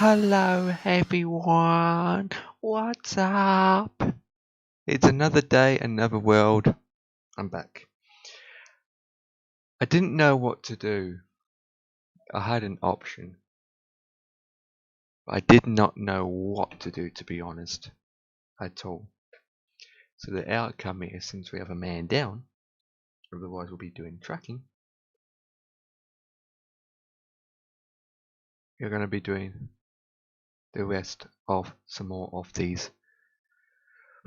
Hello everyone, what's up? It's another day, another world. I'm back. I didn't know what to do. I had an option. But I did not know what to do, to be honest, at all. So the outcome is, since we have a man down, otherwise we'll be doing tracking, we're going to be doing the rest of some more of these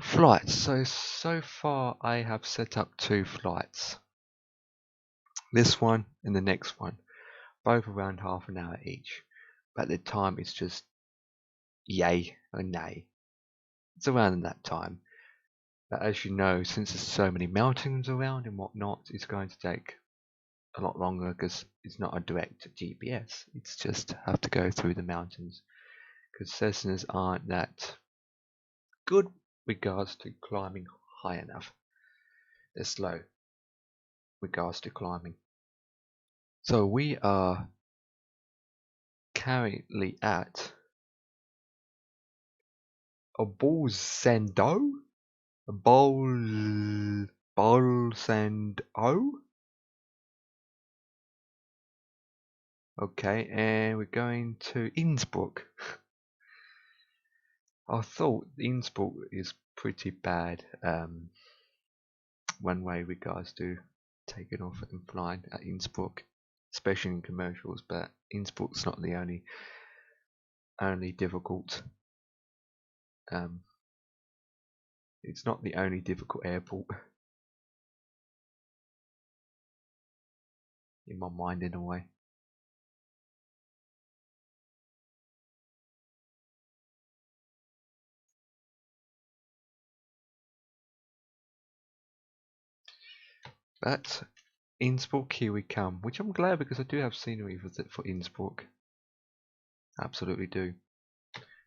flights. So far I have set up 2 flights. This one and the next one. Both around half an hour each. But at the time it's just yay or nay. It's around that time. But as you know, since there's so many mountains around and whatnot, it's going to take a lot longer because it's not a direct GPS. It's just have to go through the mountains. Because Cessnas aren't that good regards to climbing high enough. They're slow regards to climbing. So we are currently at a Bolsando? Bolsando? Okay, and we're going to Innsbruck. I thought Innsbruck is pretty bad one way regards to taking off and flying at Innsbruck, especially in commercials, but Innsbruck's not the only difficult it's not the only difficult airport in my mind, in a way. But Innsbruck, here we come, which I'm glad because I do have scenery for Innsbruck. Absolutely do.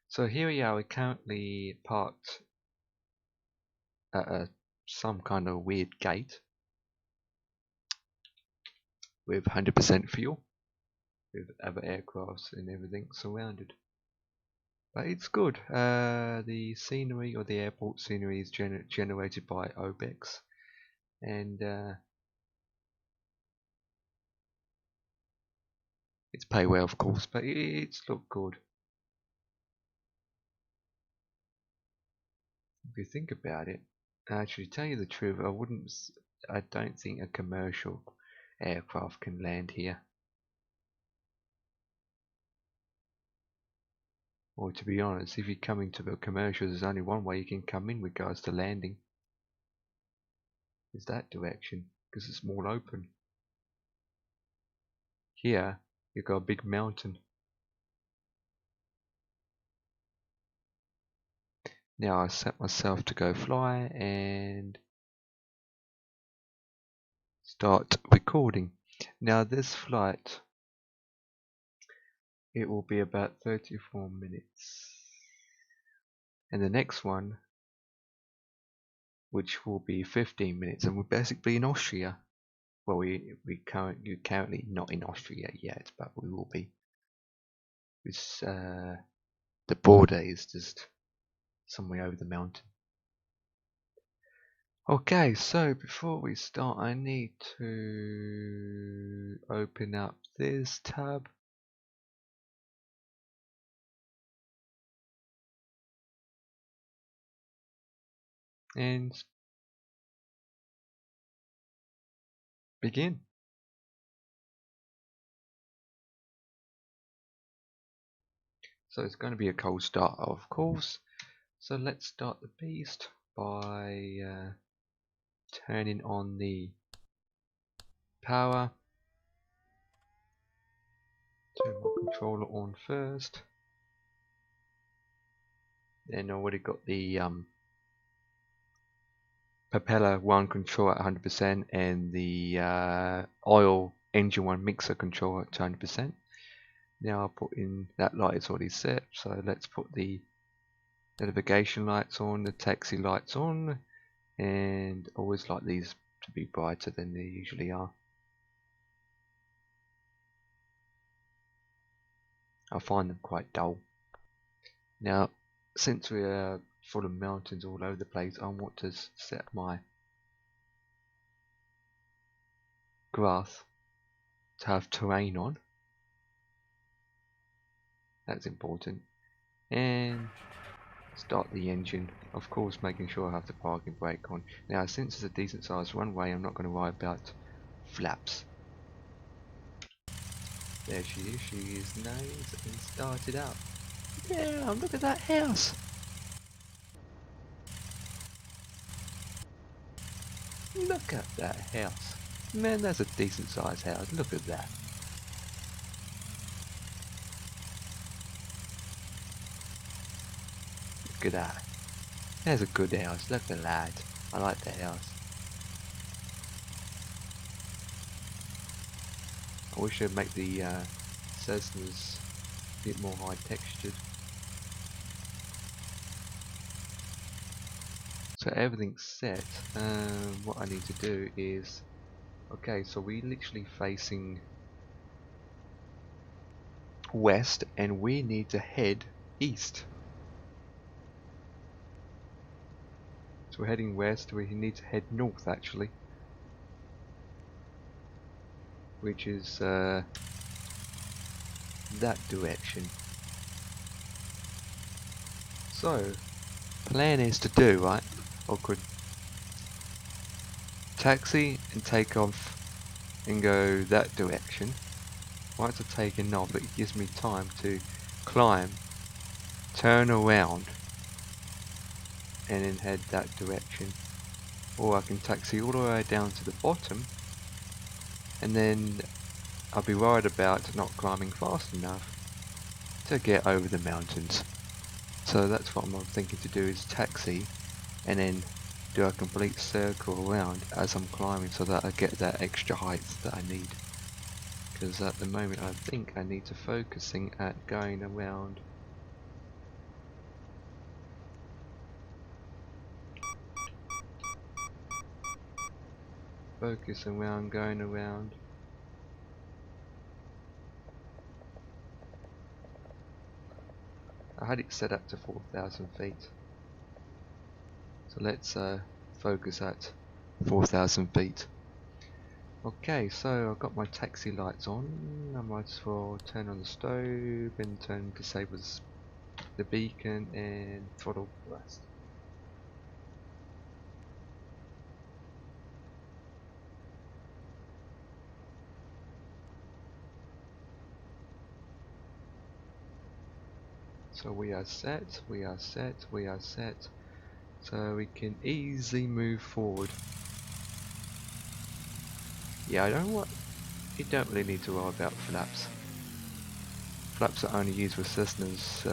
So here we are, we're currently parked at some kind of weird gate with 100% fuel, with other aircrafts and everything surrounded. But it's good. The scenery, or the airport scenery, is generated by OBEX, and it's pay well, of course, but it's looked good. If you think about it, actually, to tell you the truth, I don't think a commercial aircraft can land here. Or to be honest, if you're coming to the commercial, there's only one way you can come in regards to landing. Is that direction, because it's more open. Here, you've got a big mountain. Now I set myself to go fly and start recording. Now this flight, it will be about 34 minutes. And the next one, which will be 15 minutes, and we're basically in Austria. Well, we're currently not in Austria yet, but we will be. It's, the border is just somewhere over the mountain. Okay, so before we start, I need to open up this tab. And begin. So it's going to be a cold start, of course. So let's start the beast by turning on the power. Turn my controller on first. Then already got the propeller 1 control at 100% and the oil engine 1 mixer control at 200%. Now I'll put in, that light is already set, so let's put the navigation lights on, the taxi lights on, and always like these to be brighter than they usually are. I find them quite dull Now, since we're full of mountains all over the place, I want to set my grass to have terrain on. That's important. And start the engine, of course making sure I have the parking brake on. Now, since it's a decent sized runway, I'm not going to worry about flaps. There she is nice and started up. Yeah, look at that house. Look at that house. Man, that's a decent sized house. Look at that. Look at that. There's a good house. Look at that. I like the house. I wish I'd make the Cessnas a bit more high textured. So everything's set. What I need to do is, okay, so we're literally facing west and we need to head east. So we're heading west, we need to head north actually, which is that direction. So, plan is to do, right, or could taxi and take off and go that direction. Once I've taken off, it gives me time to climb, turn around, and then head that direction. Or I can taxi all the way down to the bottom, and then I'll be worried about not climbing fast enough to get over the mountains. So that's what I'm thinking to do, is taxi and then do a complete circle around as I'm climbing so that I get that extra height that I need. Because at the moment I think I need to focusing at going around going around. I had it set up to 4,000 feet. So let's focus at 4,000 feet. Okay, so I've got my taxi lights on. I might as well turn on the stove and disable the beacon and throttle blast. So we are set, we are set, we are set. So we can easily move forward. Yeah, you don't really need to worry about flaps. Flaps are only used with Cessnas,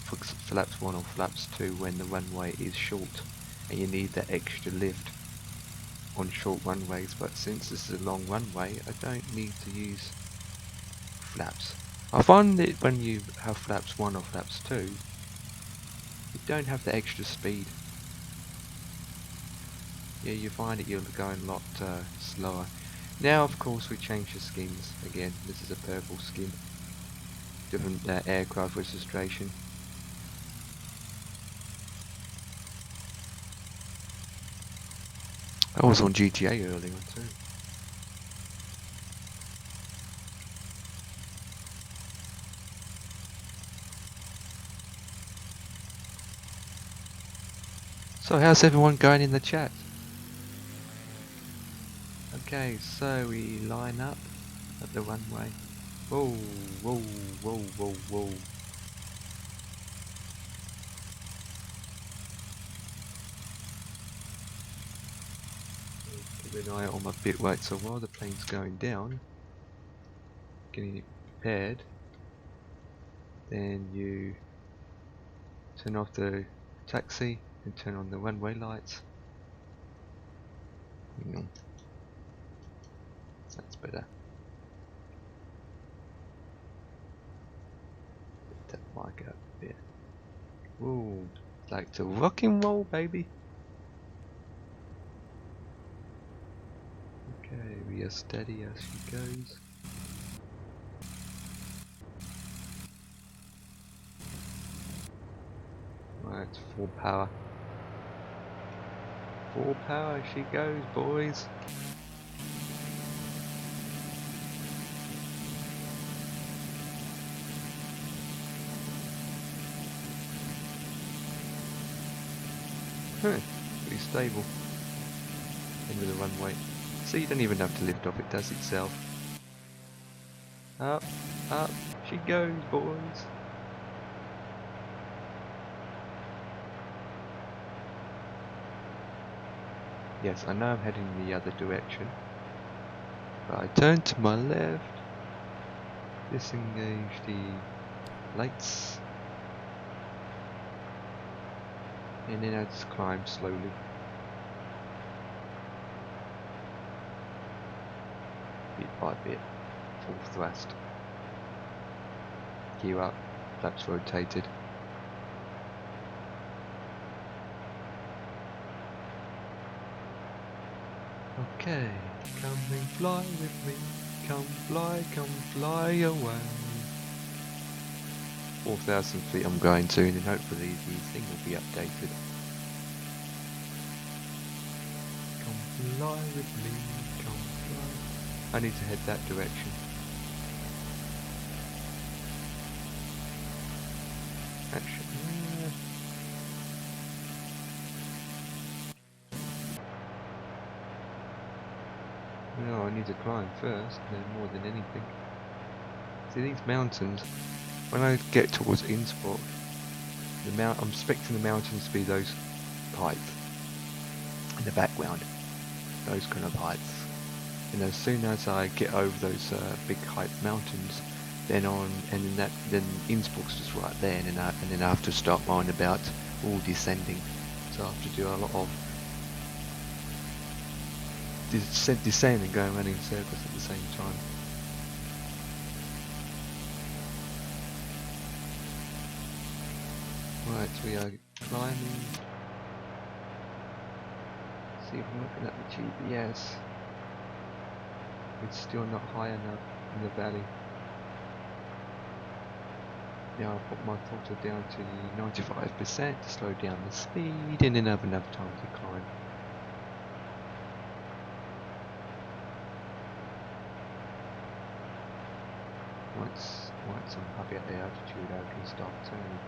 for flaps 1 or flaps 2 when the runway is short and you need that extra lift on short runways, but since this is a long runway I don't need to use flaps. I find that when you have flaps 1 or flaps 2 you don't have the extra speed. Yeah, you find that you're going a lot slower. Now of course we change the skins again. This is a purple skin, different aircraft registration. I was on GTA earlier too. So how's everyone going in the chat? Okay, so we line up at the runway. Whoa, whoa, whoa, whoa, whoa. Keep an eye on my bit rate, so while the plane's going down, getting it prepared, then you turn off the taxi and turn on the runway lights. That's better. Lift that mic up a bit. Ooh, like to rock and roll, baby. Okay, we are steady as she goes. Right, full power. Full power she goes, boys. Huh, pretty stable. End of the runway. So you don't even have to lift off, it does itself. Up, up, she goes, boys. Yes, I know I'm heading the other direction, but I turn to my left, disengage the lights, and then I just climb slowly. Bit by bit, full thrust. Gear up, flaps rotated. Okay, come and fly with me, come fly away. 4,000 feet I'm going to, and then hopefully the thing will be updated. Come fly with me, come fly. I need to head that direction. Actually, no, I need to climb first, no more than anything. See these mountains, when I get towards Innsbruck, I'm expecting the mountains to be those heights in the background, those kind of heights. And as soon as I get over those big height mountains, then Innsbruck's just right there, and then I have to start mowing about, all descending. So I have to do a lot of descend and going around in circles at the same time. Right, we are climbing. See if I'm looking at the GPS. It's still not high enough in the valley. Now I'll put my throttle down to the 95% to slow down the speed, and then have enough time to climb. Once I'm happy at the altitude, I can start turning.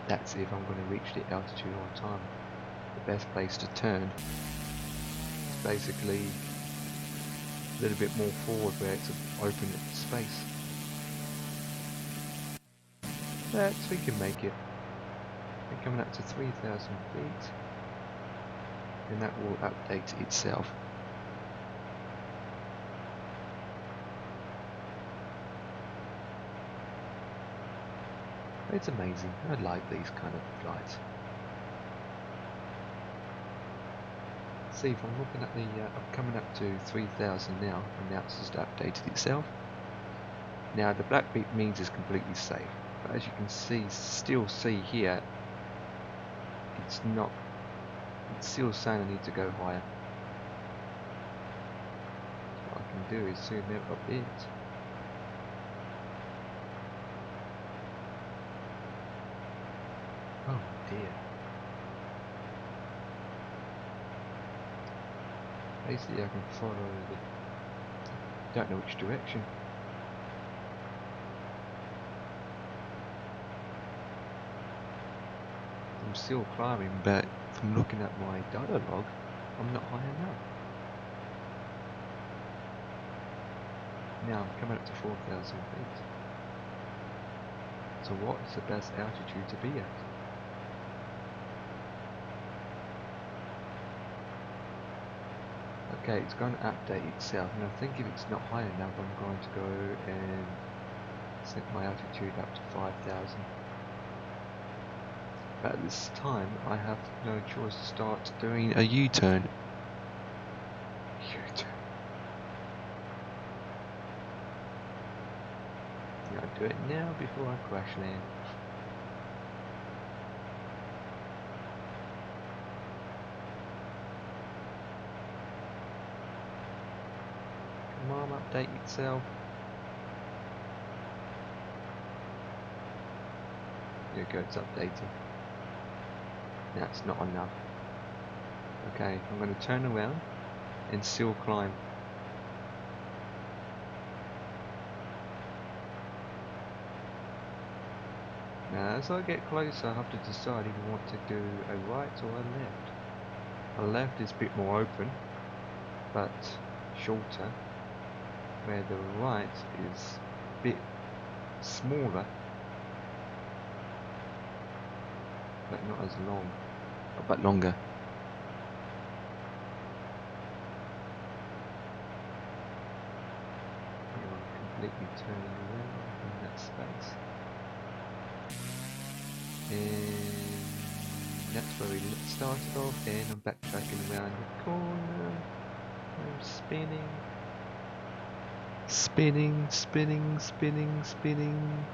That's if I'm going to reach the altitude on time. The best place to turn is basically a little bit more forward where it's open space. That's, we can make it. We're coming up to 3,000 feet, and that will update itself. It's amazing. I like these kind of flights. See, if I'm looking at the, I'm coming up to 3,000 now, and now it's just updated itself. Now the black beep means it's completely safe, but as you can still see here, it's not. It's still saying I need to go higher. So what I can do is zoom out a bit. Oh dear. Basically, I can follow the. Don't know which direction. I'm still climbing, but from looking at my data log, I'm not high enough. Now I'm coming up to 4,000 feet. So what is the best altitude to be at? Okay, it's going to update itself, and I think if it's not high enough, I'm going to go and set my altitude up to 5,000. But at this time, I have no choice to start doing a U-turn. U-turn. Yeah, I'll do it now before I crash land. Come on, update itself. There you go, it's updating. That's not enough. Okay, I'm going to turn around and still climb. Now as I get closer I have to decide if I want to do a right or a left. A left is a bit more open, but shorter, where the right is a bit smaller, but not as long, but longer. Here I'm completely turning around in that space. And that's where we started off, and I'm backtracking around the corner. I'm spinning. Spinning, spinning, spinning, spinning.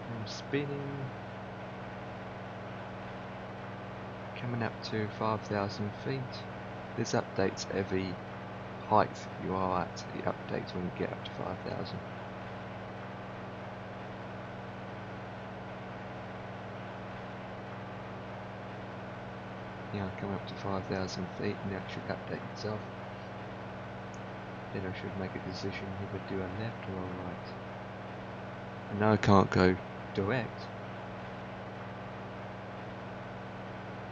I'm spinning. Coming up to 5,000 feet. This updates every height you are at. It updates when you get up to 5,000. Yeah, coming up to 5,000 feet, and that should update itself. Then I should make a decision if I do a left or a right. I know I can't go direct.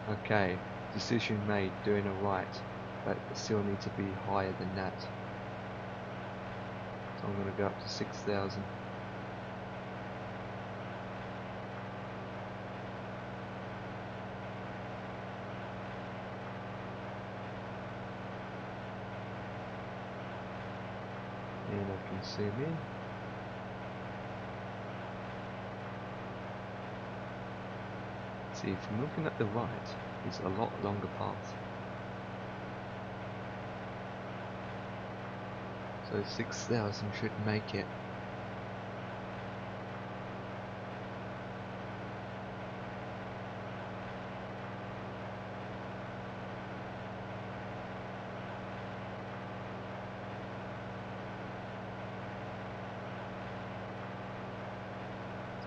Okay, decision made, doing a right, but I still need to be higher than that. So I'm going to go up to 6,000. And I can zoom in. See, from looking at the right, it's a lot longer path. So 6,000 should make it.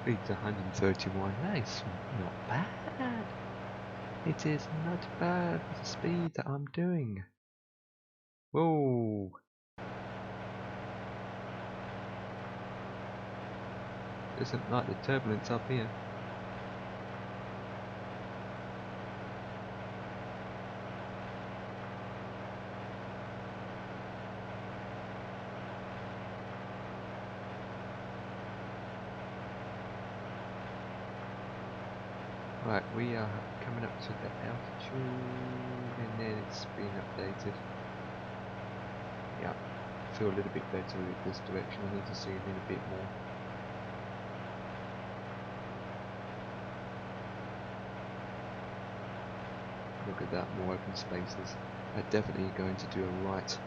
Speed to 131. Nice, not bad. It is not bad for the speed that I'm doing. Whoa. Doesn't like the turbulence up here. Right, we are coming up to the altitude, and then it's been updated. Yeah, I feel a little bit better with this direction. I need to zoom in a bit more. Look at that, more open spaces. I'm definitely going to do a right.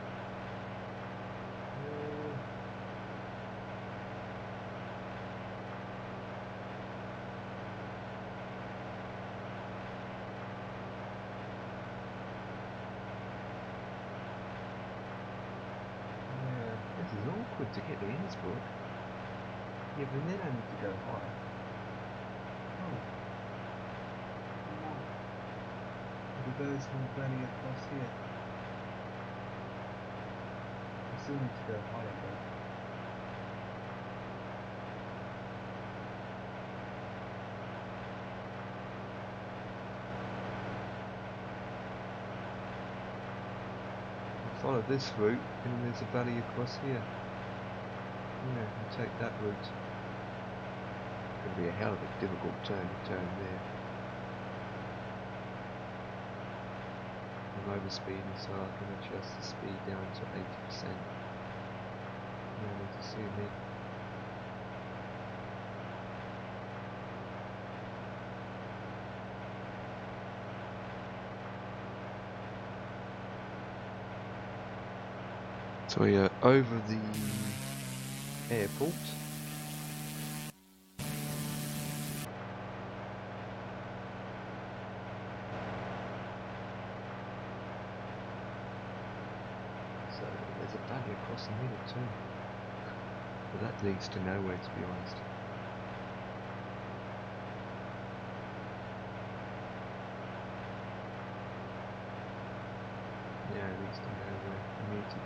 Yeah, this is awkward to get to Innsbruck. Yeah, but then I need to go higher. Oh, never mind. There's a very small valley across here. I still need to go higher though. I'll follow this route, and then there's a valley across here. Yeah, I'll take that route. It's going to be a hell of a difficult turn to turn there. I'm overspeeding, so I can adjust the speed down to 80%. Yeah, I need to zoom in. So we are over the airport. So there's a valley across the middle too. But that leads to nowhere, to be honest.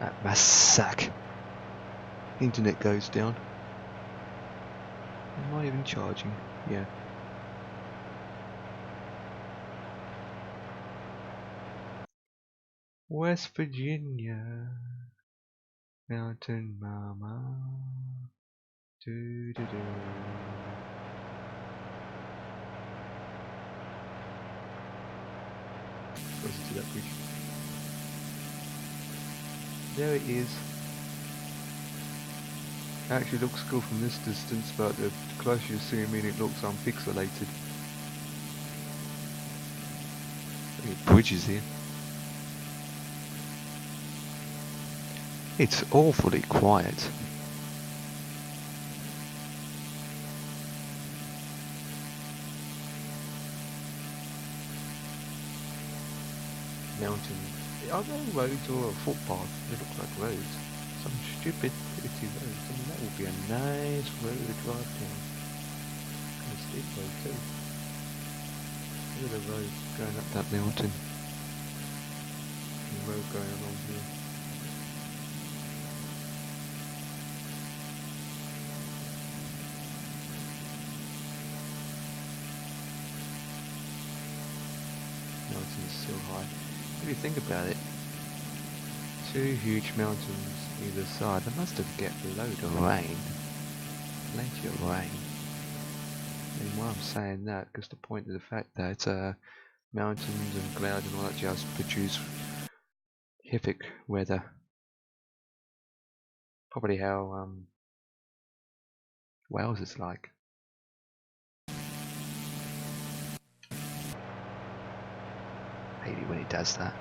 That massacre. Internet goes down. Am I even charging? Yeah. West Virginia, Mountain Mama. Do do do. Closer to that bridge. There it is. Actually looks cool from this distance, but the closer you zoom in, it looks unpixelated. Look at bridges here. It's awfully quiet. Mountain. Are they roads or a footpath? They look like roads. Some stupid pretty roads. I mean, that would be a nice road to drive down. And a steep road too. Look at the road going up that mountain. The road going along here. Mountain is so high. If you think about it, two huge mountains either side, they must have get a load of rain. Plenty of rain. And why I'm saying that, because the point of the fact that mountains and clouds and all that just produce horrific weather. Probably how Wales is like. I hate it when it does that.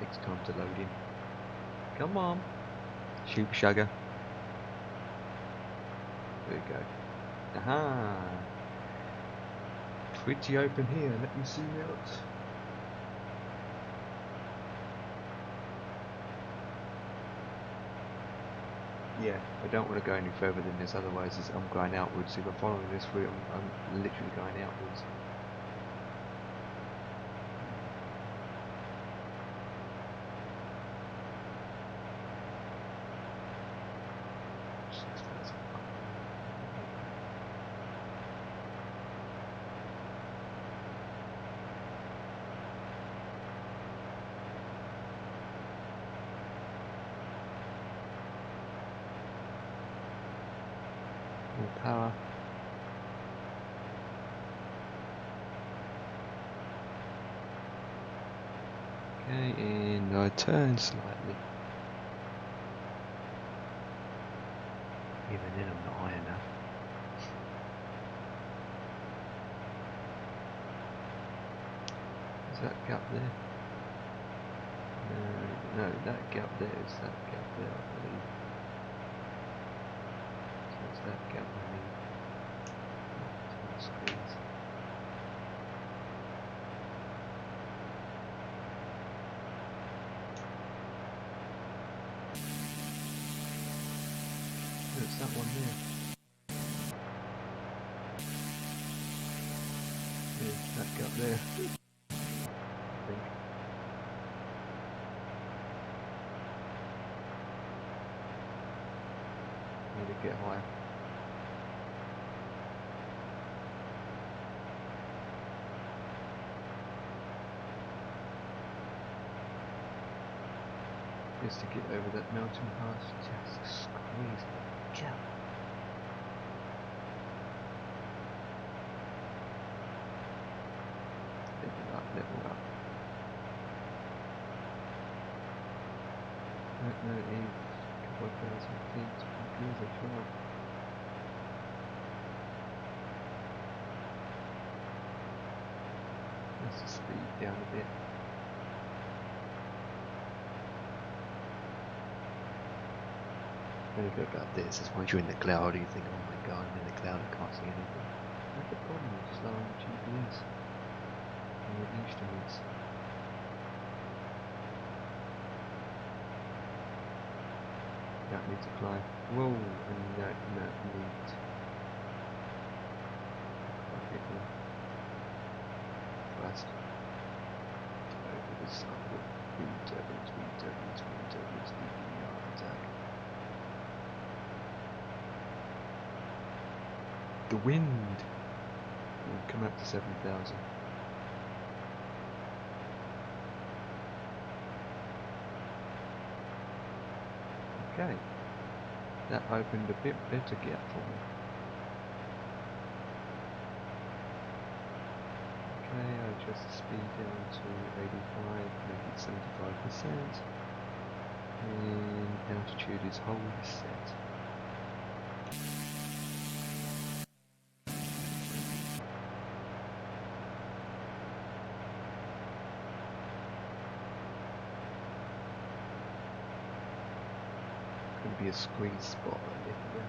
Takes time to load in. Come on, Super Sugar. There you go. Aha! Pretty open here. Let me zoom out. Yeah, I don't want to go any further than this, otherwise I'm going outwards. If I'm following this route, I'm literally going outwards. 6,500. I don't want that. More power. Okay, and I turn slightly. Even then I'm not high enough. Is that gap there? No, that gap there is that gap there, I believe. So it's that gap I need. Not a tight squeeze. No, it's that one there. Yeah, that gap there. I think. Need to get higher. Just to get over that mountain pass, just to squeeze that gap. Level up, level up. Don't know if a couple of 1,000 feet would do the job. Just to speed down a bit. The benefit about this is once you're in the cloud, you think, oh my god, I'm in the cloud, I can't see anything. That's the problem with just allowing your GPS and your instruments. That needs to climb. Whoa, and that needs to climb a bit more. Thrust. Over the side. Whoa. Speed turbulence, speed turbulence, speed turbulence. the wind. And come up to 7,000. Okay, that opened a bit better gap for me. Okay, I adjust the speed down to 85, make it 75%, and altitude is wholly set. It's going to be a squeeze spot over here.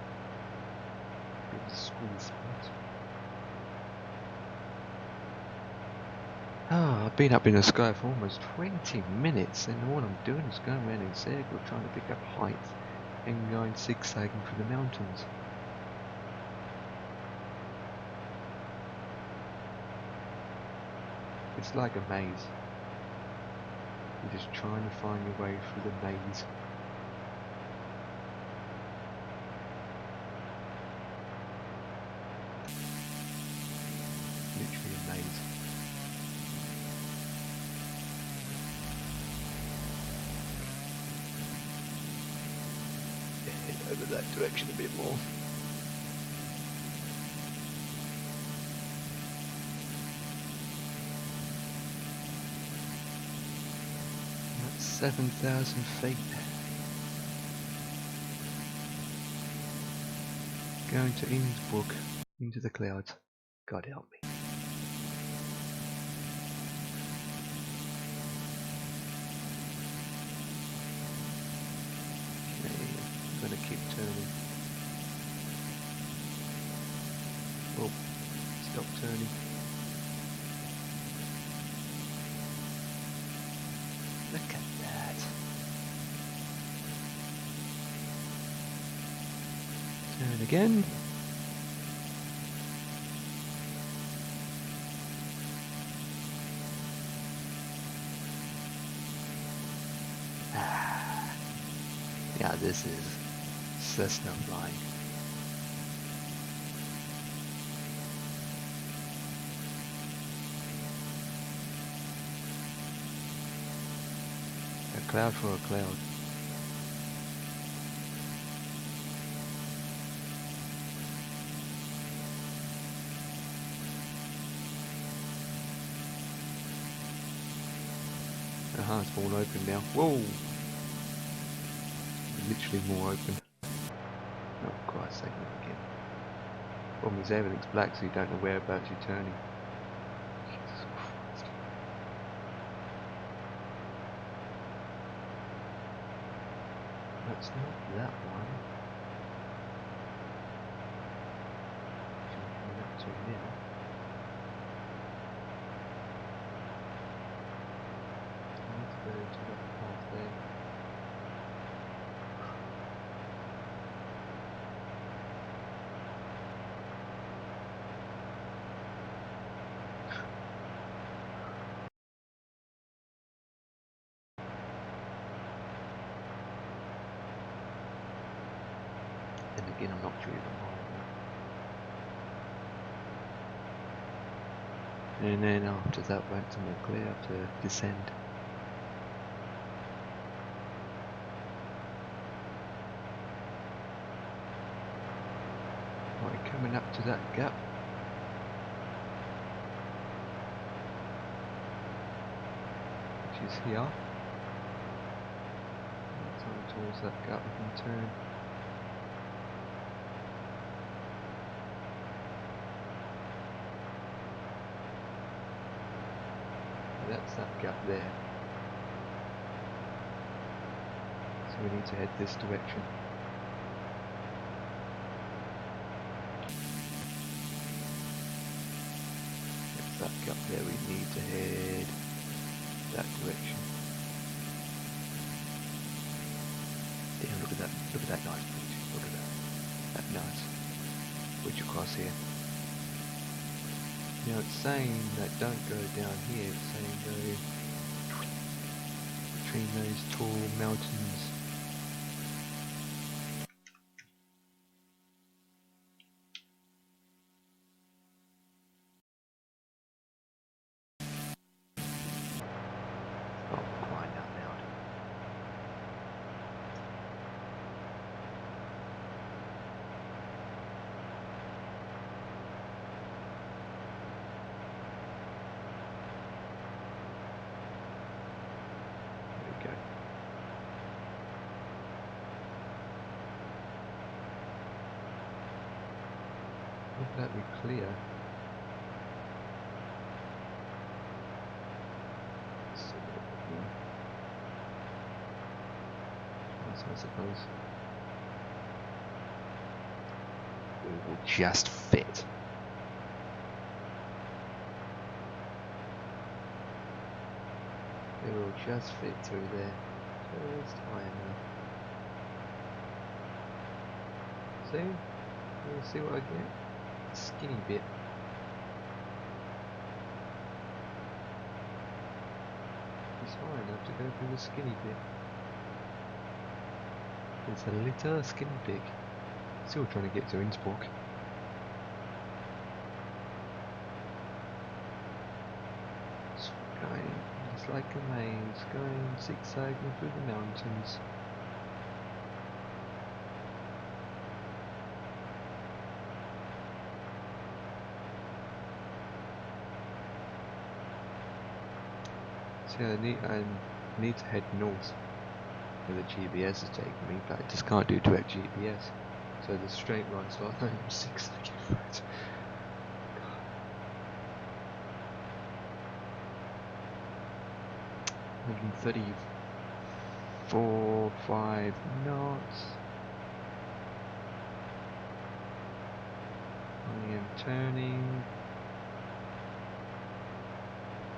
Bit of a squeeze spot. I've been up in the sky for almost 20 minutes and all I'm doing is going around in circles trying to pick up height and going zigzagging through the mountains. It's like a maze. You're just trying to find your way through the maze. Literally a maze. Head over that direction a bit more. That's 7,000 feet. Going to Innsbruck, into the clouds. God help me. Okay, I'm gonna keep turning. Oh, stop turning. Look at that. Turn again. Yeah, this is Cessna flying. A cloud for a cloud. It's all open now. Whoa! Literally more open. Oh, Christ's sake, not again. Problem is everything's black, so you don't know whereabouts you're turning. Jesus Christ. That's not that one. Which I'm coming up to now. I need to go to that path there. And again, I'm not sure if I'm high enough. And then after that, went to more clear to descend. Right, coming up to that gap. Which is here. By the time towards that gap, I can turn. So that's that gap there. So we need to head this direction. That's that gap there, we need to head that direction. Damn, look at that nice bridge. Look at that nice bridge across here. Now it's saying that don't go down here, it's saying go between those tall mountains. That'd be clear. Let's see a little bit more. Nice, I suppose. We will just fit. It will just fit through there. Just high enough. See? You see what I get? The skinny bit. It's high enough to go through the skinny bit. It's a little skinny pig. Still trying to get to Innsbruck. So we're going just like a maze, going zigzagging through the mountains. See, I need to head north where the GPS is taking me, but I just can't do direct GPS. So the straight line's like, I'm zigzagging through it. 134.5 knots. I am turning.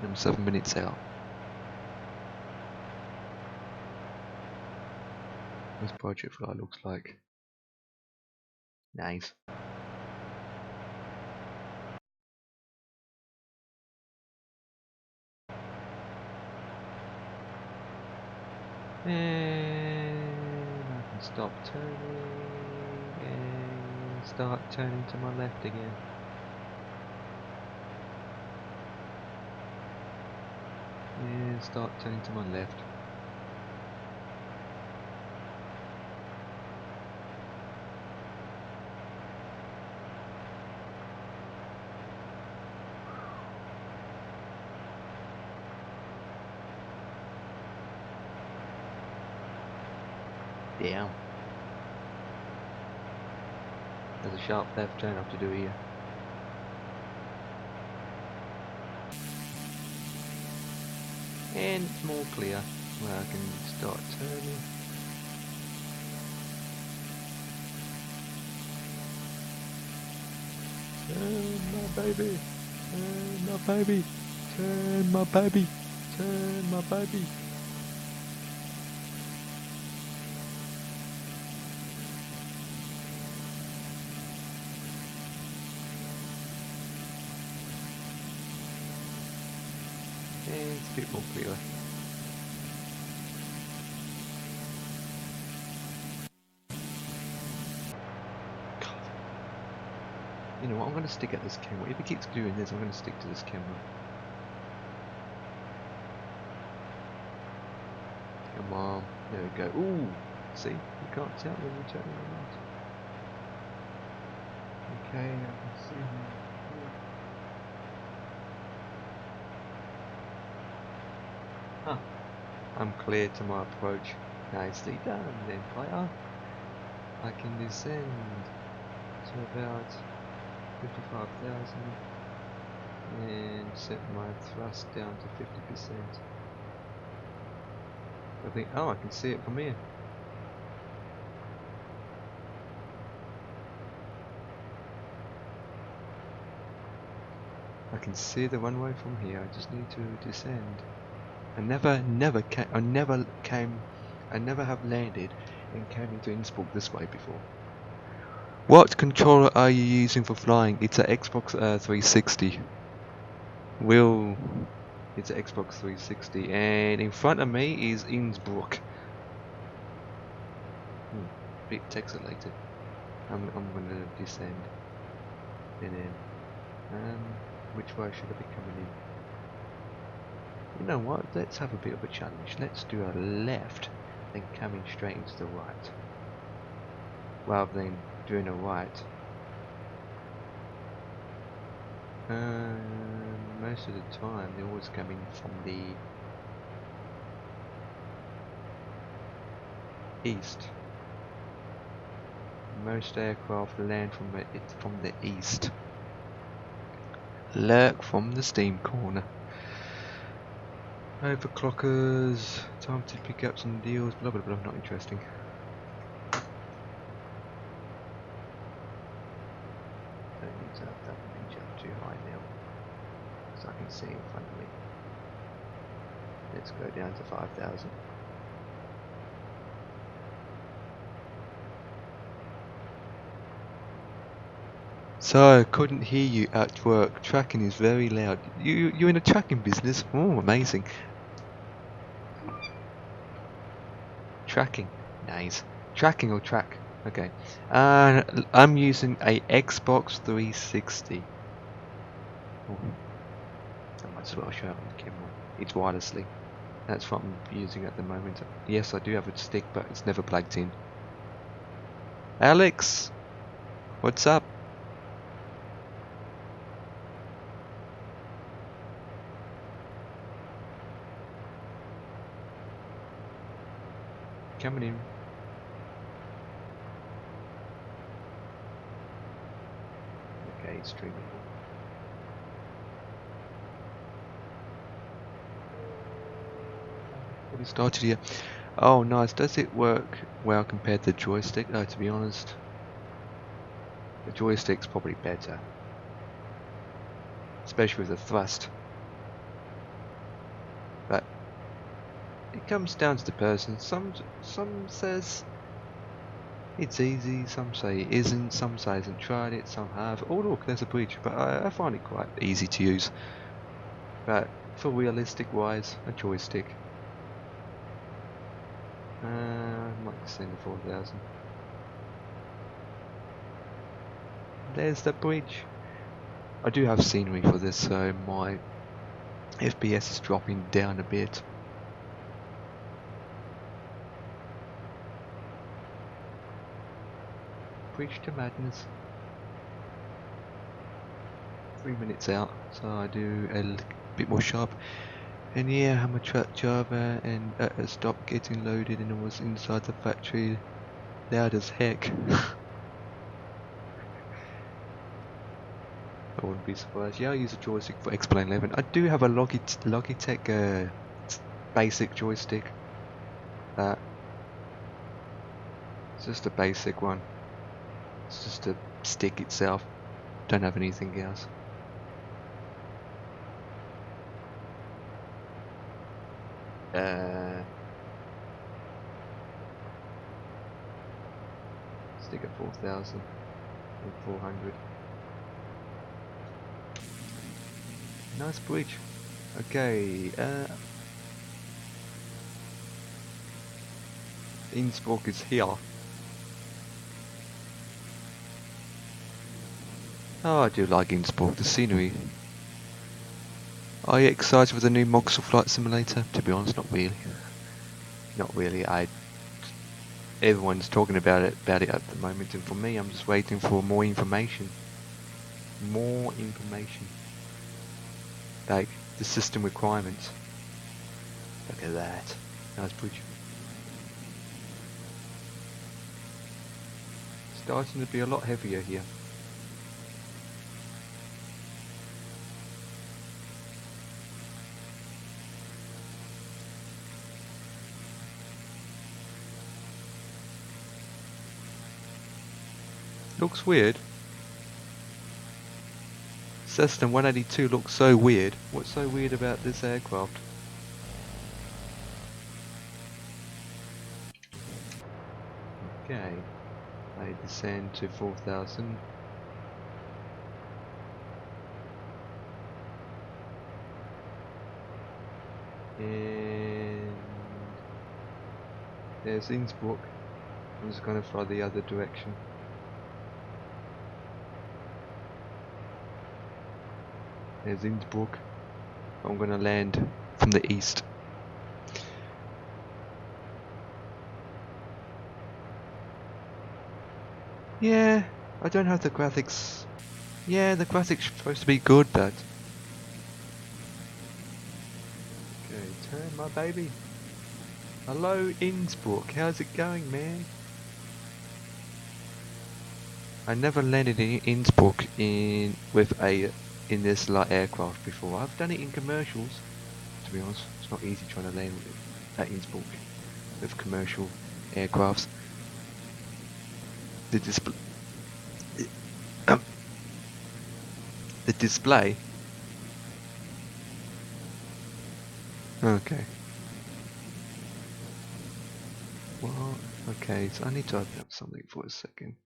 I'm 7 minutes out. This project fly looks like. Nice. And I can stop turning and start turning to my left again. And start turning to my left. Damn. There's a sharp left turn I have to do here. And it's more clear where I can start turning. Turn my baby, turn my baby, turn my baby, turn my baby. And it's a bit more clear. You know what, I'm going to stick at this camera. If it keeps doing this, I'm going to stick to this camera. Come on, there we go. Ooh, see, you can't tell whether you're turning or not. Okay, I can see now. Huh, I'm clear to my approach. Nicely done, Empire. I can descend to about 55,000 and set my thrust down to 50%. I think, oh, I can see it from here. I can see the runway from here. I just need to descend. I never have landed and came into Innsbruck this way before. What controller are you using for flying? It's an Xbox 360. It's an Xbox 360, and in front of me is Innsbruck. Bit texelated. I'm gonna descend. And then, which way should I be coming in? You know what? Let's have a bit of a challenge. Let's do a left, then coming straight into the right, rather than doing a right. Most of the time, they're always coming from the east. Most aircraft land from the east. Lurk from the steam corner. Overclockers, time to pick up some deals, blah blah blah, not interesting. Don't need to have that range up too high now, because I can see in front of me. Let's go down to 5,000. So I couldn't hear you at work. Tracking is very loud. You're in a tracking business? Oh, amazing. Tracking, nice. Tracking or track? Okay. I'm using a Xbox 360. Oh, I might as well show it on the camera. It's wirelessly. That's what I'm using at the moment. Yes, I do have a stick, but it's never plugged in. Alex, what's up? Coming in. Okay, streaming. What is started here? Oh, nice. Does it work well compared to the joystick? No, to be honest, the joystick's probably better, especially with the thrust. But it comes down to the person. Some says it's easy, some say it isn't, some say hasn't tried it, some have. Oh look, there's a bridge, but I find it quite easy to use. But for realistic wise, a joystick. I might send the 4,000. There's the bridge. I do have scenery for this, so my FPS is dropping down a bit. Bridge to madness. 3 minutes out, so I do a bit more sharp. And yeah, I'm a truck driver, and stopped getting loaded, and I was inside the factory, loud as heck. I wouldn't be surprised. Yeah, I use a joystick for X-Plane 11. I do have a Logitech basic joystick. It's just a basic one. It's just a stick itself. Don't have anything else. Stick at 4,000 and 400. Nice bridge. Okay. Innsbruck is here. Oh, I do like Innsbruck, the scenery. Are you excited for the new Moxel Flight Simulator? To be honest, not really. Not really. Everyone's talking about it at the moment, and for me, I'm just waiting for more information. More information. Like the system requirements. Look at that. Nice bridge. Starting to be a lot heavier here. Looks weird. Cessna 182 looks so weird. What's so weird about this aircraft? Okay. I descend to 4,000. And there's Innsbruck. I'm just going to fly the other direction. There's Innsbruck. I'm going to land from the east. Yeah, I don't have the graphics. Yeah, the graphics are supposed to be good, but... Okay, turn my baby. Hello Innsbruck, how's it going, man? I never landed in Innsbruck with a in this light aircraft before. I've done it in commercials, to be honest. It's not easy trying to land at Innsbruck with commercial aircrafts. The display, the display. Okay. Well, okay. So I need to open up something for a second.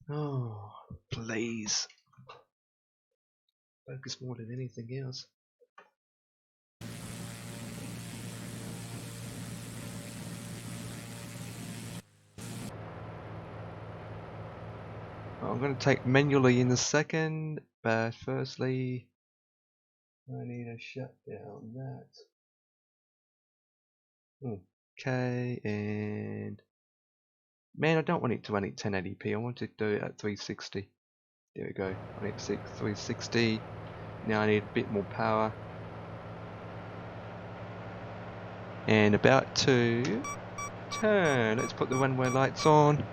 Oh, please. Focus more than anything else. I'm going to take manually in a second, but firstly, I need to shut down that. Okay, and man, I don't want it to run at 1080p. I want it to do it at 360. There we go. I need 360. Now I need a bit more power. And about to turn. Let's put the runway lights on.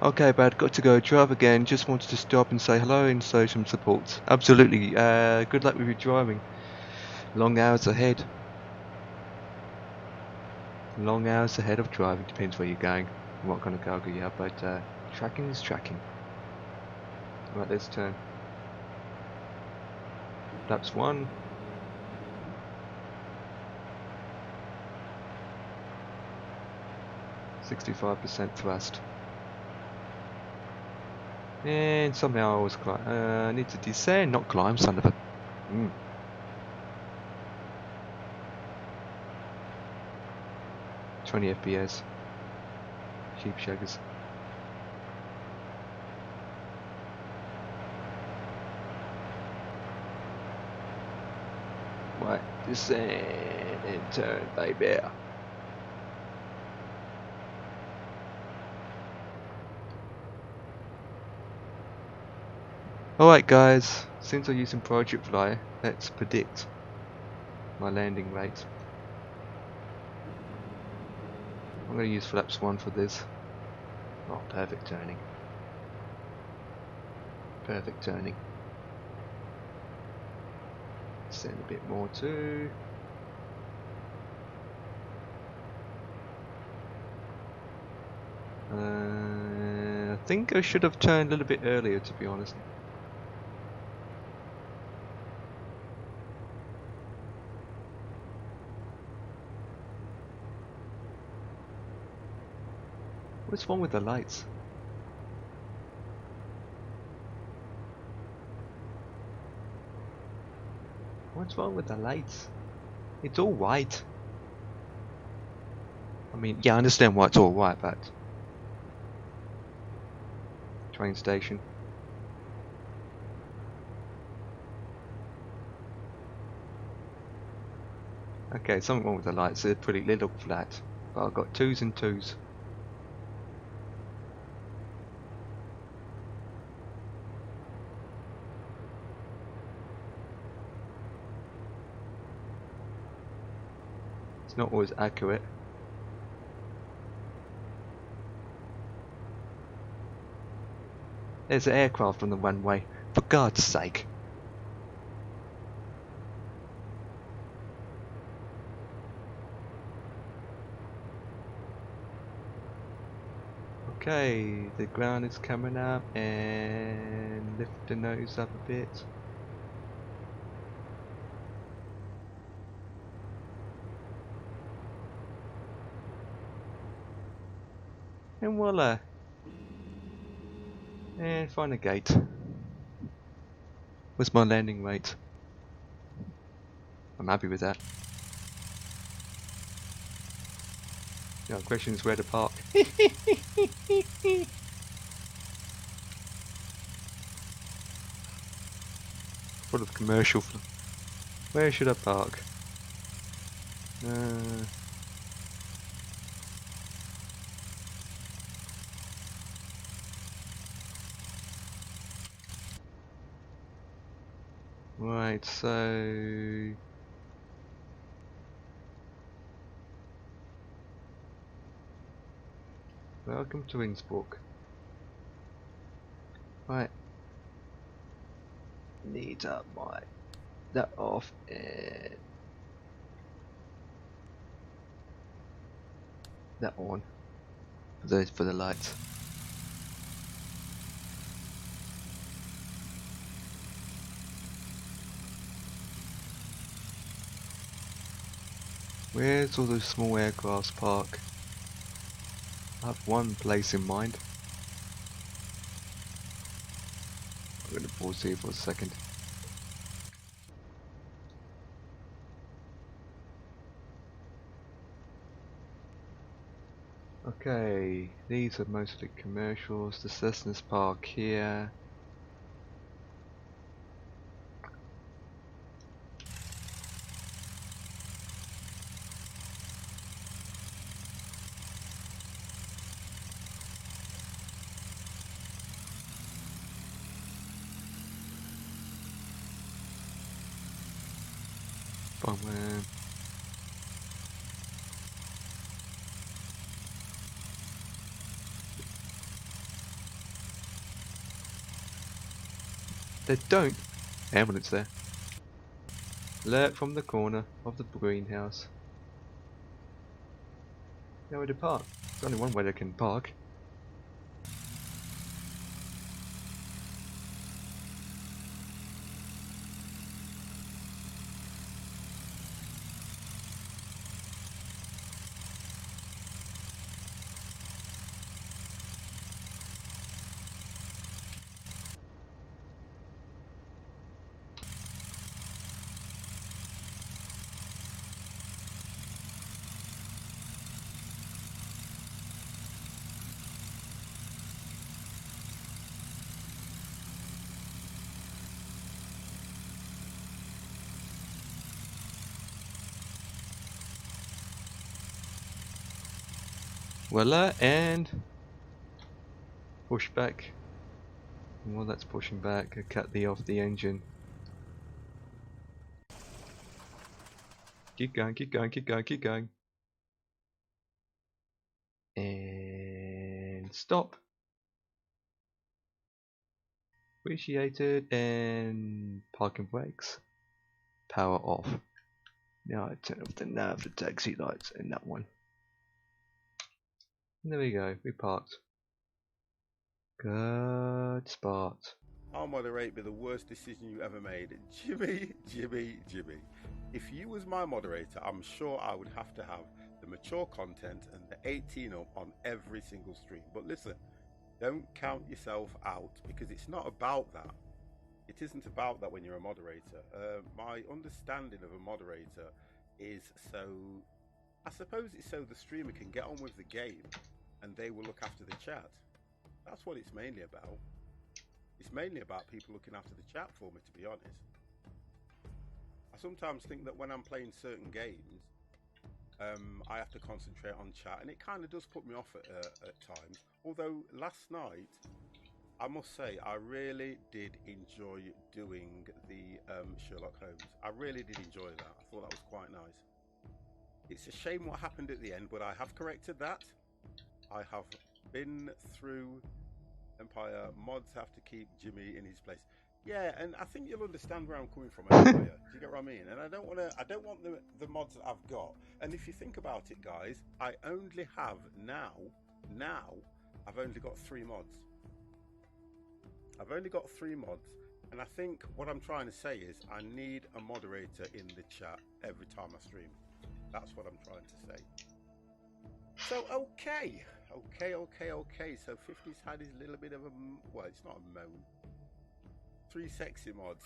Okay, bud, got to go drive again. Just wanted to stop and say hello and show some support. Absolutely. Good luck with your driving. Long hours ahead. Long hours ahead of driving. Depends where you're going and what kind of cargo you have, but tracking is tracking. Right, let's turn. Flaps 1. %65 thrust. And somehow I was climb. I need to descend, not climb, son of a. 20 FPS. Cheap shaggers. Right, descend and turn, baby. Alright guys, since I'm using Project Fly, let's predict my landing rate. I'm going to use flaps 1 for this. Oh, perfect turning. Perfect turning. Send a bit more too. I think I should have turned a little bit earlier, to be honest. What's wrong with the lights? What's wrong with the lights? It's all white. I mean, yeah, I understand why it's all white, but... Train station. Okay, something wrong with the lights. They're pretty, they look flat. But I've got 2s and 2s. It's not always accurate. There's an aircraft on the runway. For God's sake. Okay, the ground is coming up and lift the nose up a bit. And voila. And find a gate. What's my landing rate? I'm happy with that. The question is where to park. Full of commercial. Where should I park? Right, so... Welcome to Innsbruck. Right. need to mic that off and that on for the lights. Where's all those small aircrafts park? I have one place in mind. I'm going to pause here for a second. Okay, these are mostly commercials. The Cessna's park here. Bummer. They don't. Ambulance there. Alert from the corner of the greenhouse. Nowhere to park. There's only one way they can park. Voila, and push back. And while that's pushing back, I cut off the engine. Keep going, keep going, keep going, keep going. And stop. Appreciated, and parking brakes. Power off. Now I turn off the nav, the taxi lights, and that one. And there we go, we parked. Good spot. I'll moderate be the worst decision you ever made. Jimmy. If you was my moderator, I'm sure I would have to have the mature content and the 18 up on every single stream. But listen, don't count yourself out, because it's not about that. It isn't about that when you're a moderator. My understanding of a moderator is I suppose it's so the streamer can get on with the game and they will look after the chat. That's what it's mainly about. It's mainly about people looking after the chat for me, to be honest. I sometimes think that when I'm playing certain games, I have to concentrate on chat, and it kind of does put me off at times. Although last night, I must say, I really did enjoy doing the Sherlock Holmes. I really did enjoy that. I thought that was quite nice. It's a shame what happened at the end, but I have corrected that. I have been through Empire. Mods have to keep Jimmy in his place. Yeah, and I think you'll understand where I'm coming from, Empire. Do you get what I mean? And I don't want the mods that I've got. And if you think about it, guys, I only have now I've only got 3 mods. I've only got 3 mods, and I think what I'm trying to say is I need a moderator in the chat every time I stream. That's what I'm trying to say. So okay. So 50's had his little bit of a, well, it's not a moan. 3 sexy mods.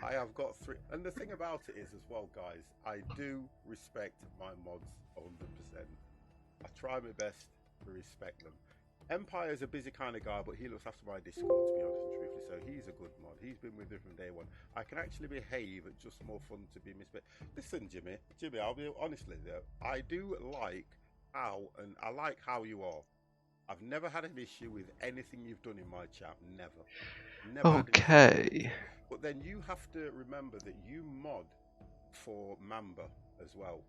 I have got 3, and the thing about it is as well, guys, I do respect my mods 100%. I try my best to respect them. Empire's a busy kind of guy, but he looks after my Discord, to be honest and truthfully, so he's a good mod. He's been with me from day one. I can actually behave, it's just more fun to be misbehaved. Listen, Jimmy, I'll be honestly though, I do like how, and I like how you are. I've never had an issue with anything you've done in my chat, never. Okay. But then you have to remember that you mod for Mamba as well.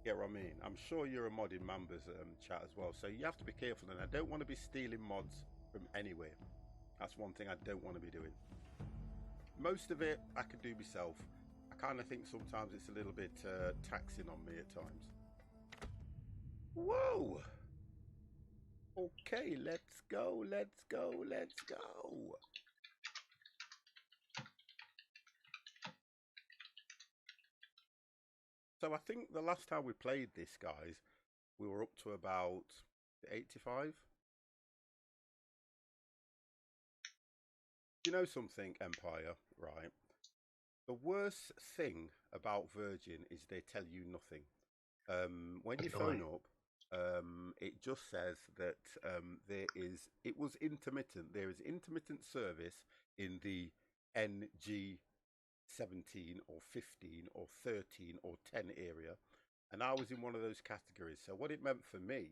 Get what I mean? I'm sure you're a mod in Mamba's chat as well, so you have to be careful. And I don't want to be stealing mods from anywhere. That's one thing I don't want to be doing. Most of it I could do myself. I kind of think sometimes it's a little bit taxing on me at times. Whoa! Okay, let's go, let's go, let's go. So I think the last time we played this, guys, we were up to about 85. You know something, Empire, right? The worst thing about Virgin is they tell you nothing. When you phone up, it just says that it was intermittent. There is intermittent service in the NG 17 or 15 or 13 or 10 area, and I was in one of those categories. So what it meant for me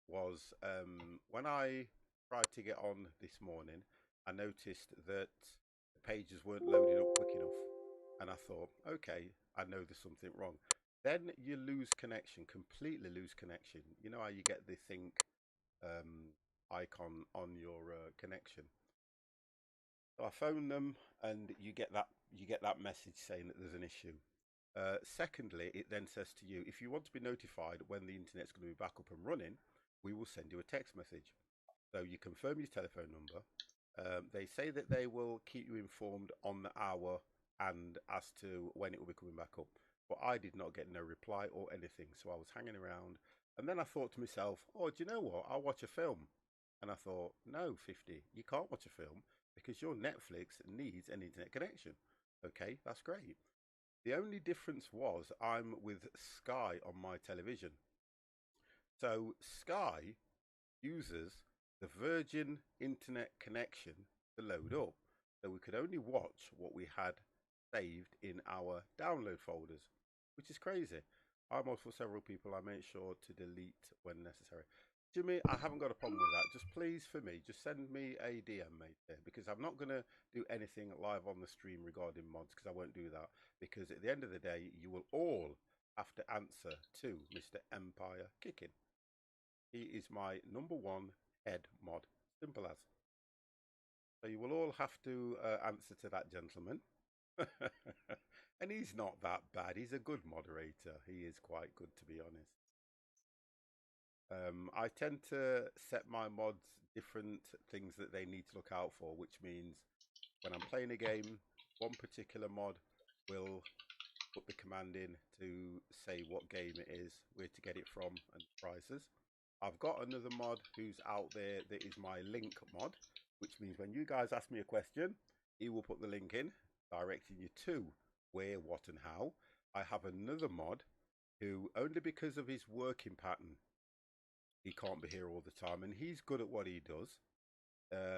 was when I tried to get on this morning, I noticed that the pages weren't loading up quick enough, and I thought, okay, I know there's something wrong. Then you lose connection, completely lose connection. You know how you get the think icon on your connection. So I phone them, and you get that message saying that there's an issue. Secondly, it then says to you, if you want to be notified when the internet's going to be back up and running, we will send you a text message. So you confirm your telephone number. They say that they will keep you informed on the hour and as to when it will be coming back up. But I did not get no reply or anything, so I was hanging around. And then I thought to myself, oh, do you know what? I'll watch a film. And I thought, no, 50, you can't watch a film because your Netflix needs an internet connection. Okay, that's great. The only difference was I'm with Sky on my television. So Sky uses the Virgin internet connection to load up. So we could only watch what we had saved in our download folders, which is crazy. I'm also several people I make sure to delete when necessary. Jimmy, I haven't got a problem with that. Just please, for me, just send me a DM, mate, there, because I'm not going to do anything live on the stream regarding mods, because I won't do that. Because at the end of the day, you will all have to answer to Mr. Empire Kicking. He is my #1 head mod. Simple as. So you will all have to answer to that gentleman. And he's not that bad. He's a good moderator. He is quite good, to be honest. I tend to set my mods different things that they need to look out for, which means when I'm playing a game, one particular mod will put the command in to say what game it is, where to get it from, and prices. I've got another mod who's out there that is my link mod, which means when you guys ask me a question, he will put the link in, directing you to where, what, and how. I have another mod who, only because of his working pattern, he can't be here all the time, and he's good at what he does.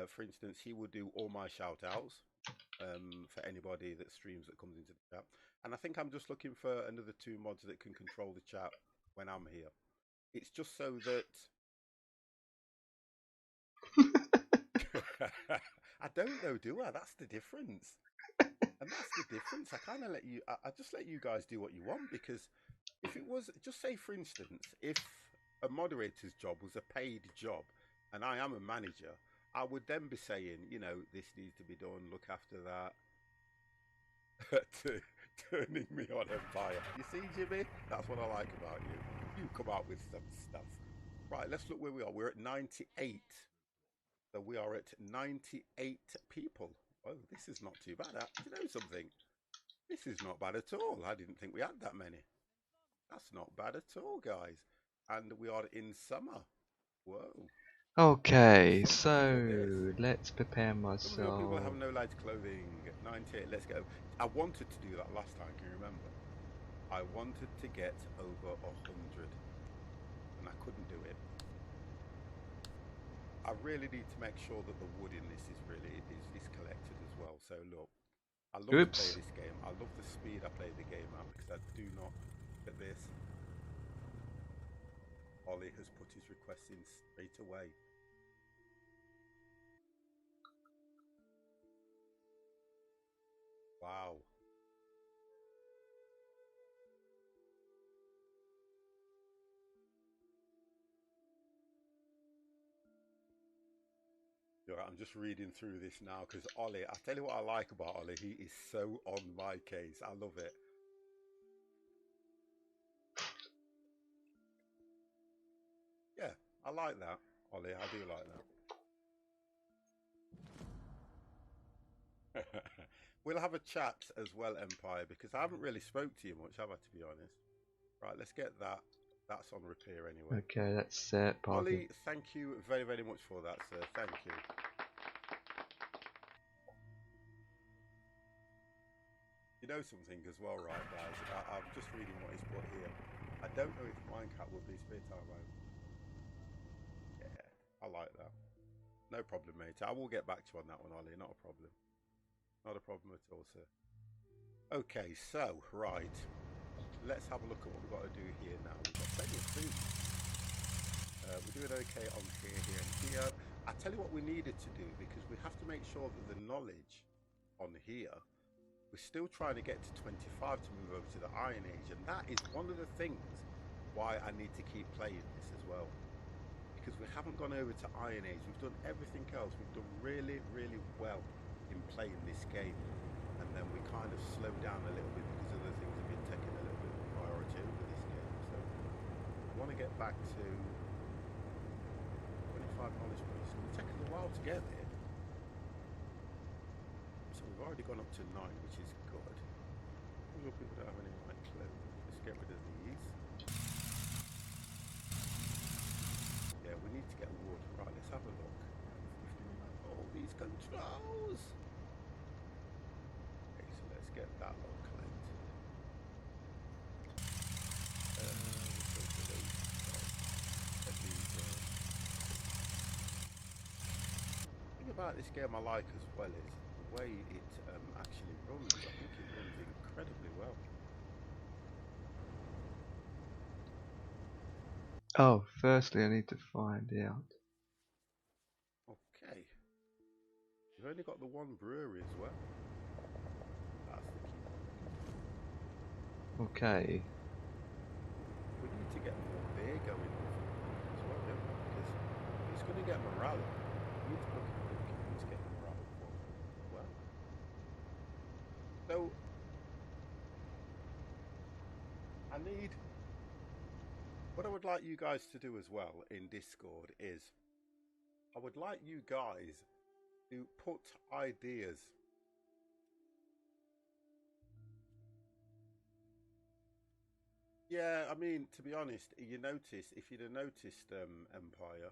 For instance, he will do all my shout outs for anybody that streams that comes into the chat. And I think I'm just looking for another 2 mods that can control the chat when I'm here. It's just so that I don't know, do I? That's the difference. And that's the difference. I kind of let you, I just let you guys do what you want, because if it was, just say for instance, if a moderator's job was a paid job and I am a manager, I would then be saying, you know, this needs to be done, look after that. Turning me on Empire. You see, Jimmy? That's what I like about you. You come out with some stuff. Right, let's look where we are. We're at 98. So we are at 98 people. Oh, this is not too bad. Do you know something? This is not bad at all. I didn't think we had that many. That's not bad at all, guys. And we are in summer. Whoa. Okay, so let's prepare myself. Some of your people have no light clothing. 98, let's go. I wanted to do that last time, can you remember? I wanted to get over 100 and I couldn't do it. I really need to make sure that the wood in this is collected as well. So look, I love to play this game. I love the speed I play the game at, because I do not look at this. Ollie has put his request in straight away. Wow. You're right, I'm just reading through this now because Ollie, I tell you what I like about Ollie, he is so on my case. I love it. Yeah, I like that, Ollie. I do like that. We'll have a chat as well, Empire, because I haven't really spoke to you much, have I, to be honest? Right, let's get that. That's on repair anyway. Okay, that's set. Parking. Ollie, thank you very, very much for that, sir. Thank you. You know something as well, right, guys? I'm just reading what he's put here. I don't know if Minecat would be spare time home. Yeah, I like that. No problem, mate. I will get back to you on that one, Ollie. Not a problem. Not a problem at all, sir. Okay, so, right. Let's have a look at what we've got to do here now. We've got plenty of food. We're doing okay on here, and here. I tell you what we needed to do, because we have to make sure that the knowledge on here, we're still trying to get to 25 to move over to the Iron Age, and that is one of the things why I need to keep playing this as well. Because we haven't gone over to Iron Age, we've done everything else, we've done really, really well in playing this game, and then we kind of slow down a little bit because other things have been taking a little bit of priority over this game. So I want to get back to 25 knowledge points. It's taken a while to get there. So we've already gone up to 9, which is good. People don't have any white clothes. Let's get rid of these. Yeah, we need to get wood. Right, let's have a look. Oh, these controls! Okay, so let's get that lot collected. The thing about this game I like as well is the way it actually runs. I think it runs incredibly well. Oh, firstly, I need to find out. Okay. We've only got the one brewery as well. That's the key. Okay. We need to get more beer going as well, don't we? Because it's going to get morale up. We need to look at to get morale up as well. So I need. What I would like you guys to do as well in Discord is I would like you guys to put ideas. Yeah, I mean, to be honest, if you'd have noticed, Empire,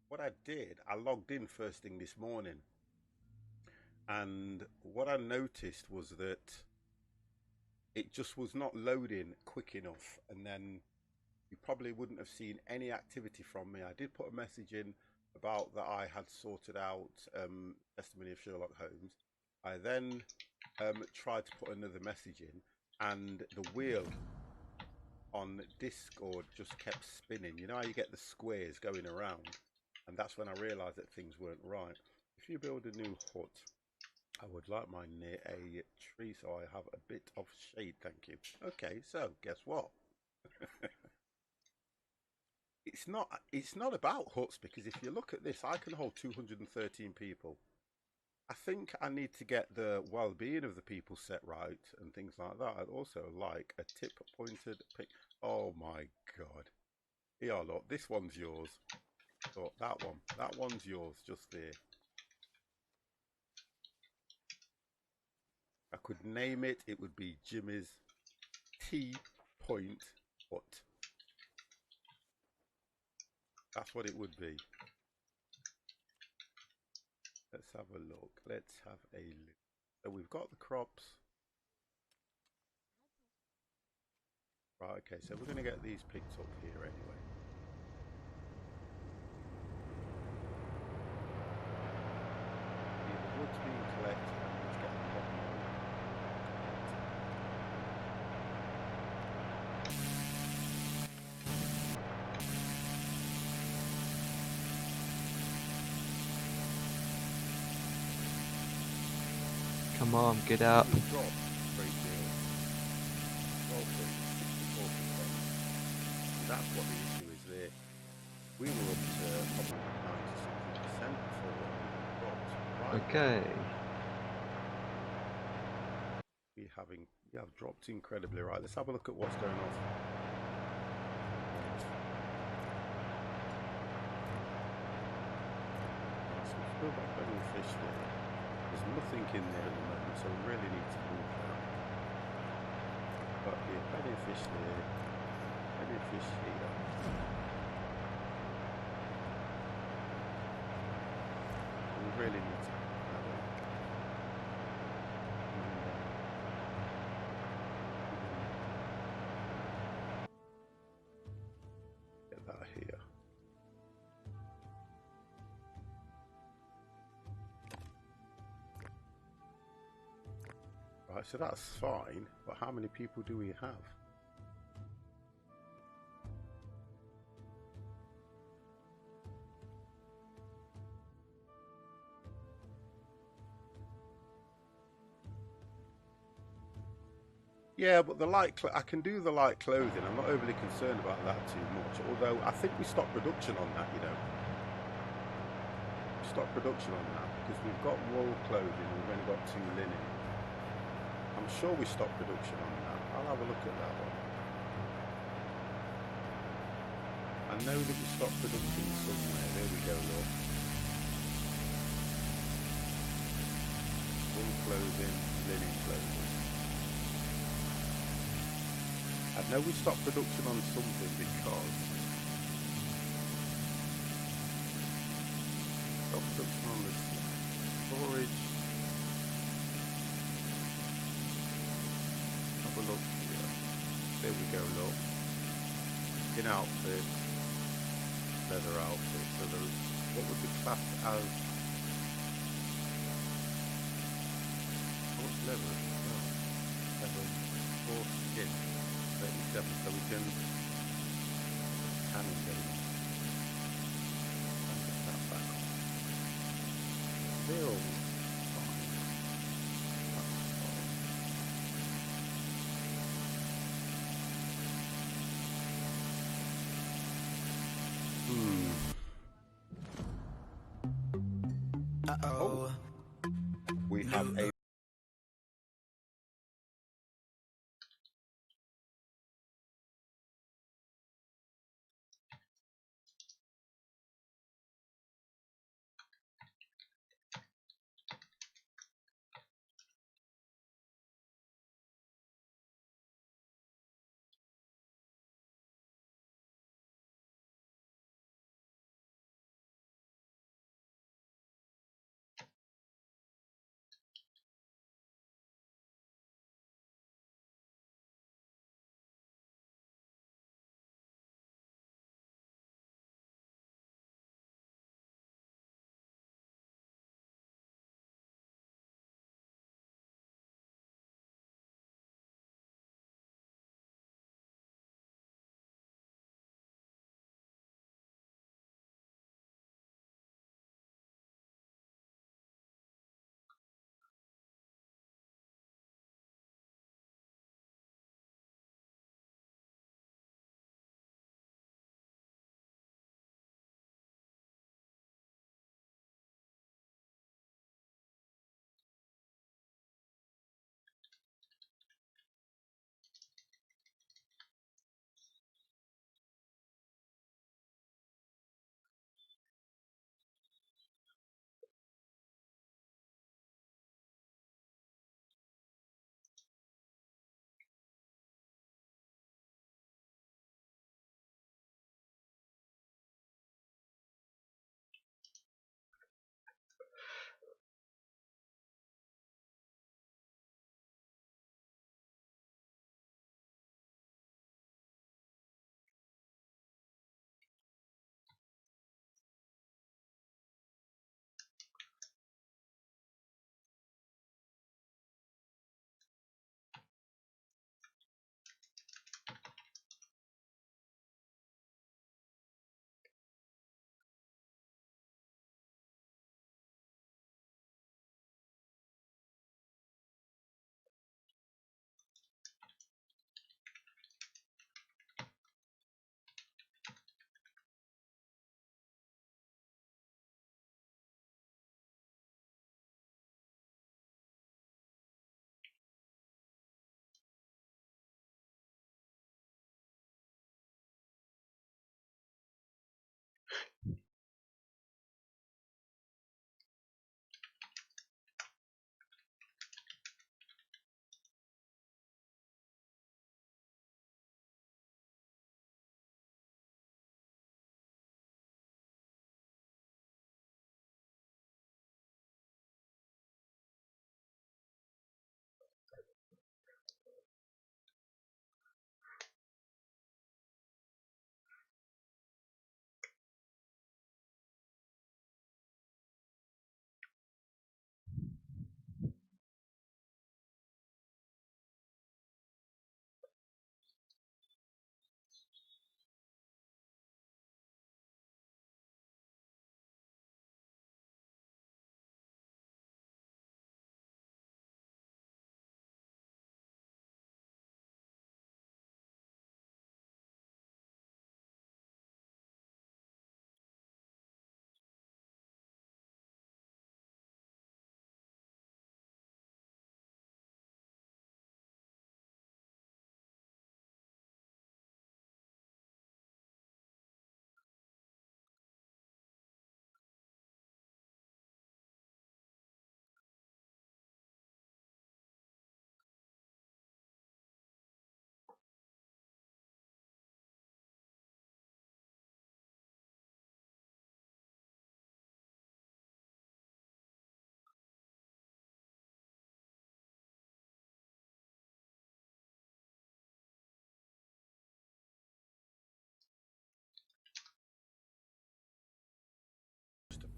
what I did, I logged in first thing this morning, and what I noticed was that it just was not loading quick enough, and then you probably wouldn't have seen any activity from me. I did put a message in about that I had sorted out Testimony of Sherlock Holmes. I then tried to put another message in, and the wheel on Discord just kept spinning. You know how you get the squares going around? And that's when I realised that things weren't right. If you build a new hut, I would like mine near a tree so I have a bit of shade, thank you. Okay, so guess what? It's not about huts, because if you look at this, I can hold 213 people. I think I need to get the well-being of the people set right and things like that. I'd also like a tip pointed pic. Oh my god. Here, look, this one's yours. Oh, that one's yours, just there. I could name it, it would be Jimmy's T-Point Hut. That's what it would be. Let's have a look. Let's have a look. So we've got the crops. Right, okay, so we're going to get these picked up here anyway. The wood's being collected. Let's get the bottom one. Come on, get up. We've dropped a great deal. Well, 64%. That's what the issue is there. We were up to probably 96% before. Okay. You have dropped incredibly. Right, let's have a look at what's going on. Right, so we've still got plenty of fish there. There's nothing in there at the moment, so we really need to move that. But yeah, plenty of fish there, plenty of fish here. We really need to get that here. Right, so that's fine, but how many people do we have? Yeah, but the light, I can do the light clothing. I'm not overly concerned about that too much. Although I think we stopped production on that, you know. We stopped production on that because we've got wool clothing and we've only got 2 linen. I'm sure we stopped production on that. I'll have a look at that one. I know that we stopped production somewhere. There we go, look. Wool clothing, linen clothing. I know we stopped production on something because stopped production on the storage. Have a look here. There we go, look. In outfit, leather outfit. So what would be classed as how much leather? Leather, 4 skin. 37, so we can go and get that back on. They're all fine. That's fine. Oh, we have a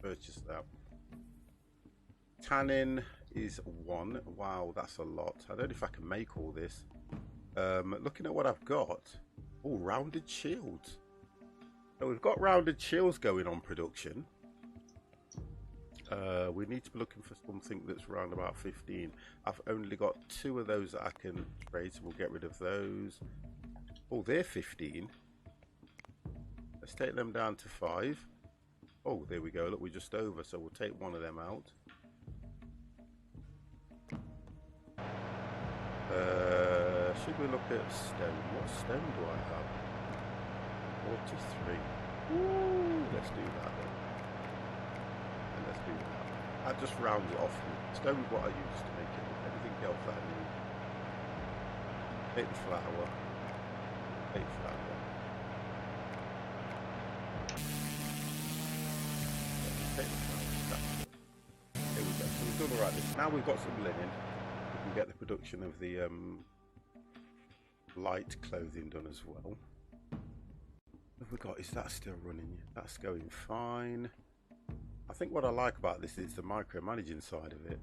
purchase that. Tannin is 1. Wow, that's a lot. I don't know if I can make all this. Looking at what I've got. Oh, rounded shields. So we've got rounded shields going on production. We need to be looking for something that's around about 15. I've only got 2 of those that I can trade, so we'll get rid of those. Oh, they're 15. Let's take them down to 5. Oh, there we go. Look, we're just over, so we'll take 1 of them out. Should we look at stone? What stone do I have? 43. Ooh, let's do that then. And let's do that. That just rounds it off. Stone's what I use to make it. Anything else that I need. Take the flour. Take flour. Take the flour. There we go. So we've done alright. Now we've got some linen. We can get the production of the light clothing done as well. What have we got? Is that still running? That's going fine. I think what I like about this is the micromanaging side of it.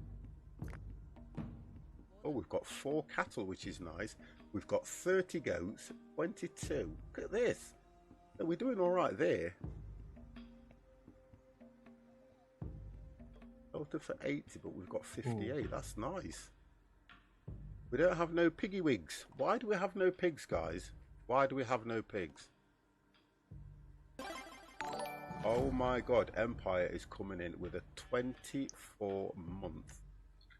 Oh, we've got 4 cattle, which is nice. We've got 30 goats, 22. Look at this. So we're doing all right there. Total for 80, but we've got 58. Ooh. That's nice. We don't have no piggy wigs. Why do we have no pigs, guys? Why do we have no pigs? Oh my god, Empire is coming in with a 24 month.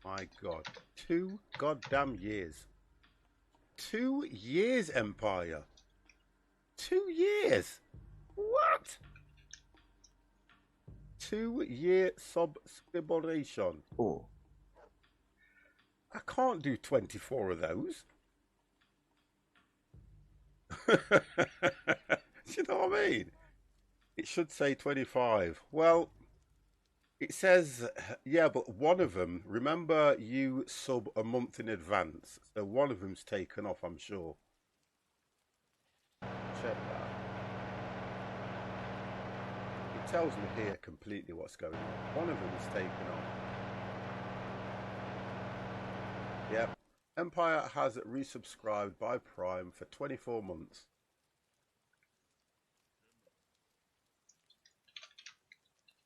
My god. 2 goddamn years. 2 years, Empire. 2 years. What? 2-year subscription. Oh. I can't do 24 of those. You know what I mean? It should say 25. Well, it says, yeah, but one of them, remember you sub a month in advance. So one of them's taken off, I'm sure. Check that. It tells me here completely what's going on. One of them is taken off. Yep. Empire has resubscribed by Prime for 24 months.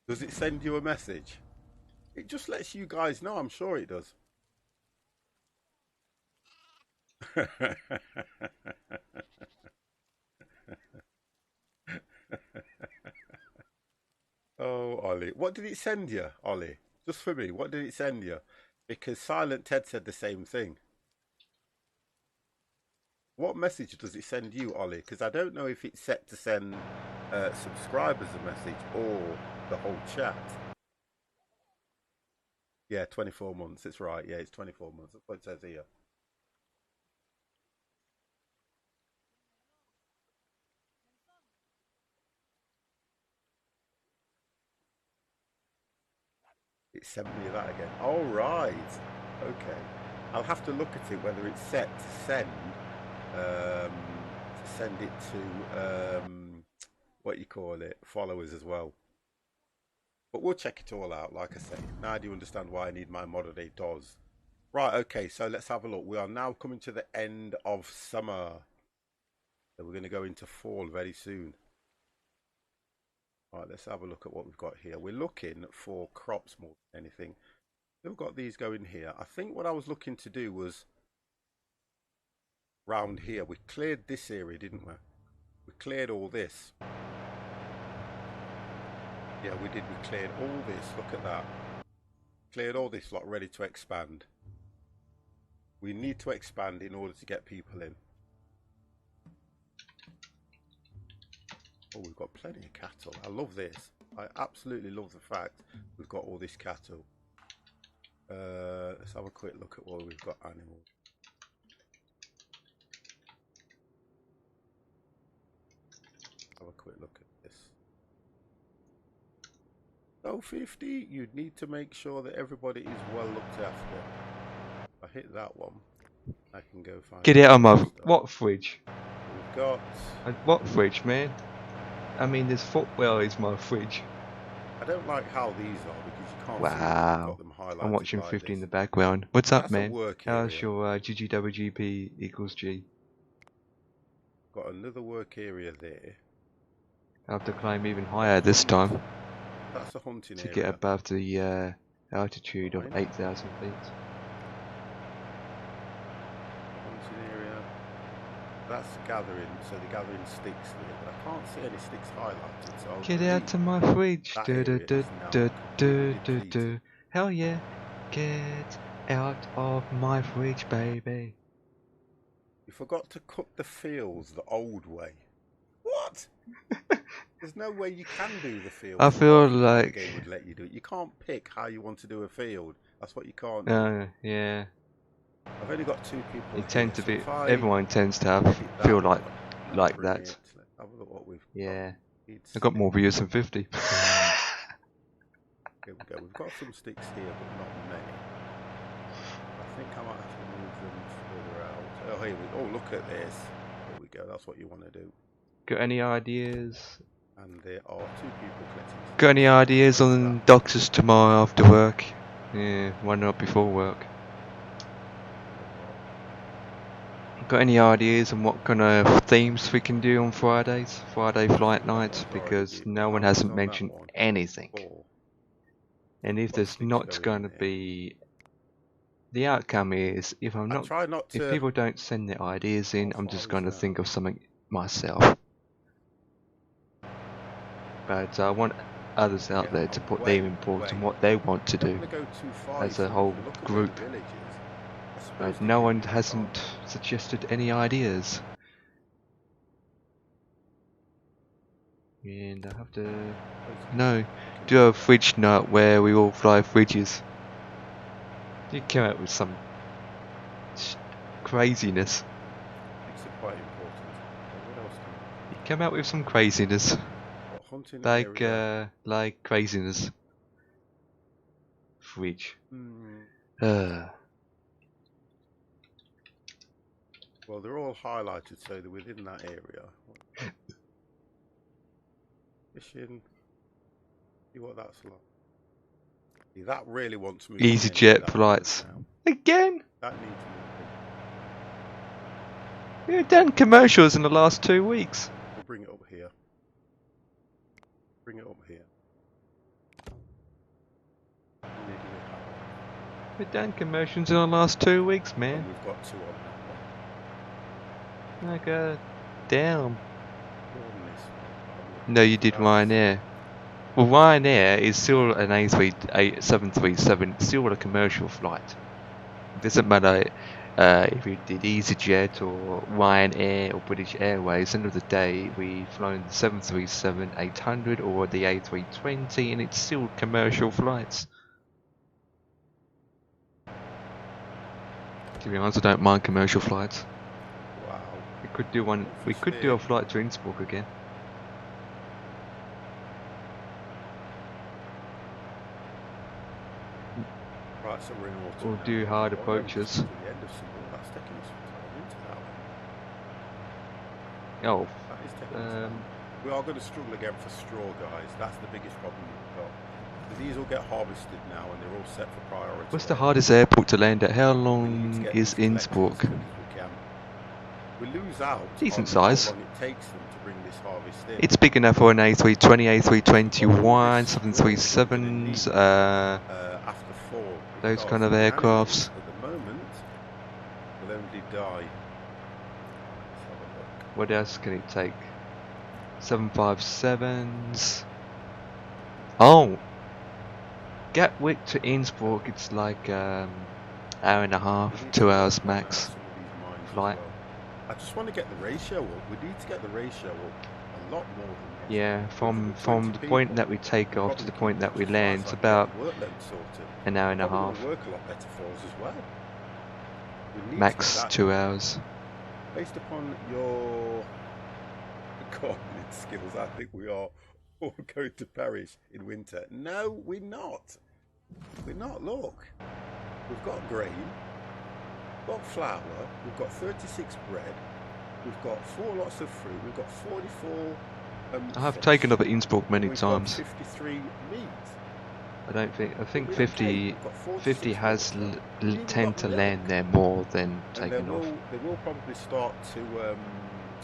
Does it send you a message? It just lets you guys know, I'm sure it does. Oh, Ollie. What did it send you, Ollie? Just for me, what did it send you? Because Silent Ted said the same thing. What message does it send you, Ollie? Because I don't know if it's set to send subscribers a message or the whole chat. Yeah, 24 months. It's right. Yeah, it's 24 months. That's what it says here. It sent me that again. All right. Okay. I'll have to look at it whether it's set to send it to what you call it, followers as well. But we'll check it all out. Like I say, now do you understand why I need my modern day DOS? Right. Okay. So let's have a look. We are now coming to the end of summer. So we're going to go into fall very soon. All right, let's have a look at what we've got here. We're looking for crops more than anything. We've got these going here. I think what I was looking to do was round here. We cleared this area, didn't we? We cleared all this. Yeah, we did. We cleared all this. Look at that. Cleared all this lot ready to expand. We need to expand in order to get people in. Oh, we've got plenty of cattle. I love this. I absolutely love the fact we've got all this cattle. Let's have a quick look at what we've got animals. Have a quick look at this. So 50, you'd need to make sure that everybody is well looked after. If I hit that one, I can go find... Get it on my... What fridge? We've got... What fridge, man? I mean, this footwell is my fridge. I don't like how these are because you can't see them. You've got Wow. them highlighted. I'm watching like 50 in this. the background. What's up, That's a man? work How's area. your GGWGP equals G? Got another work area there. I have to climb even higher this time That's a hunting to area. get above the altitude of Fine. 8,000 feet. Hunting area. That's gathering, so they're gathering sticks there, but I can't see any sticks highlighted. So I'll Get out to my fridge. that Do, do, area do, is now do, do, completely do, depleted. do. Hell yeah. Get out of my fridge, baby. You forgot to cut the fields the old way. What? There's no way you can do the fields. I feel the like... game would let you do it. You can't pick how you want to do a field. That's what you can't do. yeah. I've only got 2 people You tend to so be... if I Everyone tends to have edit that feel one, like bring that. it, let's have a look what we've Yeah. got. I got more views than 50. Here we go. We've got some sticks here, but not many. I think I might have to move them further out. Oh, here we go. Oh, look at this. There we go. That's what you want to do. Got any ideas? And there are 2 people collecting sticks. Got any ideas on doctors tomorrow after work? Yeah, why not before work? Got any ideas on what kind of themes we can do on Fridays? Friday flight nights? Because no one hasn't mentioned anything. And if there's not going to be... The outcome is, if people don't send their ideas in, I'm just going to think of something myself. But I want others out there to put their input on what they want to do as a whole group. But no one hasn't suggested any ideas. And I have to do a fridge night where we all fly fridges. You come out with some craziness. It's quite important. What else You come out with some craziness. Hunting like craziness. Fridge. Well, they're all highlighted, so they're within that area. Fishing. See what that's like. See, that really wants to move. EasyJet flights. Again? That needs to move. You've done commercials in the last 2 weeks. We'll bring it up here. Bring it up here. We've done commercials in the last 2 weeks, man. And we've got 2 on that one. Like, damn. No, you did Ryanair. Well, Ryanair is still an A737, still a commercial flight. It doesn't matter if you did EasyJet or Ryanair or British Airways. End of the day, we've flown the 737-800 or the A320, and it's still commercial flights. To be honest, I don't mind commercial flights. Wow. We could do one. We could do a flight to Innsbruck again. Right, so we're in autumn. We'll do hard approaches. The end of summer. That's taking us into that one. Oh. That is taking us we are going to struggle again for straw, guys. That's the biggest problem we've got. These will get harvested now, and they're all set for priority. What's the hardest airport to land at? How long is Innsbruck? We lose out. Decent size. How long it takes them to bring this harvest in. It's big enough for an A320, A321, 737s, after 4. Those kind of aircrafts. At the moment, will only die. What else can it take? 757s. Oh! Gatwick to Innsbruck, it's like hour and a half, 2 hours max flight. I just want to get the ratio up. We need to get the ratio up a lot more than this. Yeah, from the point that we take off to the point that we land, it's about an hour and a half. Work a lot better for us as well. Max 2 hours. Based upon your coordinate skills, I think we are all going to perish in winter. No, we're not. We're not. Look, we've got grain, we've got flour, we've got 36 bread, we've got 4 lots of fruit, we've got 44 I have taken up at Innsbruck many We've got times. 53 meat. I think We're okay. 50 We've got 50 46 has water. We've even tend got to milk. land there more than And they taking off. will probably start to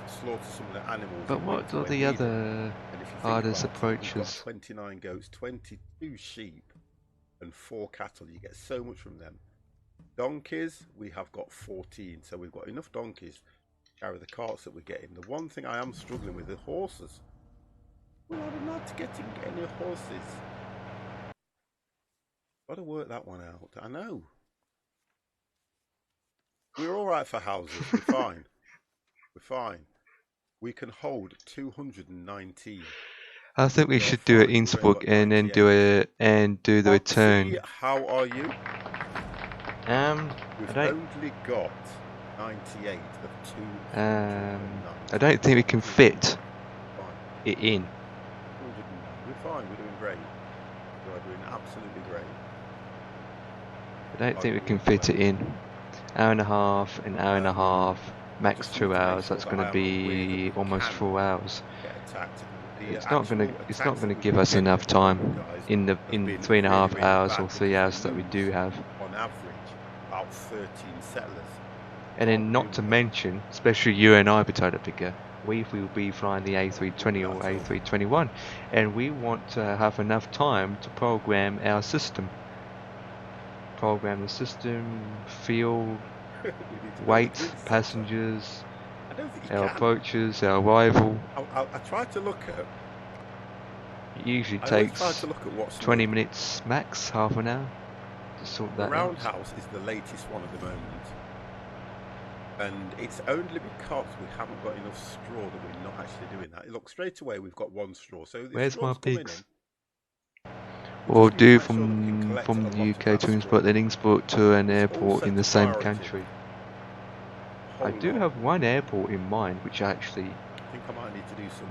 slaughter some of the animals But in what winter are when the needed. other And if you think hardest about it, we've got approaches? 29 goats, 22 sheep, and 4 cattle. You get so much from them. Donkeys, we have got 14, so we've got enough donkeys to carry the carts that we're getting. The one thing I am struggling with is horses. We're not getting any horses. Got to work that one out. I know. We're all right for houses. We're fine. We're fine. We can hold 219. I think we We are should do it fine. We've only Innsbruck got and then 98. do the return. Foxy, how are you? We've only got 98 of 209. I don't think we can fit it in. 209. We're fine. We're doing great. We are doing absolutely great. I don't think we can fit it in. Hour and a half, an hour and a half, max 2 hours. That's going to be almost 4 hours. Get attacked. It's not going to give us enough time in 3.5 hours or 3 hours that we do have. On average, about 13 settlers. And then not to mention, especially you and I, Potato Picker, we will be flying the A320 or A321, and we want to have enough time to program our system. Program the system, fuel, weight, passengers, our approaches, our arrival. I tried to look at. It usually takes 20 minutes max, half an hour to sort that out. The roundhouse is the latest one at the moment. And it's only because we haven't got enough straw that we're not actually doing that. Look, straight away we've got 1 straw. So where's my pigs? Or do from the UK to Innsbruck, then Innsbruck to an airport in the same country. I do have one airport in mind, which I actually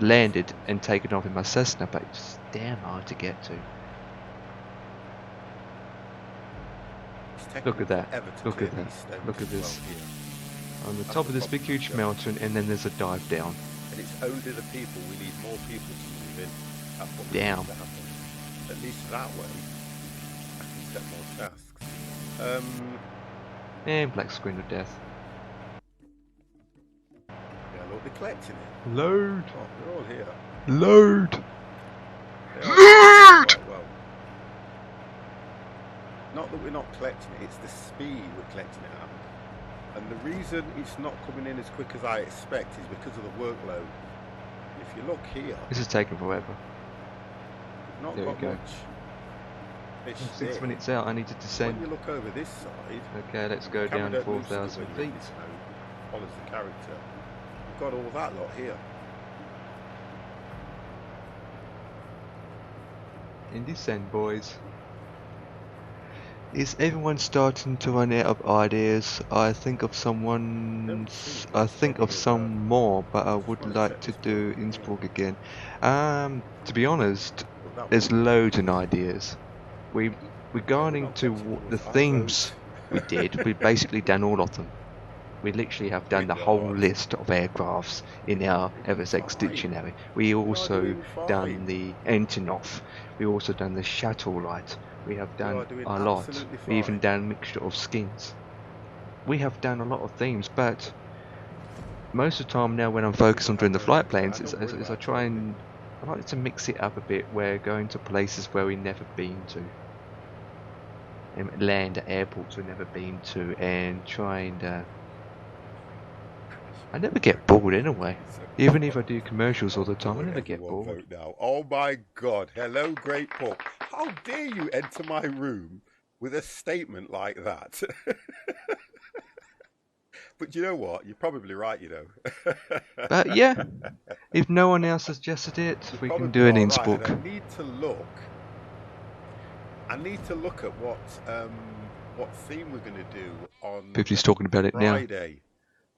landed and taken off in my Cessna, but it's damn hard to get to. Look at that! Look at that! Look at this! On the top of this big huge mountain, and then there's a dive down. And it's only the people. We need more people to move in. That's what down. At least that way, I can set more tasks. And black screen of death. Yeah, look, they're collecting it. Load. Oh, they're all here. Load. Load. Well. Not that we're not collecting it; it's the speed we're collecting it at. And the reason it's not coming in as quick as I expect is because of the workload. If you look here, this is taking forever. Not there we go. Much 6 minutes out, I need to descend. When you look over this side, okay, let's go down 4,000 feet. Follows the character. We've got all that lot here. In descend, boys. Is everyone starting to run out of ideas? I think of some more, but I would like to do Innsbruck again. To be honest, there's loads of ideas. Regarding to the themes we did, we've basically done all of them. We literally have done the whole list of aircrafts in our FSX dictionary. We also done the Antonov. We also done the Shuttle Light. We have done a lot. We even done a mixture of skins. We have done a lot of themes, but most of the time now when I'm focused on doing the flight plans, is I like to mix it up a bit. We're going to places where we've never been to. And land at airports we've never been to, and try and I never get bored anyway. Even if I do commercials all the time, I never get bored. Now. Oh my God! Hello, Great Puck. How dare you enter my room with a statement like that? But you know what? You're probably right. You know. But yeah, if no one else has suggested it, we can do an Innsbruck. Right. I need to look at what theme we're going to do on. People's talking about it Friday.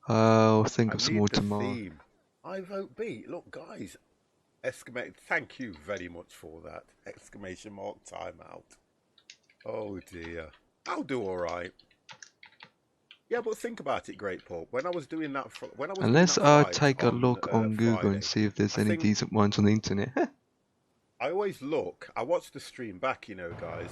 now. I'll think of some more tomorrow. Theme. I vote B. Look, guys. Thank you very much for that. Exclamation mark timeout. Oh dear. I'll do all right. Yeah, but think about it, Great Paul. When I was doing that, Unless I flight take a on look on Google and Friday, see if there's I any think decent ones on the internet. I always look. I watch the stream back, guys.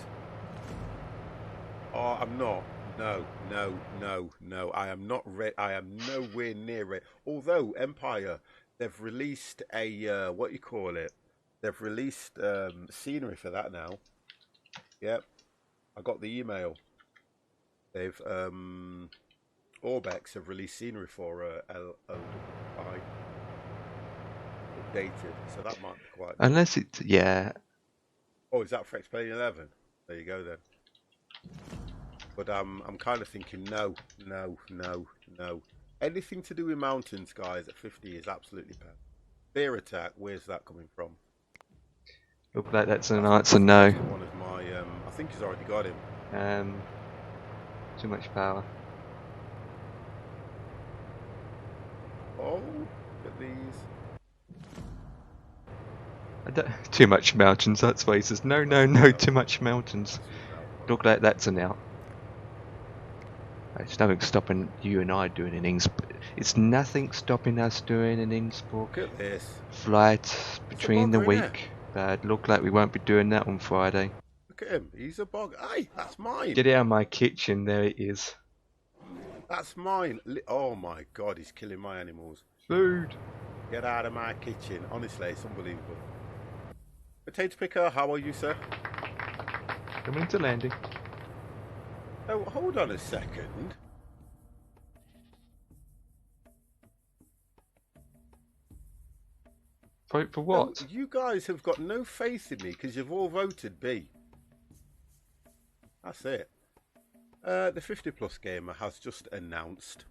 Oh, I'm not. No, no, no, no. I am not ready. I am nowhere near it. Although Empire, they've released a what you call it? They've released scenery for that now. Yep, I got the email. They've Orbex have released scenery for LOI updated, so that might be quite good. Unless it's, yeah. Oh, is that for Explain 11? There you go then. But I'm kind of thinking no. Anything to do with mountains, guys, at 50 is absolutely bad. Bear attack, where's that coming from? Look like that's an answer, no. One of my, I think he's already got him. Too much power. Oh, look at these. Too much mountains, that's why he says no, too much mountains. Look like that's an out. There's nothing stopping you and I doing an Innsbruck. It's nothing stopping us doing an Innsbruck Look at this. flight between the bugger, week. But look like we won't be doing that on Friday. Look at him, he's a bog. Hey, that's mine. Get out of my kitchen, there it is. That's mine. Oh my god, he's killing my animals. Food. Get out of my kitchen. Honestly, it's unbelievable. Potato picker, how are you, sir? Coming to landing. Oh, hold on a second. Vote for what? No, you guys have got no faith in me because you've all voted B. That's it. The 50 Plus Gamer has just announced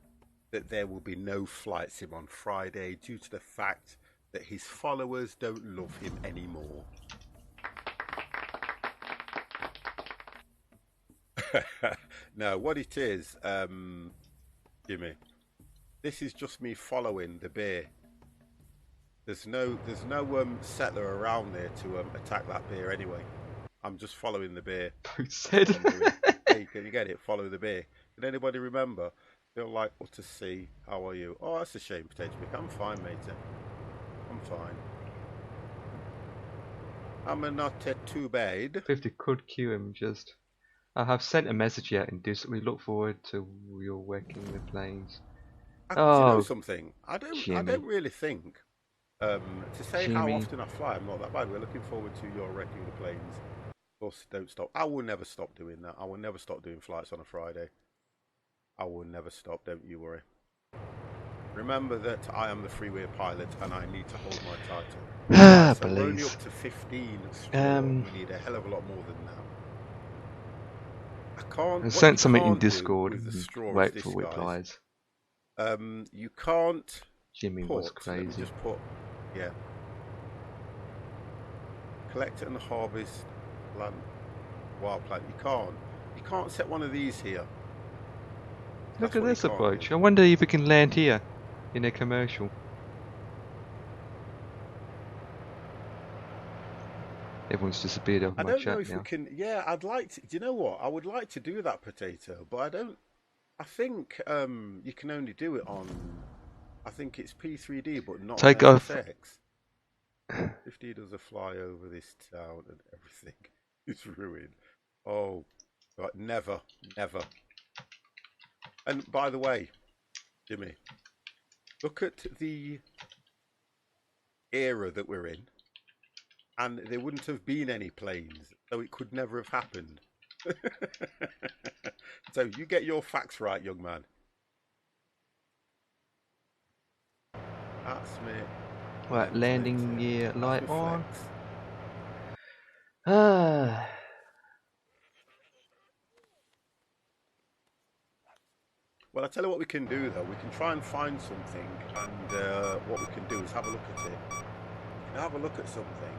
that there will be no flight sim on Friday due to the fact that his followers don't love him anymore. No, what it is, Jimmy, this is just me following the bear. There's no settler around there to attack that bear anyway. I'm just following the bear. Who said? Hey, can you get it? Follow the bear. Can anybody remember? Feel like what to see? How are you? Oh, that's a shame, Potato Pick. I'm fine, matey. I'm fine. I'm not too bad. 50 could queue him just. I have sent a message out in this. We look forward to your working the planes. Do you know something? I don't really think to say Jimmy. how often I fly, I'm not that bad. We're looking forward to your wrecking the planes. Of course, don't stop. I will never stop doing that. I will never stop doing flights on a Friday. I will never stop. Don't you worry. Remember that I am the freeway pilot and I need to hold my title. Right, so we're only up to 15 strong. We need a hell of a lot more than that. I can't. I sent something in Discord. With the straw Wait for replies. You can't. Jimmy was crazy. Let me just put, yeah. Collect and harvest plant, wild plant. You can't set one of these here. Look at this approach. I wonder if we can land here in a commercial. Everyone's disappeared off my chat now. I don't know if we can. Yeah, I'd like to. Do you know what? I would like to do that, Potato, but I don't. I think you can only do it on. I think it's P3D, but not Take on off. FSX. 50 does a fly over this town and everything is ruined. Oh, God, never. And by the way, Jimmy, look at the era that we're in, and there wouldn't have been any planes, so it could never have happened. So you get your facts right, young man. That's me. Right, landing gear light on. Well, I tell you what we can do though. We can try and find something, and what we can do is have a look at it. We can have a look at something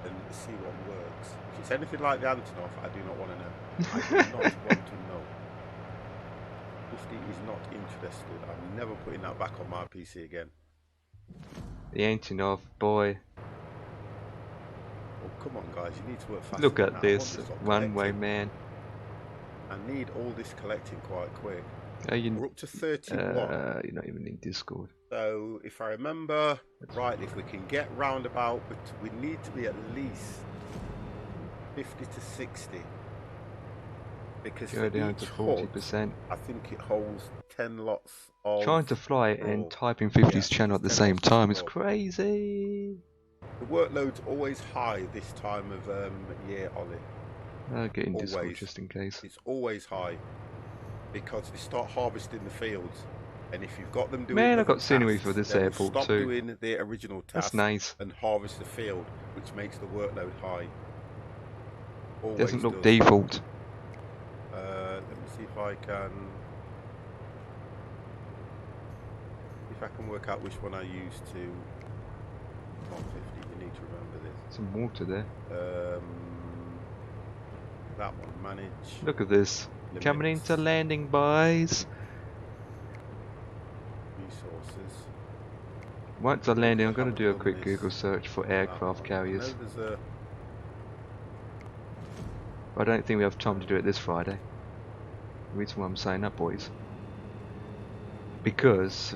and see what works. If it's anything like the Antonov, I do not want to know. I do not want to know. 50 is not interested. I'm never putting that back on my PC again. The Antonov, boy. Oh, come on, guys. You need to work faster. Look at this one-way man. I need all this collecting quite quick. We're up to 31. You're not even in Discord. So if I remember rightly, if we can get round about, we need to be at least 50 to 60. Because Go down to 40%. I think it holds 10 lots of... Trying to fly and typing 50's channel at the 10 same lots of time is straw. crazy. The workload's always high this time of year, Ollie. I'll get in Discord Always. just in case. It's always high because they start harvesting the fields, and if you've got them doing... Man, I've got tasks, scenery for this they will airport stop too. doing their original That's task nice. and harvest the field, which makes the workload high. Always Doesn't look does. default. Let me see if I can work out which one I used to. 150. You need to remember this. Some water there. That one, manage. Look at this. Limits. Coming into landing, boys. Resources. Once I land in, I'm going to haven't do a done quick this. Google search for aircraft carriers. I know there's a... I don't think we have time to do it this Friday. The reason why I'm saying that, boys, because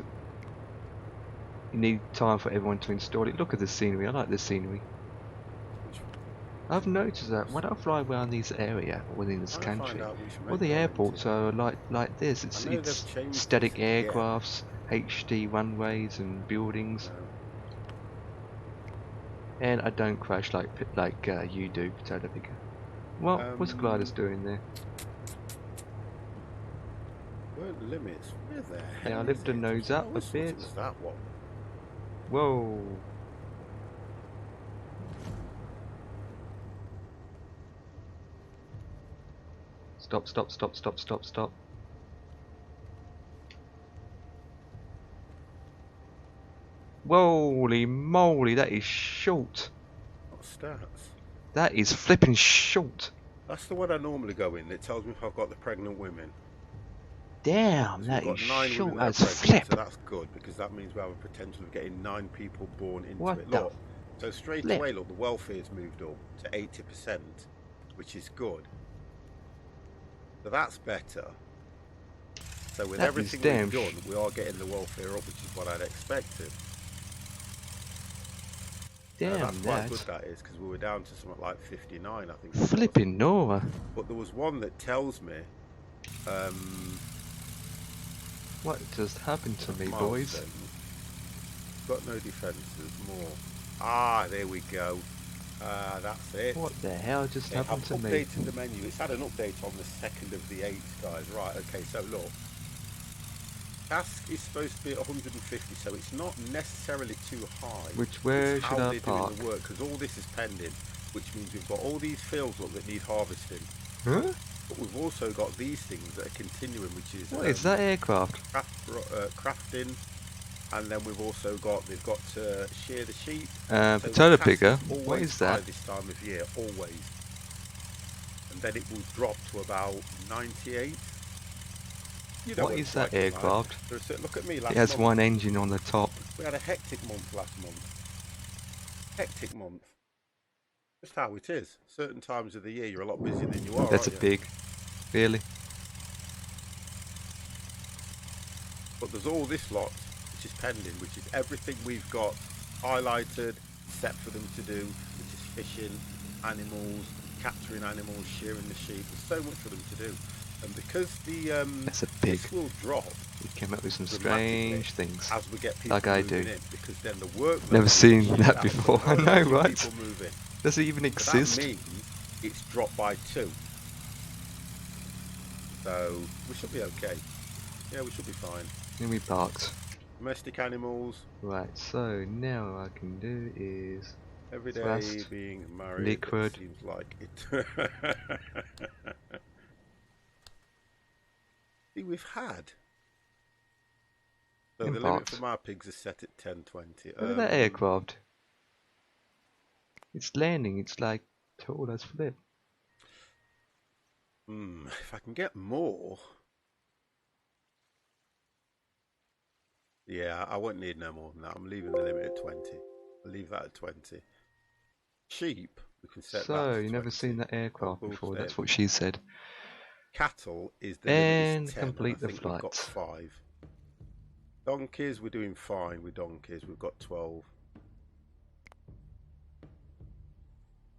you need time for everyone to install it. Look at the scenery. I like this scenery. I've noticed that when I fly around this area within this country, all the airports are like this. It's static aircrafts, HD runways and buildings, and I don't crash like you do, Potato Picker. Well, what's gliders doing there? Weren't limits. Where the hell Yeah, I lift the nose up a bit. Was that one? Whoa. Stop, stop, stop, stop, stop, stop. Holy moly, that is short. What stats? That is flipping short. That's the one I normally go in. It tells me if I've got the pregnant women. Damn, So that we've is got 9 short women that as are pregnant, flip. so that's good because that means we have a potential of getting 9 people born into What it. the Look, so straight flip? away, look, the welfare's moved up to 80%, which is good. So that's better. So with That everything is damn we've done, we are getting the welfare up, which is what I'd expected. Damn, that's quite good, that is, because we were down to something like 59, I think. Flipping Nora. But there was one that tells me. What just happened to me, boys? Got no defences, more. Ah, there we go. That's it. What the hell just happened to me? I've updated the menu. It's had an update on the 2nd of the 8th, guys. Right, okay, so look. Task is supposed to be at 150, so it's not necessarily too high. Where should I park? Doing the work, because all this is pending, which means we've got all these fields up that need harvesting. Huh? But we've also got these things that are continuing, which is... What is that aircraft? Crafting. And then we've also got, they've got to shear the sheep. Potato Picker, what is that? This time of year, always. And then it will drop to about 98. You know what is that aircraft? Like. Look at me last It has month. one engine on the top. We had a hectic month last month. Hectic month. Just how it is. Certain times of the year you're a lot busier than you are. That's a pig. Really? But there's all this lot which is pending, which is everything we've got highlighted, set for them to do, which is fishing, animals, capturing animals, shearing the sheep. There's so much for them to do. And because the that's a pig. this will drop. He came up with some strange things. As we get people like I do. In, because then the work. Never seen that before. I know, right? Does it even exist? That means it's dropped by 2. So we should be okay. Yeah, we should be fine. Then we parked. Domestic animals. Right, so now what I can do is every day thrust, being married. liquid. Seems like it. See, we've had. So the limit for my pigs is set at 1020. Look at that aircraft. It's landing. It's like tall as flip. If I can get more. Yeah, I won't need no more than that. I'm leaving the limit at 20. I'll leave that at 20. Sheep, we can set that to 20. So, you never seen that aircraft before, that's what she said. Cattle is the And limit is 10, complete and I the think we've got flight. 5. Donkeys, we're doing fine with donkeys. We've got 12.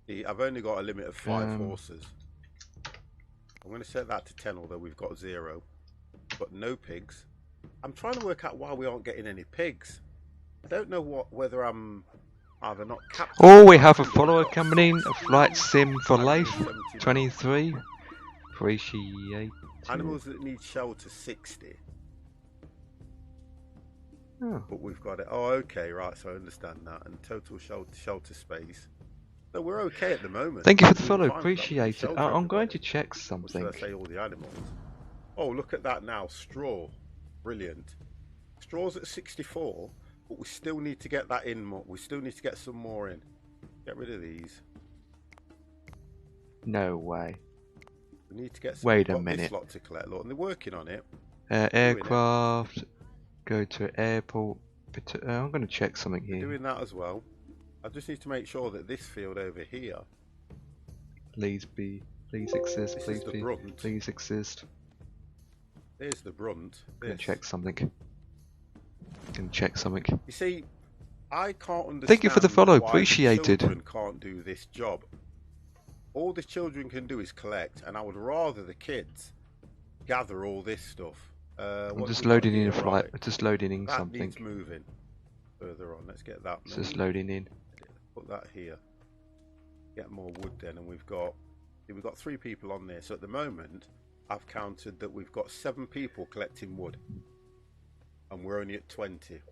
See, I've only got a limit of 5 horses. I'm going to set that to 10, although we've got 0. But no pigs. I'm trying to work out why we aren't getting any pigs. I don't know whether I'm either not capturing. Oh, we have a follower coming in. A flight sim for life. 23. Appreciate. Animals that need shelter 60. Oh. But we've got it. Oh, okay, right. So I understand that. And total shelter space. So we're okay at the moment. Thank you for the We're follow. fine for that. Appreciate it. Shelter I'm going everybody. to check Or something. should I say all the animals? Oh, look at that now. Straw. Brilliant. Straw's at 64, but we still need to get that in more. We still need to get some more in. Get rid of these. No way. We need to get some. Wait a Got minute. This lot to collect. Look, and they're working on it. Aircraft. Go to airport. I'm going to check something here. We're doing that as well. I just need to make sure that this field over here. Please exist. This is the brunt. Please exist. There's the brunt. I'm going to check something. You see, I can't understand. Thank you for the follow. Why Appreciated. The children can't do this job. All the children can do is collect, and I would rather the kids gather all this stuff. I'm just loading in a flight. I'm just loading in that something. Needs moving further on. Let's get that. It's just loading in. Put that here. Get more wood then, and we've got 3 people on there. So at the moment, I've counted that we've got 7 people collecting wood, and we're only at 20.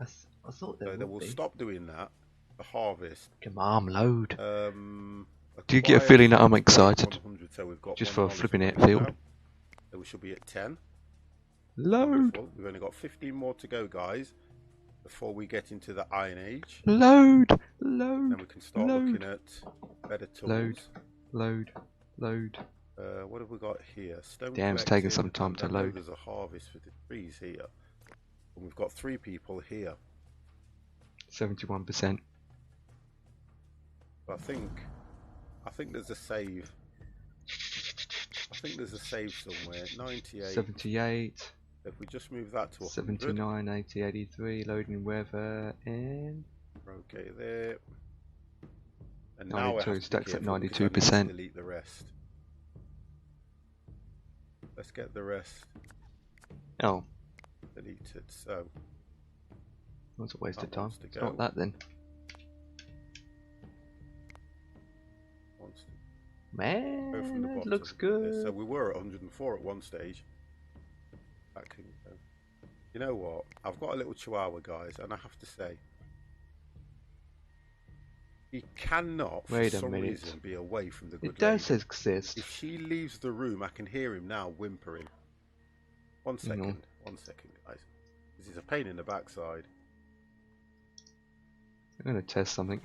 I thought So then we'll stop doing that. The harvest. Come on, load. Do you get a feeling that I'm excited? 100, so we've got just for a flipping it airfield. So we should be at 10. Load. Wonderful. We've only got 15 more to go, guys, before we get into the Iron Age. Load. Then we can start looking at better tools. Load. What have we got here? Stone Damn, it's taking some time to load. There's a harvest for the trees here. And we've got 3 people here. 71%. I think there's a save. I think there's a save somewhere. 98. 78. If we just move that to 100. 79, 80, 83. Loading weather and. We're okay there. And 92 now stacks at 92%. Delete the rest. Let's get the rest. Oh. Deleted. So. That's a waste of time. It's not that then. Man, that looks good. So we were at 104 at one stage. That can go. You know what? I've got a little chihuahua, guys, and I have to say, he cannot, for some reason, be away from the good lady. It does exist. If she leaves the room, I can hear him now whimpering. 1 second. 1 second, guys. This is a pain in the backside. I'm going to test something.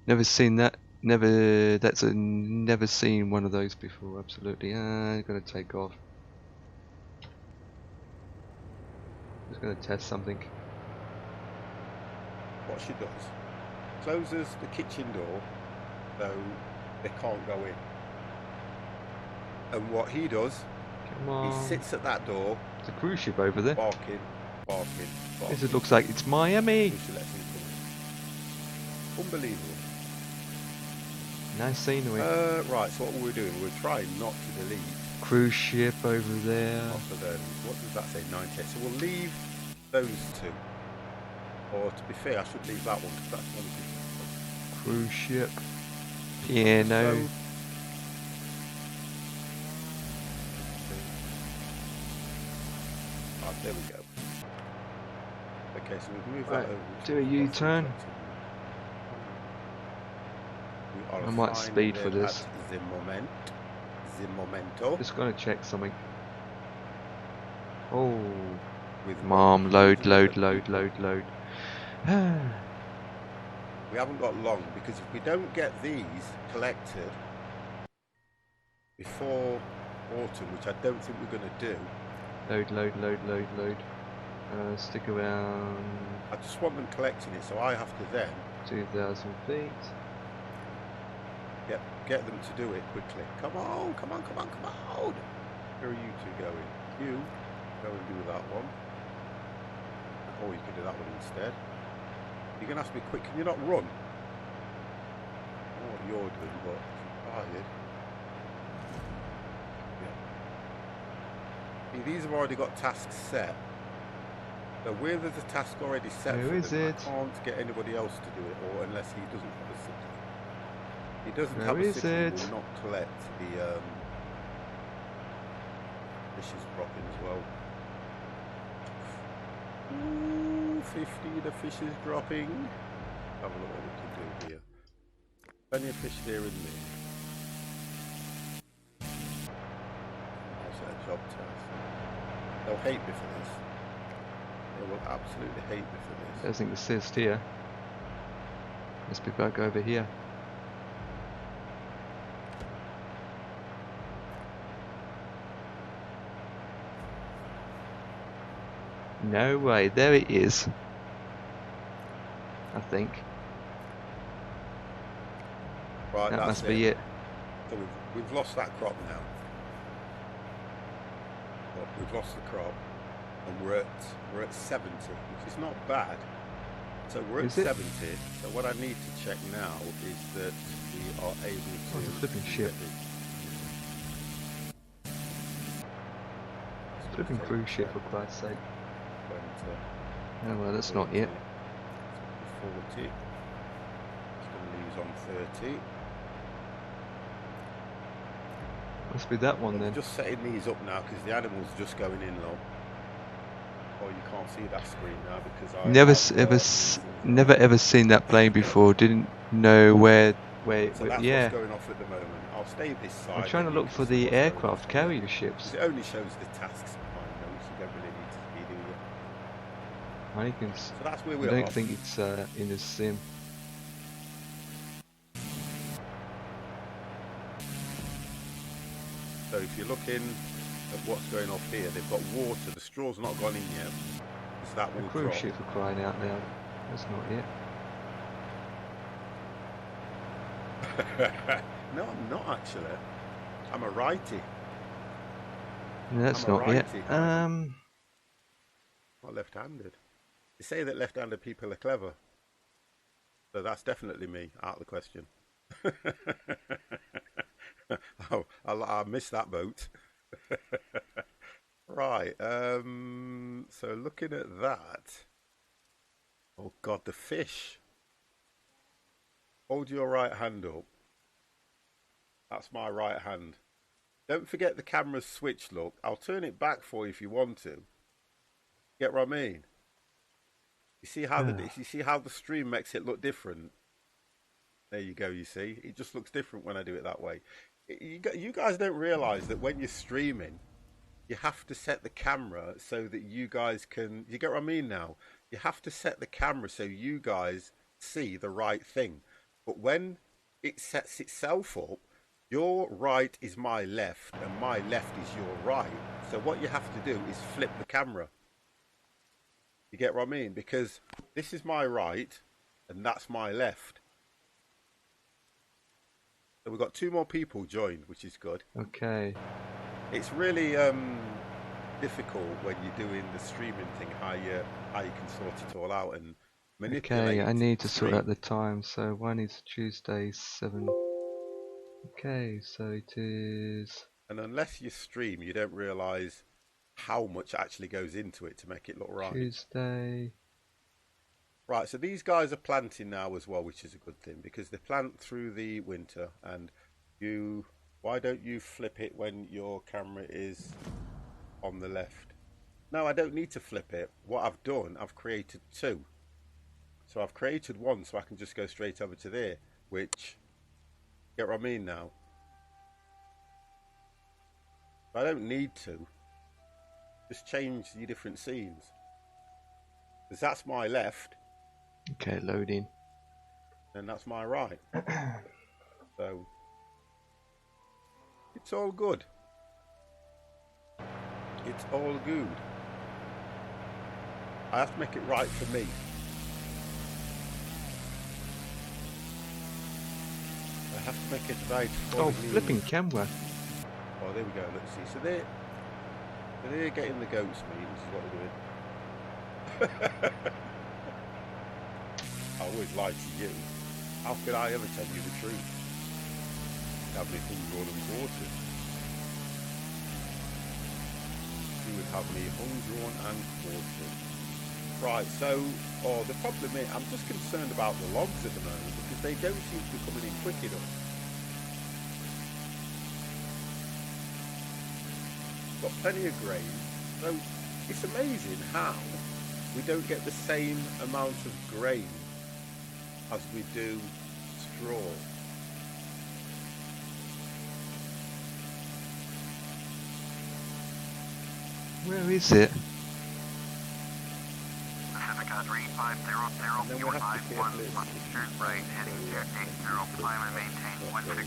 Never seen that. Never seen one of those before. Absolutely. I'm gonna take off. Just gonna test something. What she does, closes the kitchen door, so they can't go in. And what he does, he sits at that door. It's a cruise ship over there. Barking. This looks like it's Miami. She lets him come in. Unbelievable. Nice scenery. Right, so what we're doing, we're trying not to delete. Cruise ship over there. What does that say? 98. So we'll leave those 2. Or to be fair, I should leave that one because that's one. Cruise ship. Piano. So, there we go. Okay, so we've moved that over. Do a U-turn. I might speed for this. The momento. Just gonna check something. Oh, with mom, load. We haven't got long because if we don't get these collected before autumn, which I don't think we're going to do. Load. Stick around. I just want them collecting it, so I have to then. 2,000 feet. Get them to do it quickly. Come on, come on, come on, come on. Where are you two going? You go and do that one. Or you can do that one instead. You're going to have to be quick. Can you not run? I don't know what you're doing, but if you're tired. Yeah. See, these have already got tasks set. So where there's a task already set for them, I can't get anybody else to do it, or unless he doesn't have a city. He doesn't have a city, he will not collect the fishes dropping as well. Ooh, 50, the fish is dropping. Have a look what we can do here. Plenty of fish there, isn't there? I'll set a job task. They'll hate me for this. They will absolutely hate me for this. I think the cyst here. Let's be back over here. No way, there it is. I think. Right, that that's must be it. So we've lost that crop now. Well, we've lost the crop, and we're at 70, which is not bad. So we're at 70. So what I need to check now is that we are able to. What's a flipping ship? Flipping cruise ship, for Christ's sake. 20. Oh well, that's not it. 40. It's going to leave us on 30. Must be that one then. I'm just setting these up now because the animal's just going in low. Oh, you can't see that screen now because I never ever seen that plane before. Didn't know where so that's yeah. what's going off at the moment. I'll stay this side. I'm trying to look for the aircraft carrier ships. It only shows the tasks behind them, which you don't really need to see, do you? So that's where we're I don't think it's in the sim. So if you're looking at what's going off here, they've got water. The straw's not gone in yet. So that will cruise ship for crying out loud. That's not it. No, I'm not actually. I'm a righty. No, that's not it. Not left-handed. They say that left-handed people are clever. So that's definitely me, out of the question. Oh, I missed that boat. Right. So looking at that. Oh God, the fish. Hold your right hand up. That's my right hand. Don't forget the camera's switch, look. I'll turn it back for you if you want to. Get what I mean? You see how the stream makes it look different? There you go, you see? It just looks different when I do it that way. You guys don't realise that when you're streaming, you have to set the camera so that you guys can... You get what I mean now? You have to set the camera so you guys see the right thing. But when it sets itself up, your right is my left and my left is your right. So what you have to do is flip the camera. You get what I mean? Because this is my right and that's my left. So we've got 2 more people joined, which is good. Okay. It's really difficult when you're doing the streaming thing, how you can sort it all out and manipulate. Okay, I need to sort out the time. So one is Tuesday 7. Okay, so it is. And unless you stream, you don't realise how much actually goes into it to make it look right. Tuesday. Right, so these guys are planting now as well, which is a good thing because they plant through the winter. And why don't you flip it when your camera is on the left? No, I don't need to flip it. What I've done, I've created 2. So I've created 1 so I can just go straight over to there, which, get what I mean now? I don't need to. Just change the different scenes. Because that's my left. Okay, loading. And that's my right. So it's all good. It's all good. I have to make it right for me. have to make it right for Oh, me. flipping camera. Oh, there we go. Let's see. So they're getting the goat's meat, which is what they're doing. I always lie to you. How could I ever tell you the truth? Have me hung, drawn and quartered. You would have me hung, drawn and quartered. Right, so the problem is I'm just concerned about the logs at the moment because they don't seem to be coming in quick enough. Got plenty of grain, so it's amazing how we don't get the same amount of grain as we do straw. Where is it? Pacifica 3500, your 511, turn right, heading 080, climb and maintain 16,000.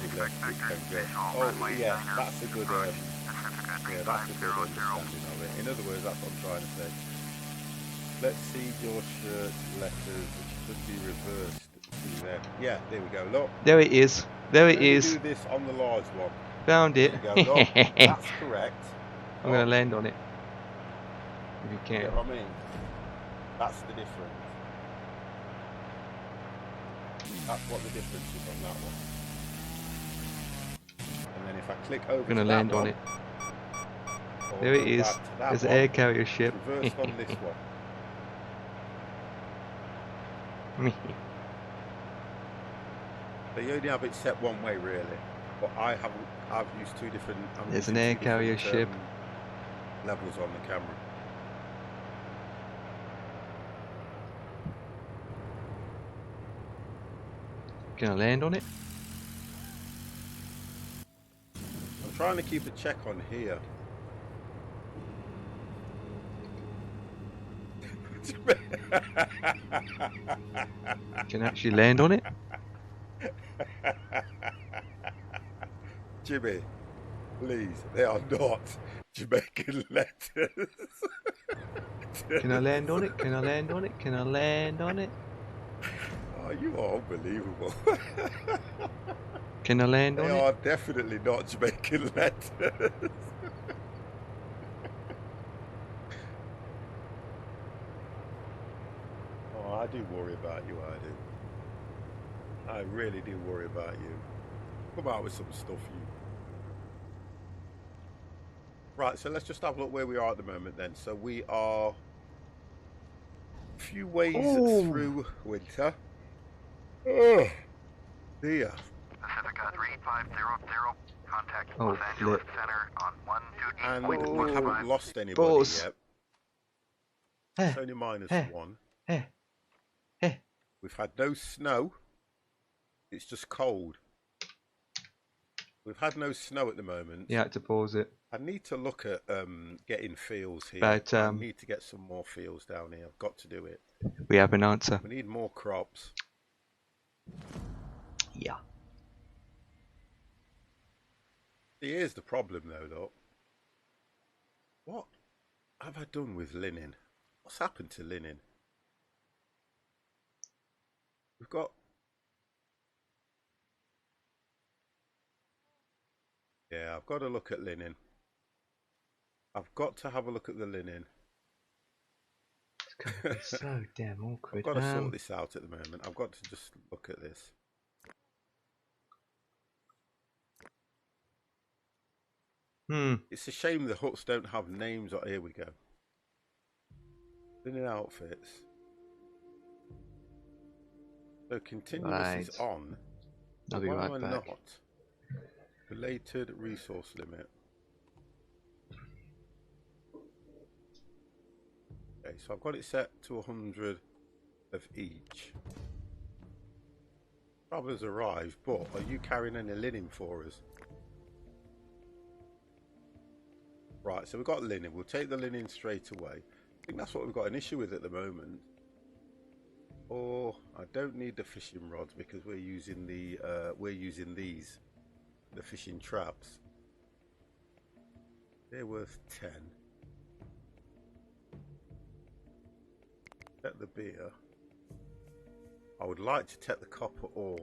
Expect vector visual runway 9 that's a good Pacifica yeah, that's a good 3500. understanding of it. In other words, that's what I'm trying to say. Let's see your shirt letters, which should be reversed. See there. Yeah, there we go. Look. There it is. There it Only is. do this on the large one. Found it. There you go. Look, that's correct. I'm going to land on it. If you You can. know what I mean? That's the difference. That's what the difference is on that one. And then if I click over I'm going to to land that on one, it. or There it go is. back to that There's an one, air carrier ship. reversed on this one. So you only have it set one way really, but I've used two different. There's an air carrier ship. Levels on the camera. Gonna land on it? I'm trying to keep a check on here. Can actually land on it? Jimmy, please, they are not Jamaican letters. Can I land on it? Can I land on it? Can I land on it? Oh, you are unbelievable. Can I land on They it? are definitely not Jamaican letters. Oh, I do worry about you, I do. I really do worry about you. Come out with some stuff, you. Right, so let's just have a look where we are at the moment then. So we are a few ways through winter. Oh, dear. Pacifica 3500, contact Oh, Los Angeles flip. Center on And 128.15. we haven't lost anybody Balls. yet. Hey, It's only minus hey, one. hey, hey. We've had no snow. It's just cold. We've had no snow at the moment. You had to pause it. I need to look at getting fields here. But, I need to get some more fields down here. I've got to do it. we have an answer. We need more crops. Yeah. Here's the problem though, look. What have I done with linen? What's happened to linen? We've got... Yeah, I've got to look at linen. I've got to have a look at the linen. It's gonna be so damn awkward. I've got to sort this out at the moment. I've got to just look at this. It's a shame the huts don't have names. Oh, here we go. Linen outfits. So continuous is on. I'll be Why right am I back. not? Related resource limit. Okay, so I've got it set to 100 of each. Travelers arrived, but are you carrying any linen for us? Right, so we've got linen. We'll take the linen straight away. I think that's what we've got an issue with at the moment. Or I don't need the fishing rods because we're using these, the fishing traps. They're worth 10. Take the beer. I would like to take the copper ore.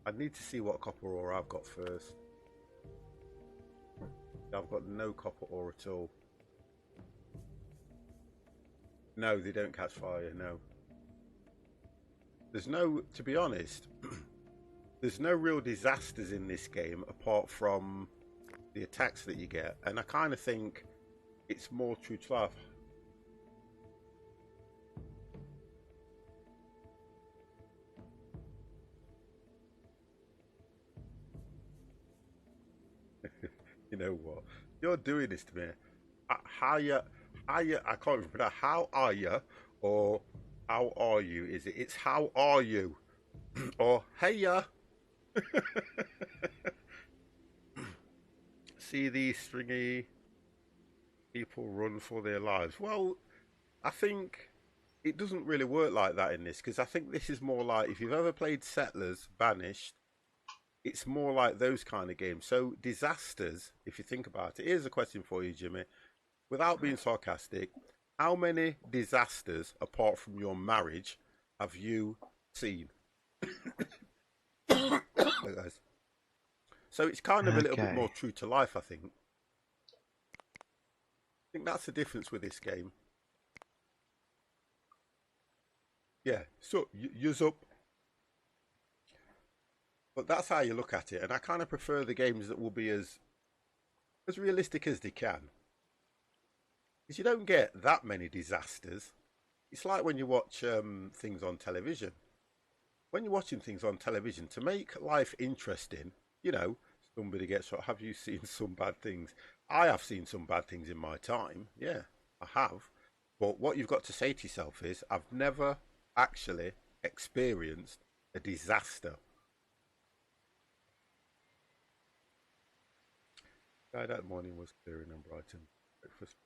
I need to see what copper ore I've got first. I've got no copper ore at all. No, they don't catch fire, no. There's no, to be honest, there's no real disasters in this game apart from the attacks that you get. And I kind of think it's more true to life. You know what? You're doing this to me. I can't remember. How are you? Or how are you? Is it? It's how are you? Or hey ya. See these stringy people run for their lives. Well, I think it doesn't really work like that in this, because I think this is more like, if you've ever played Settlers, Banished, it's more like those kind of games. So disasters, if you think about it, here's a question for you, Jimmy. Without being sarcastic, how many disasters, apart from your marriage, have you seen? So it's kind of a little bit more true to life, I think. I think that's the difference with this game. Yeah, so use up. But that's how you look at it, and I kind of prefer the games that will be as realistic as they can. Because you don't get that many disasters. It's like when you watch things on television. When you're watching things on television, to make life interesting, you know, somebody gets shot. Have you seen some bad things? I have seen some bad things in my time. Yeah, I have. But what you've got to say to yourself is, I've never actually experienced a disaster. Guy that morning was clearing and Brighton. Breakfast.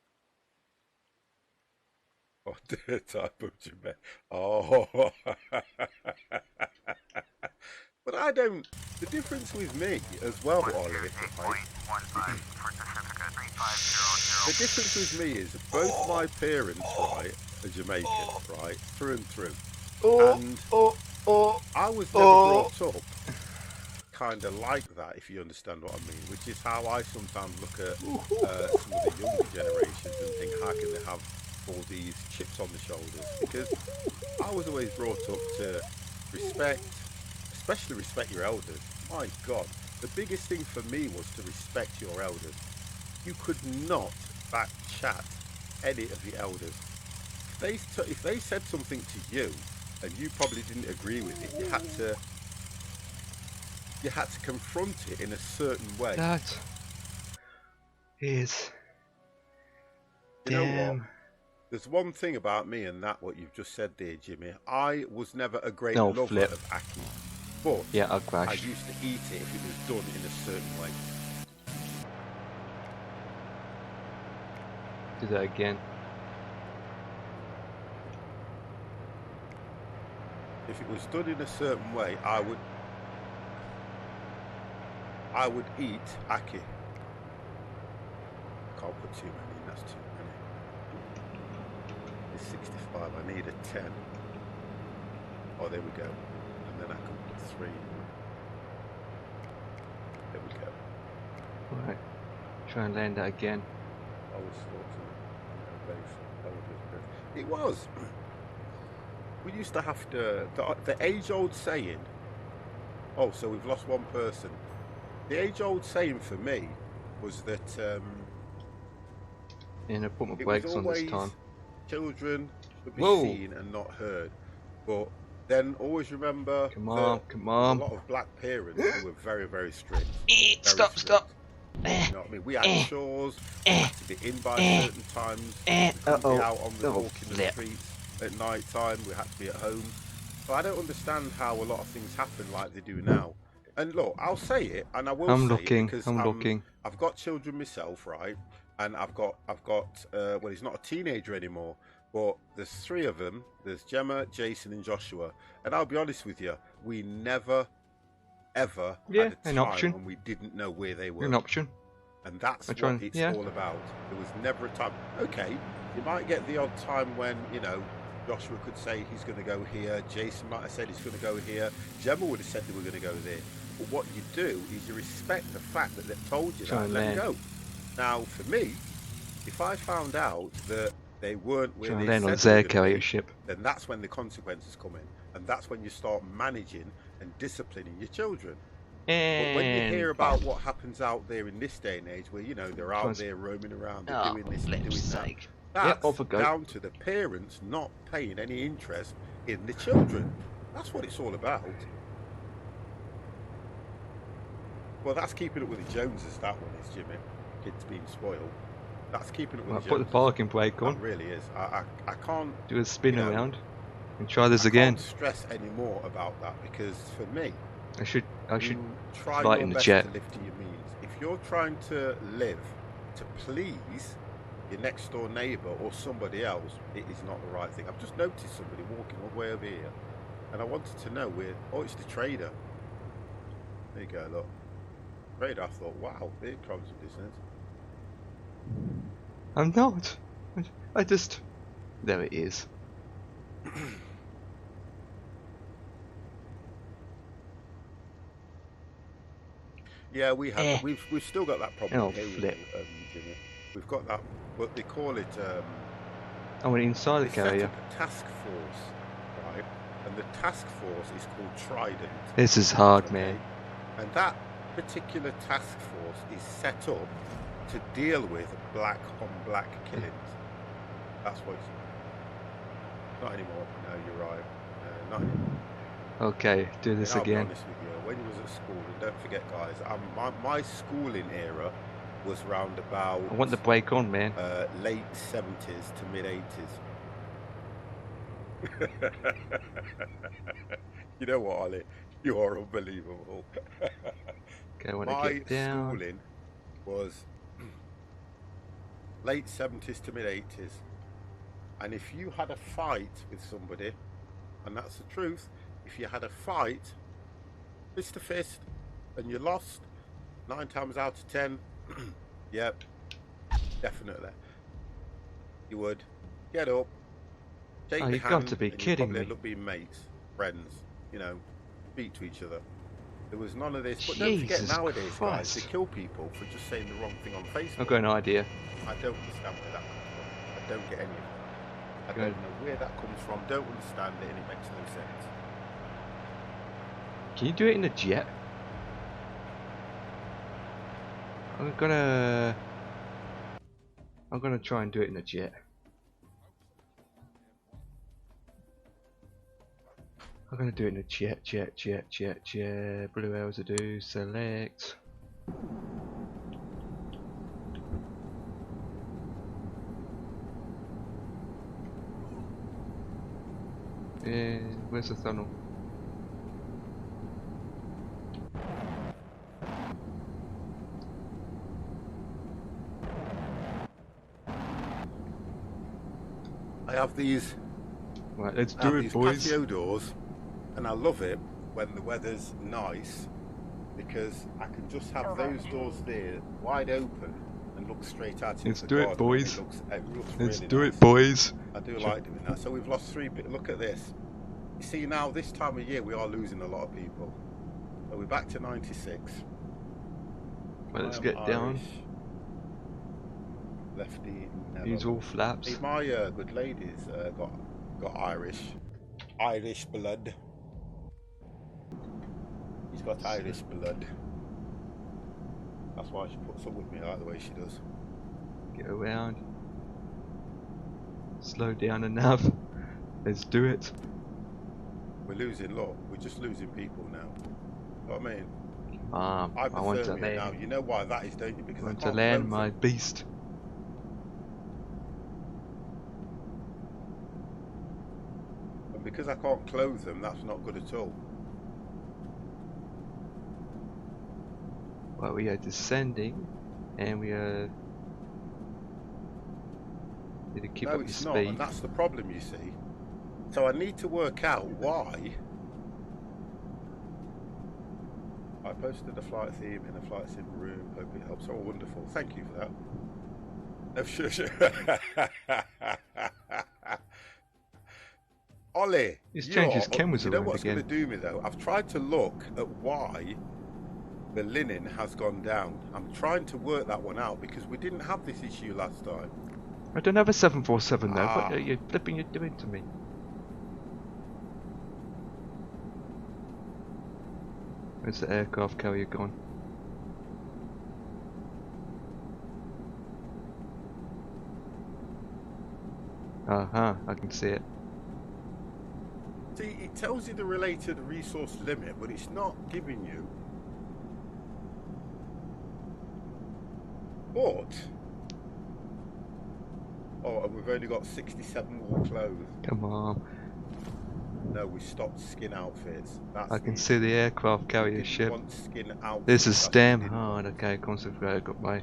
Oh, dear type of Jimmy. Oh. But I don't. The difference with me as well, Ollie, right? The difference with me is both my parents, right, are Jamaican, right, through and through. And I was never brought up kind of like that, if you understand what I mean, which is how I sometimes look at some of the younger generations and think, how can they have all these chips on the shoulders? Because I was always brought up to respect, especially respect your elders. My God, the biggest thing for me was to respect your elders. You could not back chat any of the elders. If they said something to you and you probably didn't agree with it, you had to confront it in a certain way. That is you know what? There's one thing about me and that what you've just said there, Jimmy. I was never a great lover of ackee, but I used to eat it if it was done in a certain way. Do that again. If it was done in a certain way, I would eat ackee. Can't put too many in, that's too many. It's 65, I need a 10. Oh, there we go. And then I can put 3. There we go. Alright, try and land that again. I was it was. We used to have to, the age-old saying, oh, so we've lost one person. The age-old saying for me was that I put my brakes on this time. Children should be seen and not heard. But then always remember come on. a lot of black parents who were very, very strict. Stop. You know what I mean? We had chores, we had to be in by certain times, we couldn't be out on the walk in the streets at night time, we had to be at home. So I don't understand how a lot of things happen like they do now. And look, I'll say it, and I will say it because I've got children myself, right? And I've got well, he's not a teenager anymore, but there's 3 of them. There's Gemma, Jason, and Joshua. And I'll be honest with you, we never, ever had a time when we didn't know where they were. An option. And that's what it's all about. There was never a time. Okay, you might get the odd time when, you know, Joshua could say he's going to go here. Jason might have said he's going to go here. Gemma would have said they were going to go there. But what you do is you respect the fact that they've told you that and let them go. Now, for me, if I found out that they weren't where they said they were going to be, then that's when the consequences come in. And that's when you start managing and disciplining your children. But when you hear about what happens out there in this day and age, where, you know, they're out there roaming around, they're doing this and doing that, that's down to the parents not paying any interest in the children. That's what it's all about. Well, that's keeping it with the Joneses, that one is, Jimmy. Kids being spoiled. That's keeping it with the Joneses. Put the parking brake on. It really is. I can't... Do a spin around and try this again. I can't stress any more about that, because for me... I should try fly your in the best jet. to live to your means. If you're trying to live to please your next door neighbour or somebody else, it is not the right thing. I've just noticed somebody walking all the way over here, and I wanted to know where. Oh, it's the trader. There you go. Look, trader. I thought, wow, big crimes of business. I'm not. I just. There it is. Yeah, we have. We've still got that problem here, Jimmy. We've got that. What they call it. Oh, an inside the carrier. Set up a task force, right? And the task force is called Trident. This is hard, man. And that particular task force is set up to deal with black on black killings. That's what it's not anymore. No, you're right. Not anymore. Okay, do this again. I'll be honest with you. When you was at school, and don't forget, guys, my schooling era was round about... I want the brake on, man. Late 70s to mid 80s. You know what, Ali? You are unbelievable. Okay, I want to get down. My schooling was late 70s to mid 80s. And if you had a fight with somebody, and that's the truth, if you had a fight, fist to fist, and you lost, 9 times out of 10, yep, definitely, you would get up, shake the hand, you've got to be kidding me. End up being mates, friends, you know, speak to each other. There was none of this. But don't forget, nowadays, guys, they kill people for just saying the wrong thing on Facebook. I've got an idea. I don't understand where that comes from. I don't get any of that. I don't know where that comes from. Don't understand it, and it makes no sense. Can you do it in a jet? I'm gonna try and do it in a jet. I'm gonna do it in a jet. Blue arrows to do. Select. Where's the tunnel? I have these. Right, let's do it, boys. Patio doors, and I love it when the weather's nice because I can just have those doors there wide open and look straight at it. Let's do it, boys. Let's do it, boys. I do like doing that. So we've lost 3 bits. Look at this. You see, now this time of year we are losing a lot of people. So we're back to 96. Well, let's get down. Lefty. Use all flaps. Hey, my good lady's got Irish blood. He's got Irish blood. That's why she puts up with me like the way she does. Get around. Slow down enough. Let's do it. We're losing, look, we're just losing people now. You know what I mean? I want to land. Now, you know why that is, don't you? Because I want to land my beast. And because I can't clothe them, that's not good at all. Well, we are descending, and we are... need to keep up the speed. No, it's not, and that's the problem, you see. So I need to work out why. I posted a flight theme in a flight sim room. Hope it helps. Oh, wonderful. Thank you for that. No, sure. Ollie, He's changed his cameras you know around what's going again. to do me though? I've tried to look at why the linen has gone down. I'm trying to work that one out because we didn't have this issue last time. I don't have a 747 though. What Ah. are you flipping you doing to me? Where's the aircraft carrier gone? I can see it. See, it tells you the related resource limit, but it's not giving you. But oh, and we've only got 67 more clothes. Come on. No, we stopped skin outfits. That's I can see the aircraft carrier ship. Want skin outfits. This is That's damn what we hard. didn't Okay, concentrate. I got my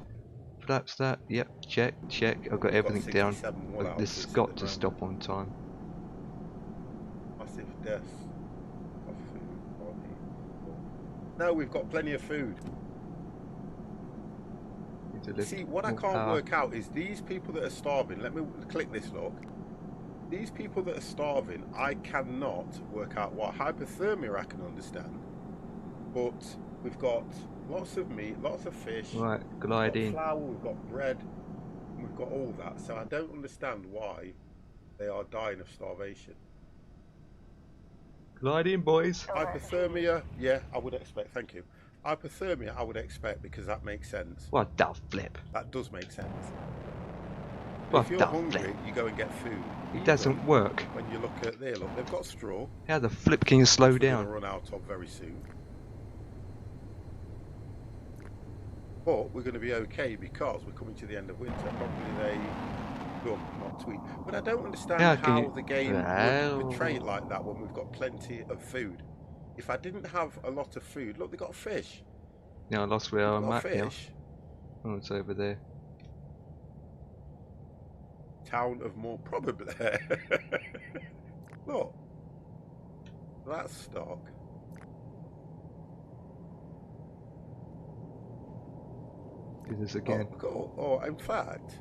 flaps. That. Yep. Check. Check. I've got We've got everything down. 67 more But this has outfits at got the to moment. stop on time. Massive deaths of food. Body. No, we've got plenty of food. Need to lift See, what I more can't power. work out is these people that are starving. Let me click this, look. These people that are starving, I cannot work out what. Hypothermia I can understand. But we've got lots of meat, lots of fish. Right, glide We've in. got flour, we've got bread, and we've got all that. So I don't understand why they are dying of starvation. Glide in, boys. Hypothermia, yeah, I would expect. Thank you. Hypothermia, I would expect because that makes sense. What the flip? That does make sense. What If you're the hungry, flip? you go and get food. It doesn't Even work. when you look at there. Look, they've got straw. How the flip can you slow Which we're down? going to run out of very soon. But we're going to be okay because we're coming to the end of winter. Probably they not tweet. But I don't understand How can how you- the game Well- would portray it like that when we've got plenty of food. If I didn't have a lot of food, look, they got fish. Yeah, I lost where I'm Got at now. fish. Oh, it's over there. Town of more probably. Look, that's stock. Do this again. Oh, in fact,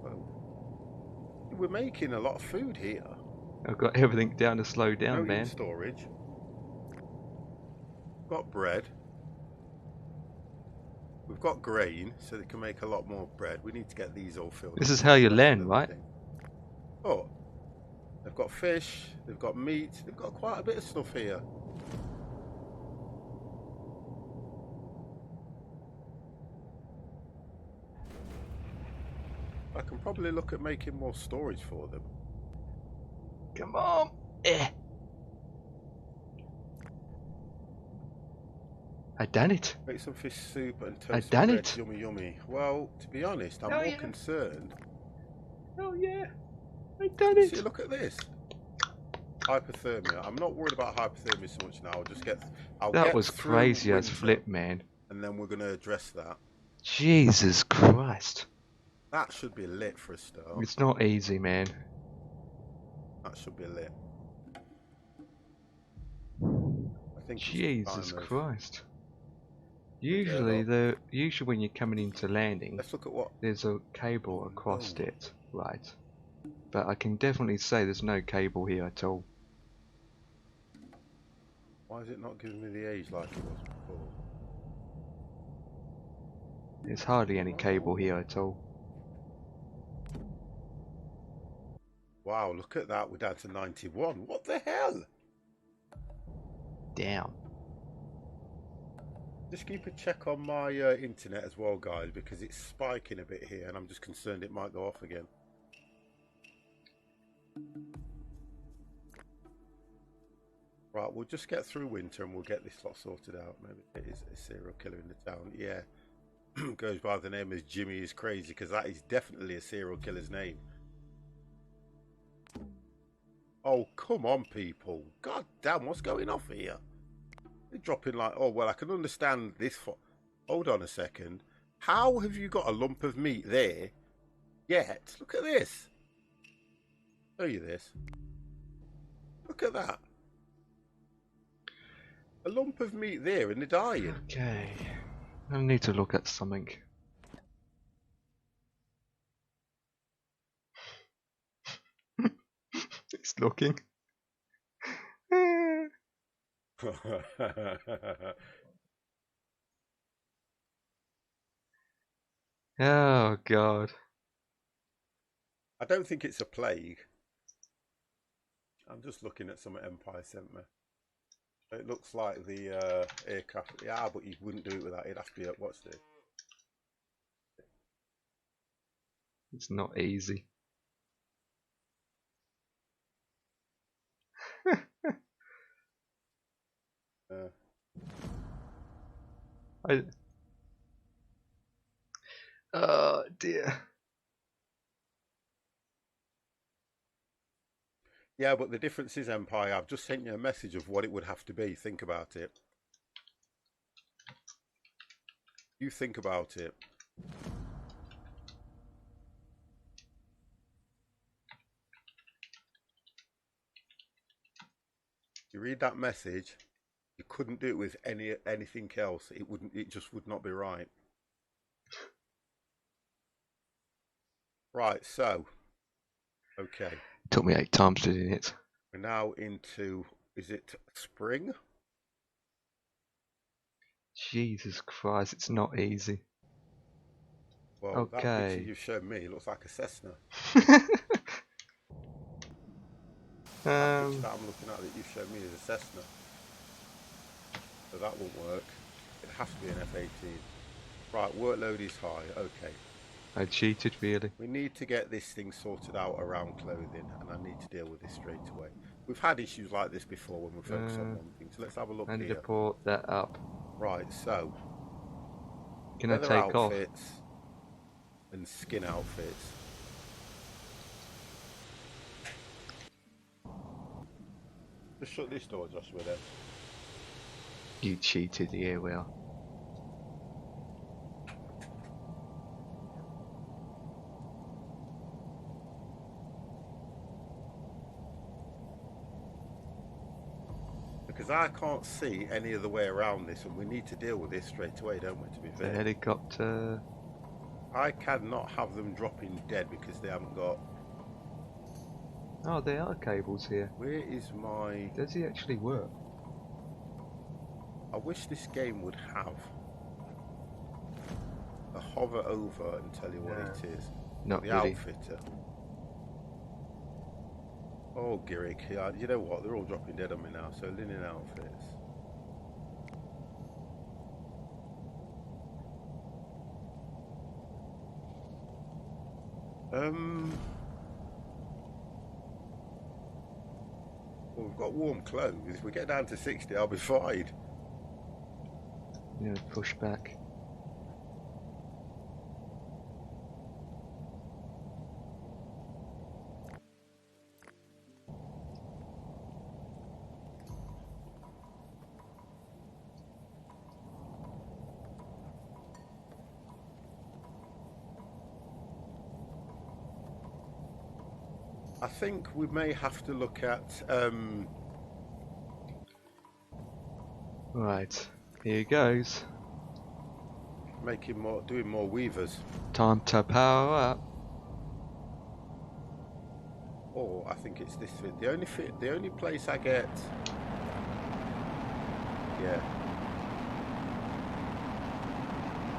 well, we're making a lot of food here. I've got everything down to slow down, No man. in storage. Got bread. We've got grain, so they can make a lot more bread. We need to get these all filled. This up. is how you That's learn, another right? thing. Oh, they've got fish. They've got meat. They've got quite a bit of stuff here. I can probably look at making more storage for them. Come on. Eh. I done it. Make some fish soup and I toast done bread. it. Yummy, yummy. Well, to be honest, I'm Oh, more yeah. concerned. Oh yeah. I done See, it. look at this. Hypothermia. I'm not worried about hypothermia so much now. I'll just get. I'll That get was through crazy as winter, flip, man. and then we're going to address that. Jesus Christ. That should be lit for a start. It's not easy, man. That should be lit. I think it's Jesus time of- Christ. Usually when you're coming into landing, Let's look at what. there's a cable across Oh. it, right? But I can definitely say there's no cable here at all. Why is it not giving me the age like it was before? There's hardly any cable here at all. Wow, look at that. We're down to 91. What the hell? Damn. Just keep a check on my internet as well, guys, because it's spiking a bit here, and I'm just concerned it might go off again. Right, we'll just get through winter and we'll get this lot sorted out. Maybe it is a serial killer in the town. Yeah, goes by the name as Jimmy is Crazy, because that is definitely a serial killer's name. Oh, come on, people. God damn, what's going off here? They're dropping like, oh, well, I can understand this. Hold on a second. How have you got a lump of meat there yet? Look at this. Show you this. Look at that. A lump of meat there and they're dying. Okay. I need to look at something. It's looking. Oh God. I don't think it's a plague. I'm just looking at some Empire sent me. It looks like the aircraft. Yeah, but you wouldn't do it with that. It'd have to be at what's this? It's not easy. Oh dear. Yeah, but the difference is, Empire, I've just sent you a message of what it would have to be. Think about it. You think about it. You read that message, you couldn't do it with anything else. It just would not be right. Right, so okay. Took me 8 times to do it. We're now into, is it spring? Jesus Christ, it's not easy. Well, that picture Okay. you've shown me looks like a Cessna. That picture that I'm looking at that you've shown me is a Cessna. So that won't work. It has to be an F-18. Right, workload is high. Okay. I cheated, really. We need to get this thing sorted out around clothing, and I need to deal with this straight away. We've had issues like this before when we focus on one thing. So let's have a look I need here. to port that up. Right, so Can I leather take off? outfits and skin outfits. Just shut this door, Joshua, then. You cheated, here we are. Because I can't see any other way around this, and we need to deal with this straight away, don't we, to be The fair? helicopter. I cannot have them dropping dead because they haven't got... Oh, there are cables here. Where is my... Does he actually work? I wish this game would have a hover over and tell you what it is. Not the really. Outfitter. Oh, Girick, yeah, you know what? They're all dropping dead on me now. So linen outfits. Well, we've got warm clothes. If we get down to 60, I'll be fine. Yeah, push back. I think we may have to look at Right, here goes. doing more weavers. Time to power up. Or I think it's this fit. The only place I get, yeah.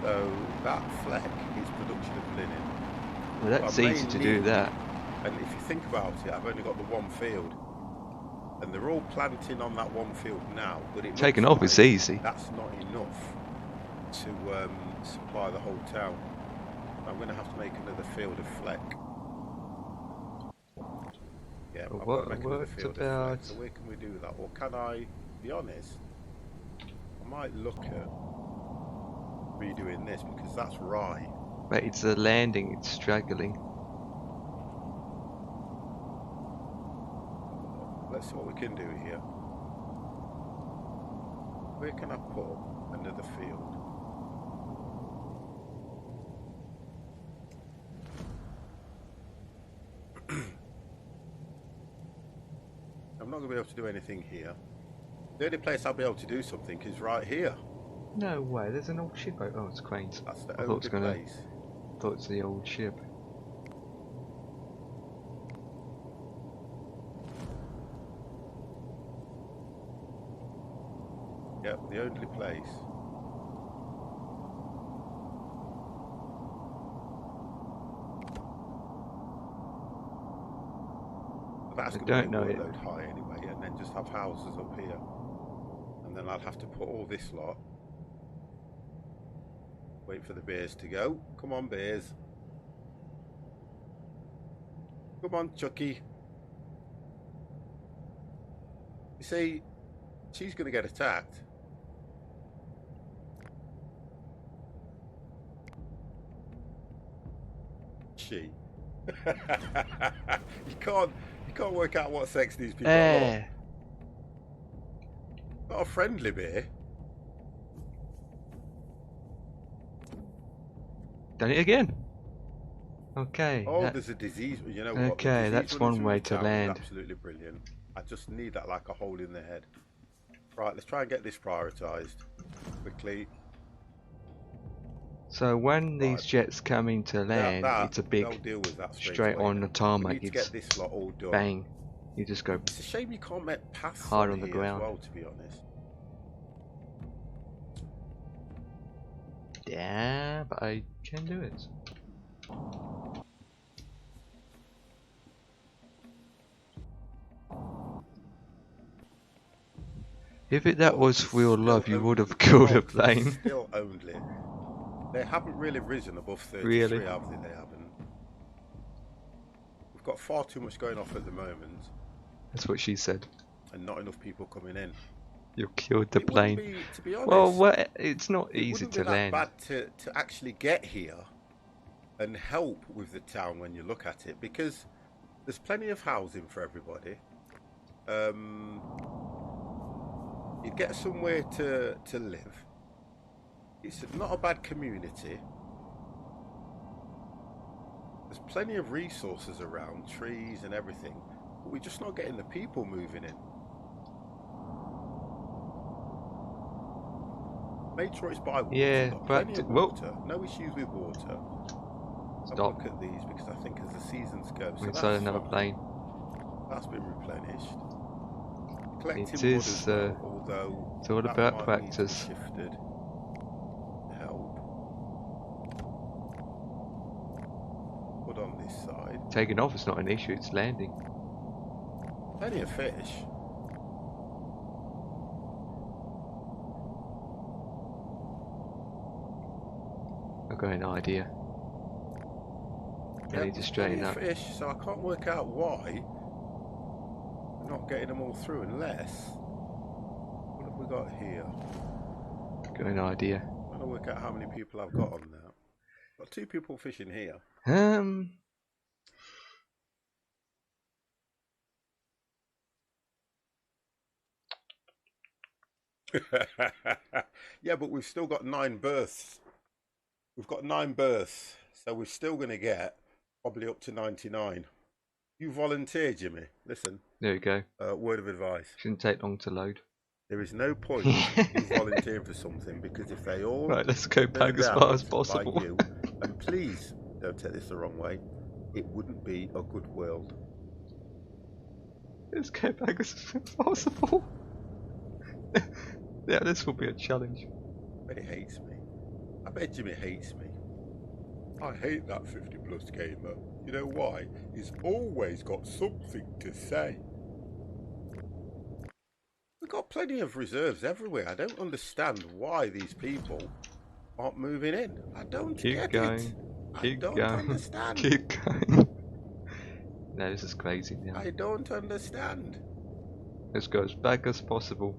So that fleck is production of linen. Well, that's easy to do that. And if you think about it, I've only got the one field, and they're all planting on that one field now. But it Taking looks off is like easy. That's not enough to supply the whole town. I'm going to have to make another field of fleck. Yeah, I've got to make another field of fleck. So where can we do that? Or can I be honest? I might look at redoing this because that's rye. But it's the landing, it's struggling. Let's see what we can do here. Where can I put another field? I'm not going to be able to do anything here. The only place I'll be able to do something is right here. No way, there's an old ship. Oh, it's cranes. That's the I only place. Thought it's the old ship. Yep, the only place. That's going to be a workload high anyway, and then just have houses up here. And then I'll have to put all this lot. Wait for the bears to go. Come on, bears. Come on, Chucky. You see, she's going to get attacked. She. You can't work out what sex these people are. Not a friendly bear. Done it again. Okay. Oh, there's a disease. You know what? Okay, that's one way to land. Absolutely brilliant. I just need that like a hole in the head. Right, let's try and get this prioritised quickly. So when these jets come into land, it's a big deal with that straight on the tarmac. It's get this lot all done. Bang. You just go. It's a shame you can't make pass hard on the ground. As well, to be honest. Yeah, but I can do it. If that was real love, you would have killed a plane. Still only. They haven't really risen above 33, really? Have they? They haven't. We've got far too much going off at the moment. That's what she said. And not enough people coming in. You killed the plane. Be, to be honest, well, it's not easy to land. It wouldn't be that bad to actually get here and help with the town when you look at it, because there's plenty of housing for everybody. You get somewhere to live. It's not a bad community. There's plenty of resources around, trees and everything, but we're just not getting the people moving in. Make sure it's by water. Yeah, but water. No issues with water. Stop. Have a look at these, because I think as the seasons go, so inside another plane. That's been replenished. Collecting it is. Well, although it's all about practice. Shifted. Help. Put on this side. Taking off is not an issue. It's landing. Plenty of fish. I've got an idea. I need to straighten up. Fish, so I can't work out why we're not getting them all through, unless. What have we got here? Got an idea. I'm trying to work out how many people I've got on there. Got 2 people fishing here. Yeah, but we've still got 9 berths. We've got 9 berths, so we're still going to get probably up to 99. You volunteer, Jimmy. Listen. There you go. Word of advice. Shouldn't take long to load. There is no point in volunteering for something, because if they all right, let's go back as far as possible. You, and please don't take this the wrong way, it wouldn't be a good world. Let's go back as far as possible. Yeah, this will be a challenge. I bet he hates me. I bet Jimmy hates me. I hate that 50 plus gamer. You know why? He's always got something to say. We've got plenty of reserves everywhere. I don't understand why these people aren't moving in. I don't get it. I don't understand. Keep going. No, this is crazy now. I don't understand. Let's go as back as possible.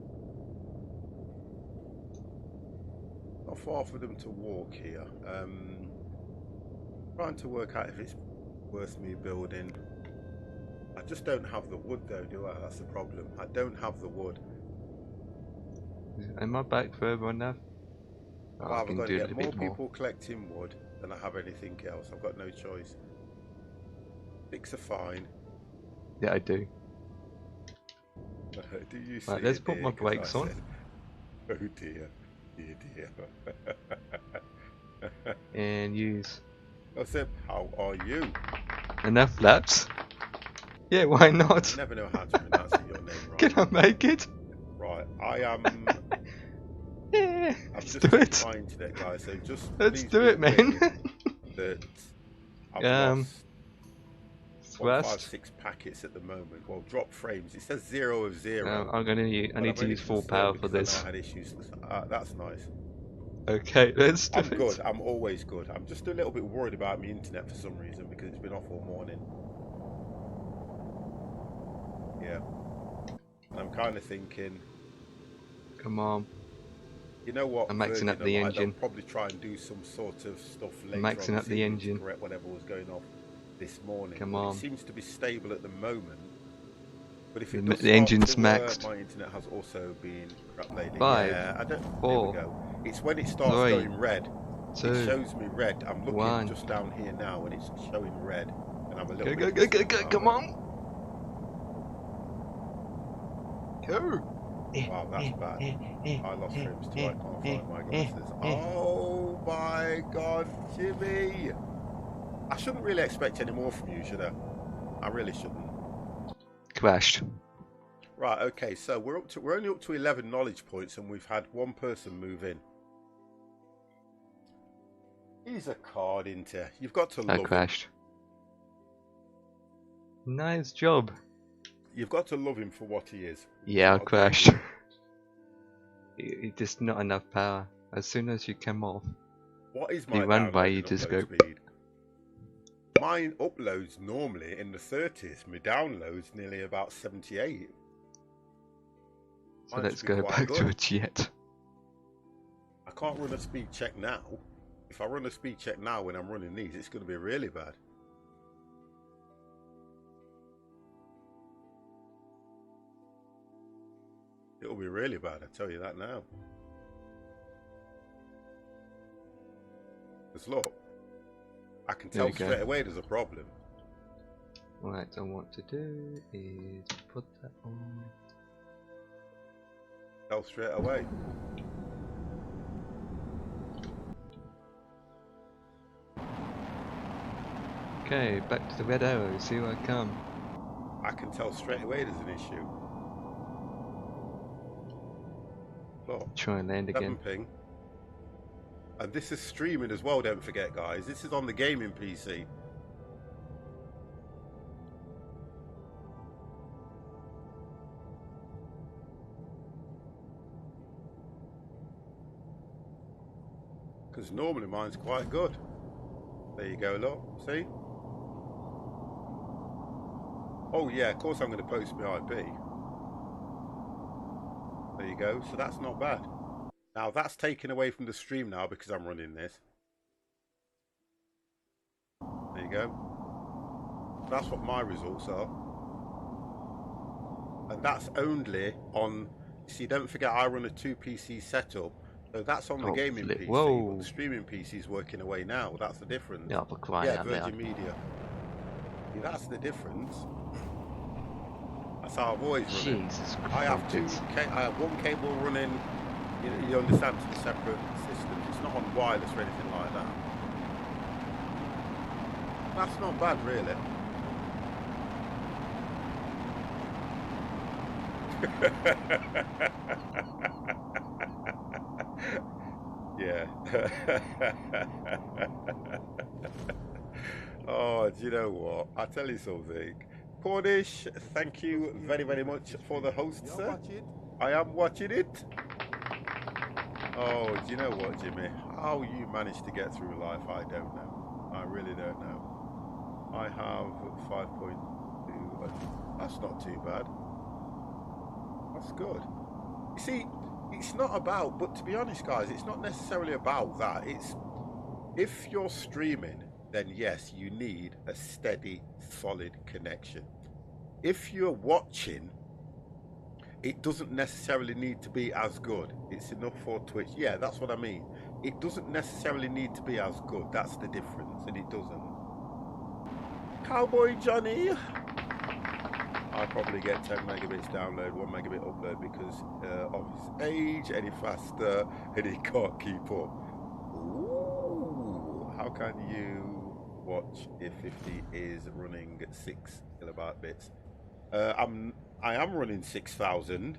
Not far for them to walk here. Trying to work out if it's worth me building. I just don't have the wood though, do I? That's the problem. I don't have the wood. Am I back further enough? Oh, I've got to get more people collecting wood than I have anything else. I've got no choice. Sticks are fine. Yeah, I do. Do you see? Right, let's put my brakes on. Oh dear, dear, dear. And use. I said, how are you? Enough laps? Yeah, why not? I never know how to pronounce your name right. Can I make it? Right, I am Let's just do changed it. my internet, guys. So just Let's please do be it, man. aware that I've lost West. 156 packets at the moment. Well, drop frames. It says 0 of 0. I need to use full power for this. I had issues. That's nice. Okay, let's do I'm it. good. I'm always good. I'm just a little bit worried about my internet for some reason because it's been off all morning. Yeah. And I'm kind of thinking, Come on. you know what? I'm maxing up the engine. They'll probably try and do some sort of stuff later Maxing on up the engine. to correct whatever was going off this morning. Come but on. It seems to be stable at the moment. But if it does The engine's maxed. my internet has also been crap lately. 5, yeah, 4, there we go. It's when it starts 3, going red. 2, it shows me red. I'm looking 1. just down here now, and it's showing red. And I'm a little Go, bit go, go, go, go, come on! Go! Wow, that's bad. I lost frames too. I can't find my glasses. Oh my God, Jimmy! I shouldn't really expect any more from you, should I? I really shouldn't. Crashed. Right. Okay. So we're only up to 11 knowledge points, and we've had one person move in. He's a card, isn't he? You've got to love him. I crashed. Nice job. You've got to love him for what he is. Yeah, I crashed. It's just not enough power. As soon as you come off, what is my you run by, you download just go. speed? Mine uploads normally in the 30s. My downloads nearly about 78. So let's go back to a jet. I can't run a speed check now. If I run a speed check now when I'm running these, it's going to be really bad. It'll be really bad, I tell you that now. Because look, I can tell straight away there's a problem. What I want to do is put that on. Tell straight away. Okay, back to the red arrow, see where I come. I can tell straight away there's an issue. Look, try and land again. Ping. And this is streaming as well, don't forget, guys. This is on the gaming PC. Because normally mine's quite good. There you go, look. See? Oh yeah, of course I'm going to post my IP. There you go. So that's not bad. Now that's taken away from the stream now because I'm running this. There you go. That's what my results are. And that's only on... See, don't forget I run a 2 PC setup. So that's on the gaming PC. Whoa. But the streaming PC is working away now. That's the difference. Yeah, for crying out loud. Virgin Media. See, that's the difference. That's how I've always run Jesus it. I have one cable running, you understand, to the separate systems. It's not on wireless or anything like that. That's not bad, really. Yeah. Oh, do you know what? I'll tell you something. Cornish, thank you very, very much for the host, sir. I am watching it. Oh, do you know what, Jimmy? How you managed to get through life, I don't know. I really don't know. I have 5.2. That's not too bad. That's good. You see, it's not about, but to be honest, guys, it's not necessarily about that. It's, if you're streaming, then yes, you need a steady, solid connection. If you're watching, it doesn't necessarily need to be as good. It's enough for Twitch. Yeah, that's what I mean. It doesn't necessarily need to be as good. That's the difference, and it doesn't. Cowboy Johnny. I probably get 10 megabits download, 1 megabit upload because of his age. Any faster, and he can't keep up. Ooh, how can you watch if 50 is running 6 kilobyte bits? I am running 6,000.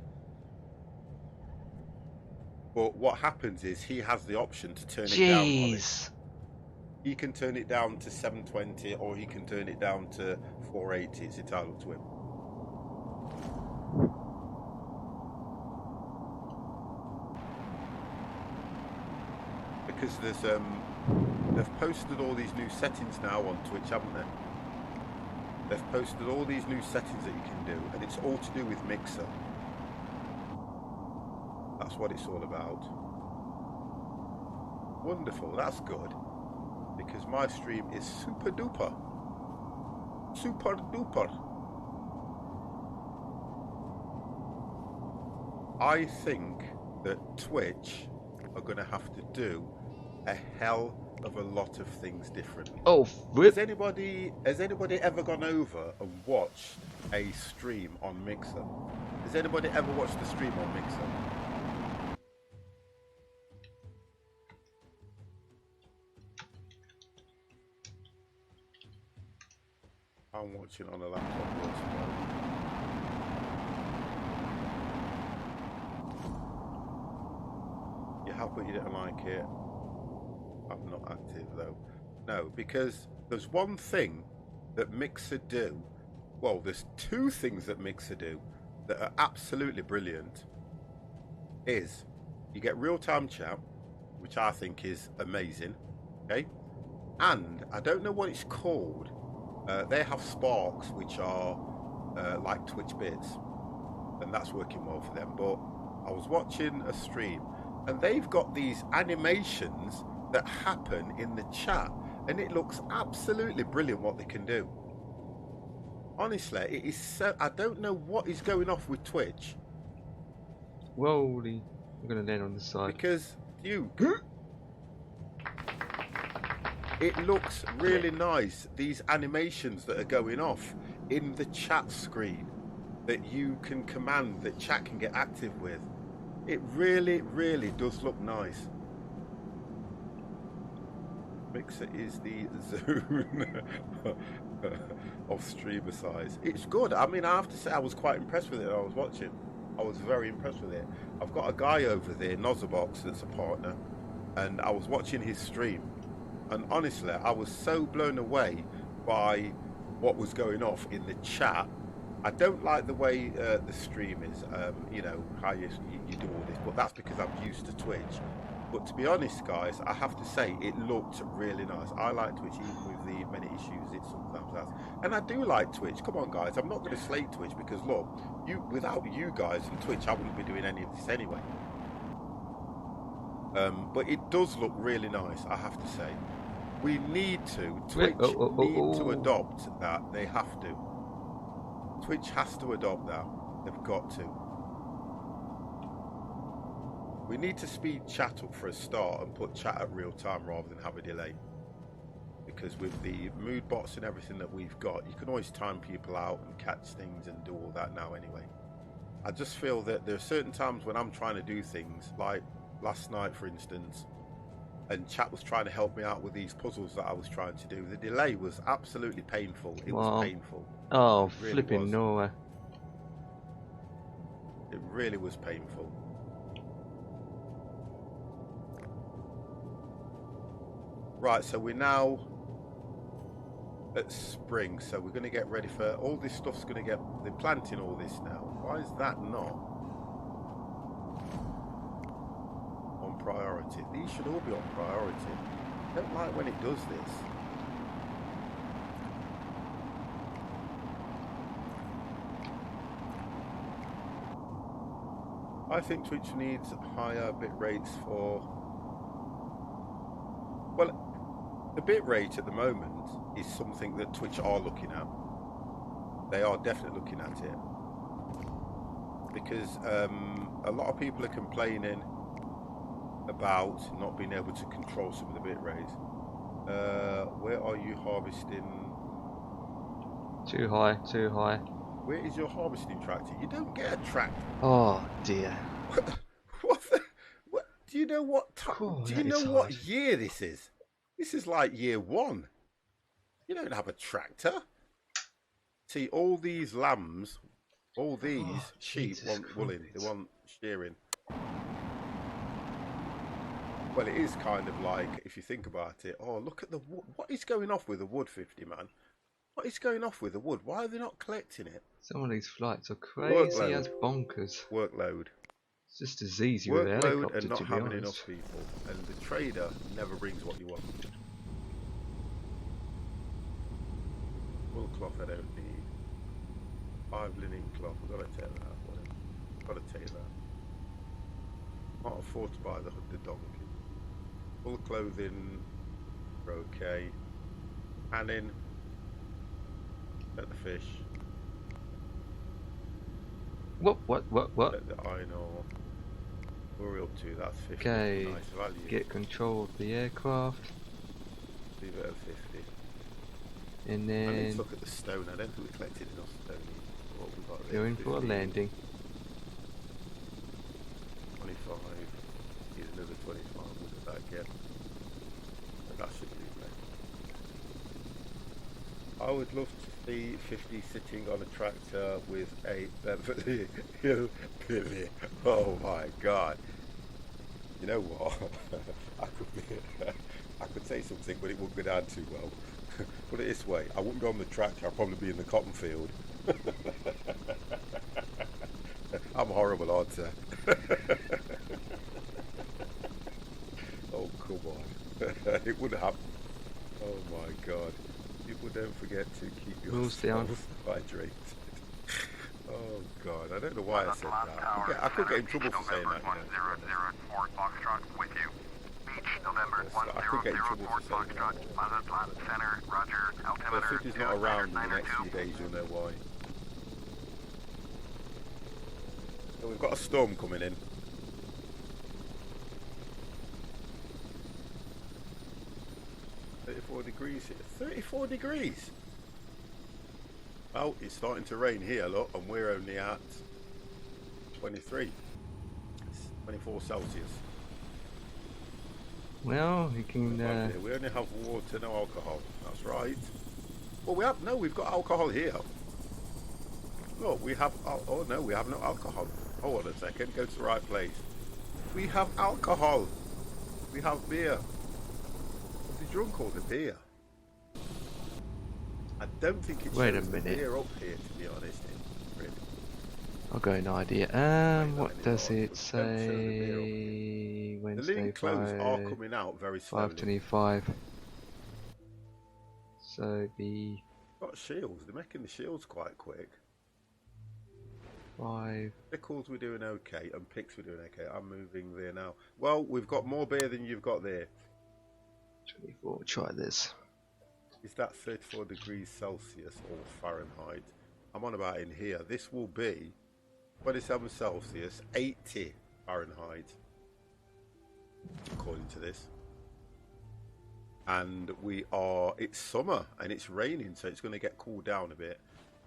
But what happens is he has the option to turn it down, Ollie. Jeez. He can turn it down to 720 or he can turn it down to 480. It's entirely up to him. Because there's they've posted all these new settings now on Twitch, haven't they? They've posted all these new settings that you can do, and it's all to do with Mixer. That's what it's all about. Wonderful, that's good. Because my stream is super duper. Super duper. I think that Twitch are going to have to do a hell of a lot of things differently. Oh, rip. Has anybody ever gone over and watched a stream on Mixer? Has anybody ever watched a stream on Mixer? I'm watching on a laptop. You have, but you didn't like it. I'm not active though. No, because there's one thing that Mixer do. Well, there's two things that Mixer do that are absolutely brilliant. Is you get real-time chat, which I think is amazing. Okay, and I don't know what it's called. They have sparks, which are like Twitch bits, and that's working well for them. But I was watching a stream, and they've got these animations that happen in the chat, and it looks absolutely brilliant what they can do. Honestly, it is so. I don't know what is going off with Twitch. Whoa, I'm gonna land on this side. Because it looks really nice, these animations that are going off in the chat screen that you can command, that chat can get active with. It really, really does look nice. Mixer is the zone of streamer size. It's good. I mean, I have to say I was quite impressed with it. I was watching. I was very impressed with it. I've got a guy over there, Nozzabox, that's a partner, and I was watching his stream. And honestly, I was so blown away by what was going off in the chat. I don't like the way the stream is, you know, how you do all this, but that's because I'm used to Twitch. But to be honest, guys, I have to say it looked really nice. I like Twitch, even with the many issues it sometimes has. And I do like Twitch. Come on, guys, I'm not going to slate Twitch because, look, without you guys and Twitch, I wouldn't be doing any of this anyway. But it does look really nice, I have to say. We need to. Twitch need to adopt that. They have to. Twitch has to adopt that. They've got to. We need to speed chat up for a start and put chat at real time rather than have a delay. Because with the mood bots and everything that we've got, you can always time people out and catch things and do all that now anyway. I just feel that there are certain times when I'm trying to do things, like last night for instance, and chat was trying to help me out with these puzzles that I was trying to do. The delay was absolutely painful. It was painful. Oh, really flipping Norway. It really was painful. Right, so we're now at spring, so we're going to get ready for all this stuff's going to get, they're planting all this now. Why is that not on priority? These should all be on priority. I don't like when it does this. I think Twitch needs higher bit rates for, well, the bit rate at the moment is something that Twitch are looking at. They are definitely looking at it. Because a lot of people are complaining about not being able to control some of the bit rates. Where are you harvesting? Too high, too high. Where is your harvesting tractor? You don't get a tractor. Oh dear. What? Do you know what? Do you know what year this is? This is like year one. You don't have a tractor. See, all these lambs, all these sheep want wooling. They want shearing. Well, it is kind of like, if you think about it, oh, look at the wood. What is going off with the wood, 50 man? What is going off with the wood? Why are they not collecting it? Some of these flights are crazy Workload. as bonkers. Workload. It's just as easy with a Workload helicopter, and not to be having honest. enough people. And the trader never brings what you want. Wool cloth I don't need. 5 linen cloth, I've got to take that. I've got to take that. Can't afford to buy the donkey. Full clothing, okay. Canning. Let the fish. What? Let the iron ore. What are we up to? That's 50. Okay, Nice value. get control of the aircraft. Leave it at 50. And I need then to look at the stone. I don't think we collected enough stone. What we got there? going for a 15, landing. 25. Need another 25. What did that get? That should be right. I would love to see 50 sitting on a tractor with a Beverly Hillbilly. Oh my God! You know what? I could say something, but it wouldn't go down too well. Put it this way: I wouldn't be on the tractor. I'd probably be in the cotton field. I'm horrible, aren't I? Oh, come on. It would happen. Oh my God. People don't forget to keep yourselves hydrated. Oh God, I don't know why I said that. I could get in trouble for saying that. I could get in trouble for saying that. But if he's not around in the next few days, you'll know why. So we've got a storm coming in. Degrees here. 34 degrees. Well, it's starting to rain here, look, and we're only at 23. It's 24 Celsius. Well, you can. We only have water, no alcohol. That's right. Well, we've got alcohol here. Look, we have. Oh no, we have no alcohol. Hold on a second. Go to the right place. We have alcohol. We have beer. Drunk all the beer. I don't think it's Wait a minute. beer up here, to be honest. Really. I've got an idea. What does it say? Wednesday, the linen clothes are coming out very slowly. 5:25. So the got shields. They're making the shields quite quick. 5. Pickles we're doing okay, and picks we're doing okay. I'm moving there now. Well, we've got more beer than you've got there. 24. Try this. Is that 34 degrees Celsius or Fahrenheit? I'm on about in here. This will be 27 Celsius, 80 Fahrenheit, according to this. And it's summer and it's raining, so it's going to get cooled down a bit.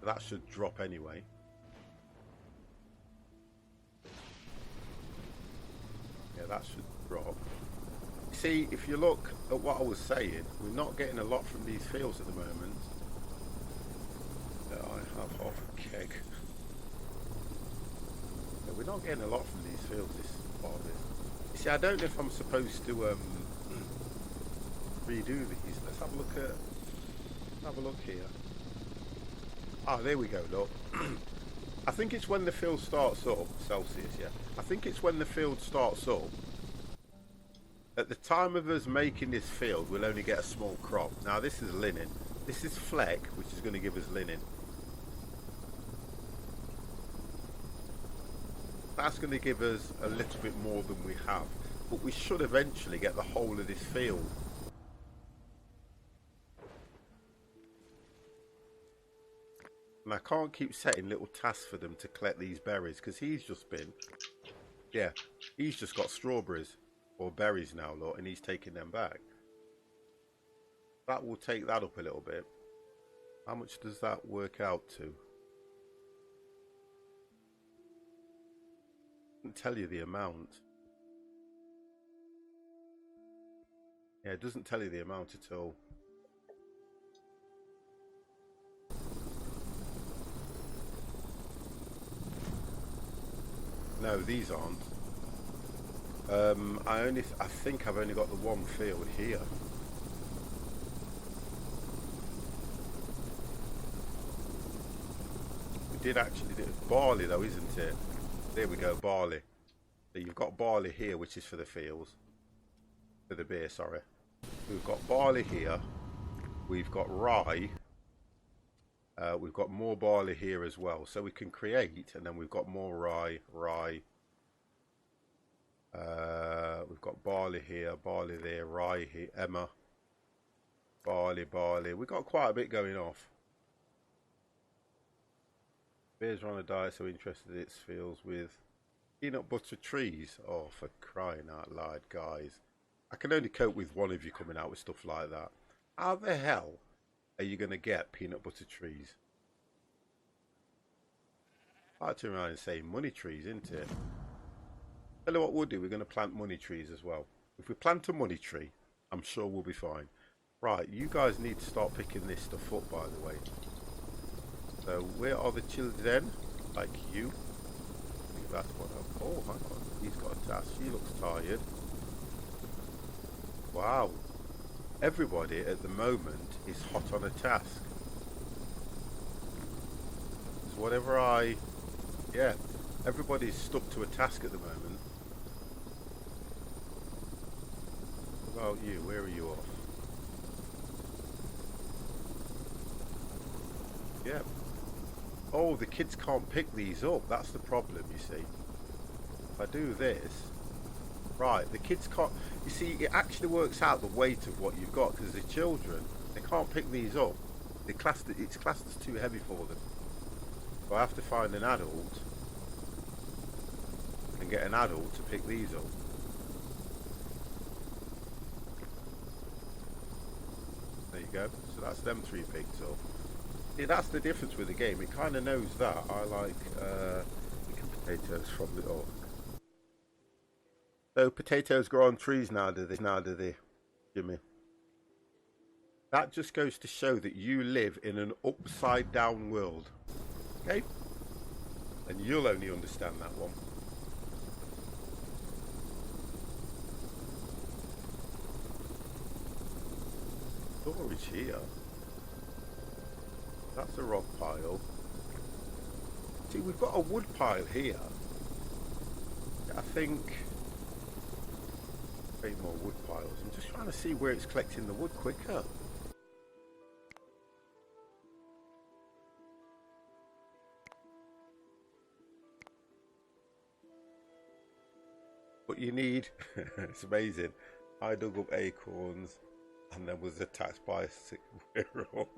That should drop anyway. Yeah, that should drop. See, if you look at what I was saying, we're not getting a lot from these fields at the moment. I have half a keg. Yeah, we're not getting a lot from these fields this part of this. See, I don't know if I'm supposed to redo these. Let's have a look here. Ah, there we go, look. I think it's when the field starts up, Celsius, yeah. I think it's when the field starts up. At the time of us making this field, we'll only get a small crop. Now this is linen. This is fleck, which is going to give us linen. That's going to give us a little bit more than we have. But we should eventually get the whole of this field. And I can't keep setting little tasks for them to collect these berries, because he's just got strawberries. Or berries now, look, and he's taking them back. That will take that up a little bit. How much does that work out to? Doesn't tell you the amount. Yeah, it doesn't tell you the amount at all. No, these aren't. I think I've only got the one field here. We did actually do barley though, isn't it? There we go, barley. So you've got barley here, which is for the fields. For the beer, sorry. We've got barley here. We've got rye. We've got more barley here as well. So we can create, and then we've got more rye. We've got barley here, barley there, rye here, Emma. Barley. We've got quite a bit going off. Bears are on a diet, so interested in its fields with peanut butter trees. Oh, for crying out loud, guys. I can only cope with one of you coming out with stuff like that. How the hell are you going to get peanut butter trees? I like to turn around and say money trees, isn't it? Tell you what we'll do, we're going to plant money trees as well. If we plant a money tree, I'm sure we'll be fine. Right, you guys need to start picking this stuff up, by the way. So, where are the children? Like you. I think that's what I'm... Oh, hang on. He's got a task. She looks tired. Wow. Everybody at the moment is hot on a task. So whatever I... Yeah. Everybody's stuck to a task at the moment. What about you? Where are you off? Yeah. Oh, the kids can't pick these up. That's the problem, you see. If I do this... Right, the kids can't... You see, it actually works out the weight of what you've got, because the children, they can't pick these up. It's classed as too heavy for them. So I have to find an adult and get an adult to pick these up. There you go. So that's them three picked up. See, that's the difference with the game. It kind of knows that. I like picking potatoes from the... Oh. So potatoes grow on trees now, do they, Jimmy? That just goes to show that you live in an upside down world. Okay? And you'll only understand that one. Storage here. That's a rock pile. See, we've got a wood pile here. I think... more wood piles. I'm just trying to see where it's collecting the wood quicker. But you need... It's amazing. I dug up acorns and then was attacked by a squirrel.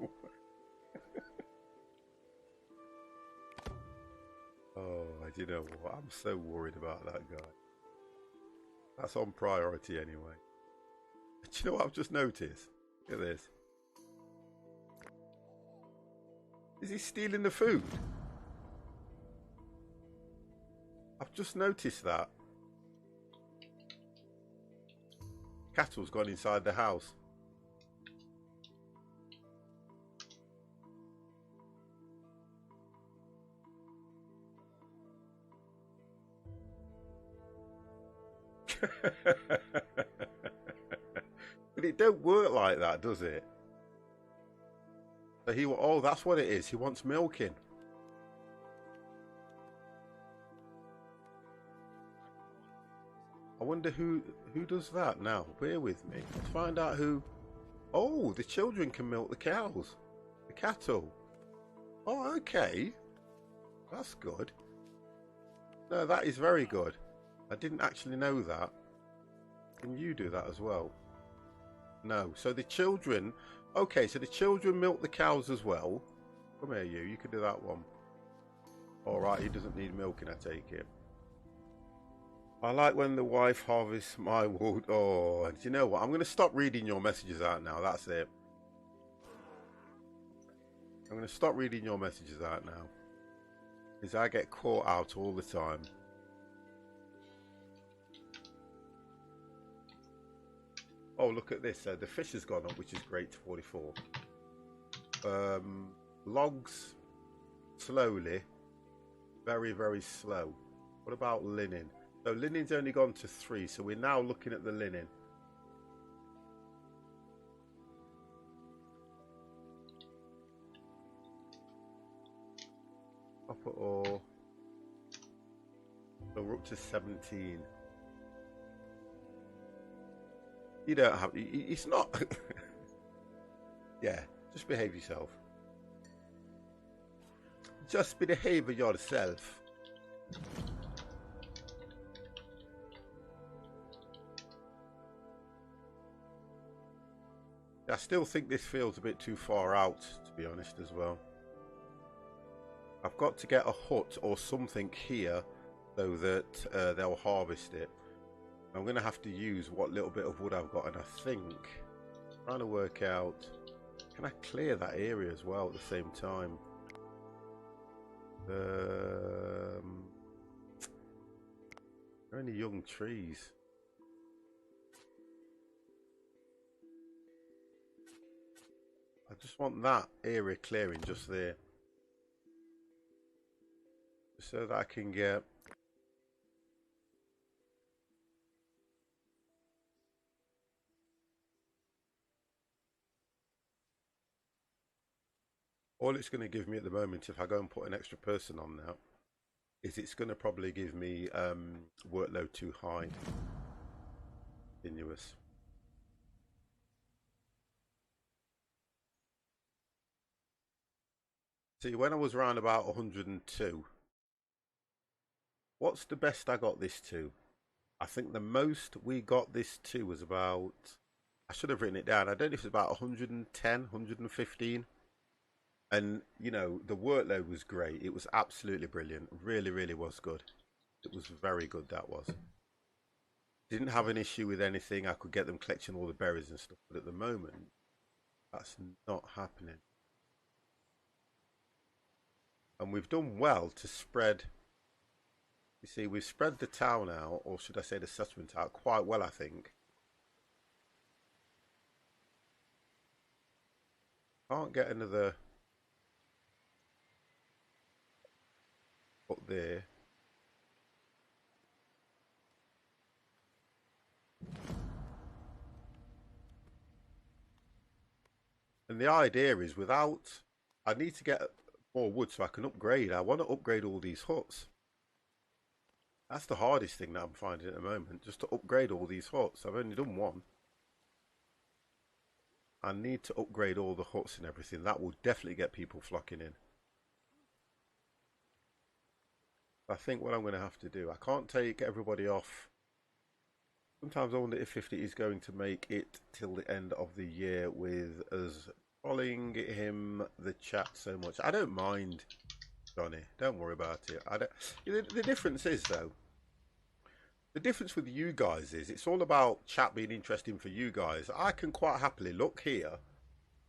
Oh, do you know what? I'm so worried about that guy. That's on priority anyway. Do you know what I've just noticed? Look at this. Is he stealing the food? I've just noticed that. Cattle's gone inside the house. But it don't work like that, does it? So oh, that's what it is. He wants milking. I wonder who does that now. Bear with me. Let's find out who. Oh, the children can milk the cows, the cattle. Oh, okay. That's good. No, that is very good. I didn't actually know that. Can you do that as well? No. So the children... Okay, so the children milk the cows as well. Come here, you can do that one. Alright, he doesn't need milking, I take it. I like when the wife harvests my wood. Oh, do you know what? I'm going to stop reading your messages out now. That's it. I'm going to stop reading your messages out now. Because I get caught out all the time. Oh, look at this. The fish has gone up, which is great to 44. Logs, slowly. Very, very slow. What about linen? So linen's only gone to 3, so we're now looking at the linen. Copper ore. So we're up to 17. You don't have, it's not, yeah, just behave yourself. Just behave yourself. I still think this feels a bit too far out, to be honest, as well. I've got to get a hut or something here so that they'll harvest it. I'm going to have to use what little bit of wood I've got, and I think I'm trying to work out, can I clear that area as well at the same time? Are there any young trees? I just want that area clearing just there, so that I can get all it's going to give me at the moment. If I go and put an extra person on now, is it's going to probably give me workload too high. Continuous. See, when I was around about 102, what's the best I got this to? I think the most we got this to was about, I should have written it down, I don't know if it's about 110, 115. And, you know, the workload was great. It was absolutely brilliant. Really, really was good. It was very good, that was. Didn't have an issue with anything. I could get them collecting all the berries and stuff. But at the moment, that's not happening. And we've done well to spread. You see, we've spread the town out, or should I say the settlement out, quite well, I think. Can't get another up there. And the idea is, without, I need to get more wood so I can upgrade. I want to upgrade all these huts. That's the hardest thing that I'm finding at the moment, just to upgrade all these huts. I've only done one. I need to upgrade all the huts and everything. That will definitely get people flocking in. I think what I'm going to have to do, I can't take everybody off. Sometimes I wonder if 50 is going to make it till the end of the year with us following him, the chat so much. I don't mind, Johnny. Don't worry about it. I don't. The difference is, though, the difference with you guys is it's all about chat being interesting for you guys. I can quite happily look here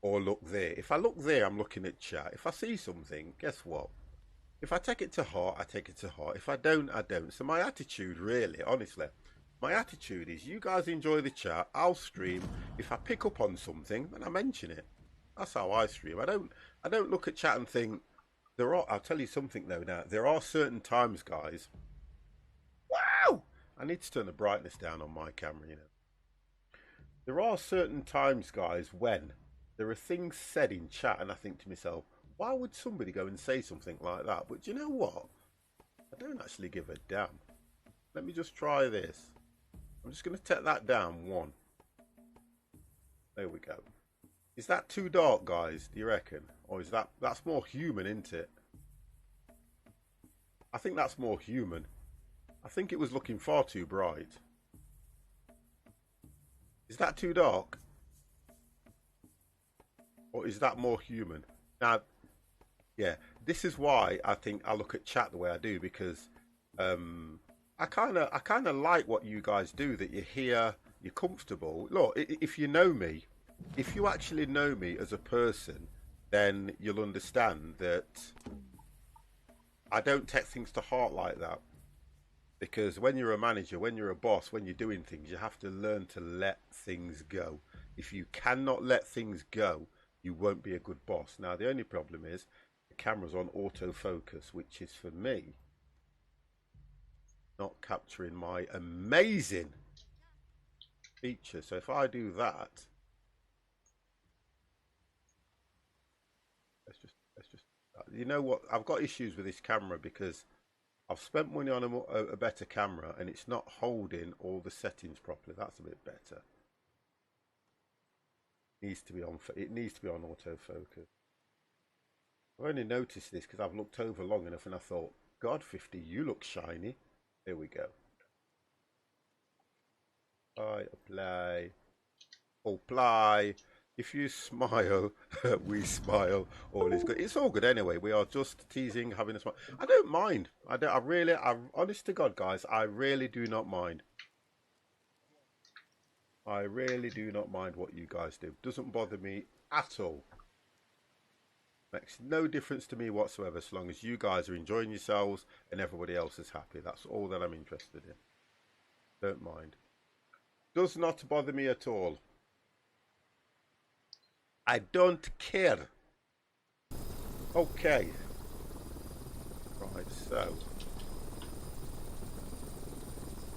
or look there. If I look there, I'm looking at chat. If I see something, guess what? If I take it to heart, I take it to heart. If I don't, I don't. So my attitude, really, honestly, my attitude is you guys enjoy the chat. I'll stream. If I pick up on something, then I mention it. That's how I stream. I don't look at chat and think, I'll tell you something though now. There are certain times, guys. Wow! I need to turn the brightness down on my camera, you know. There are certain times, guys, when there are things said in chat and I think to myself, why would somebody go and say something like that? But do you know what? I don't actually give a damn. Let me just try this. I'm just going to take that down one. There we go. Is that too dark, guys, do you reckon? Or is that's more human, isn't it? I think that's more human. I think it was looking far too bright. Is that too dark? Or is that more human? Now, yeah, this is why I think I look at chat the way I do, because I kind of like what you guys do, that you're here, you're comfortable. Look, if you know me, if you actually know me as a person, then you'll understand that I don't take things to heart like that. Because when you're a manager, when you're a boss, when you're doing things, you have to learn to let things go. If you cannot let things go, you won't be a good boss. Now, the only problem is the camera's on autofocus, which is, for me, not capturing my amazing feature. So if I do that, let's just you know what, I've got issues with this camera because I've spent money on a better camera and it's not holding all the settings properly. That's a bit better. It needs to be on autofocus. I've only noticed this because I've looked over long enough and I thought, God, 50, you look shiny. Here we go. Apply. If you smile, we smile. All is good. It's all good anyway. We are just teasing, having a smile. I don't mind. Honest to God, guys, I really do not mind. I really do not mind what you guys do. Doesn't bother me at all. Makes no difference to me whatsoever, as long as you guys are enjoying yourselves and everybody else is happy. That's all that I'm interested in. Don't mind. Does not bother me at all. I don't care. Okay. Right, so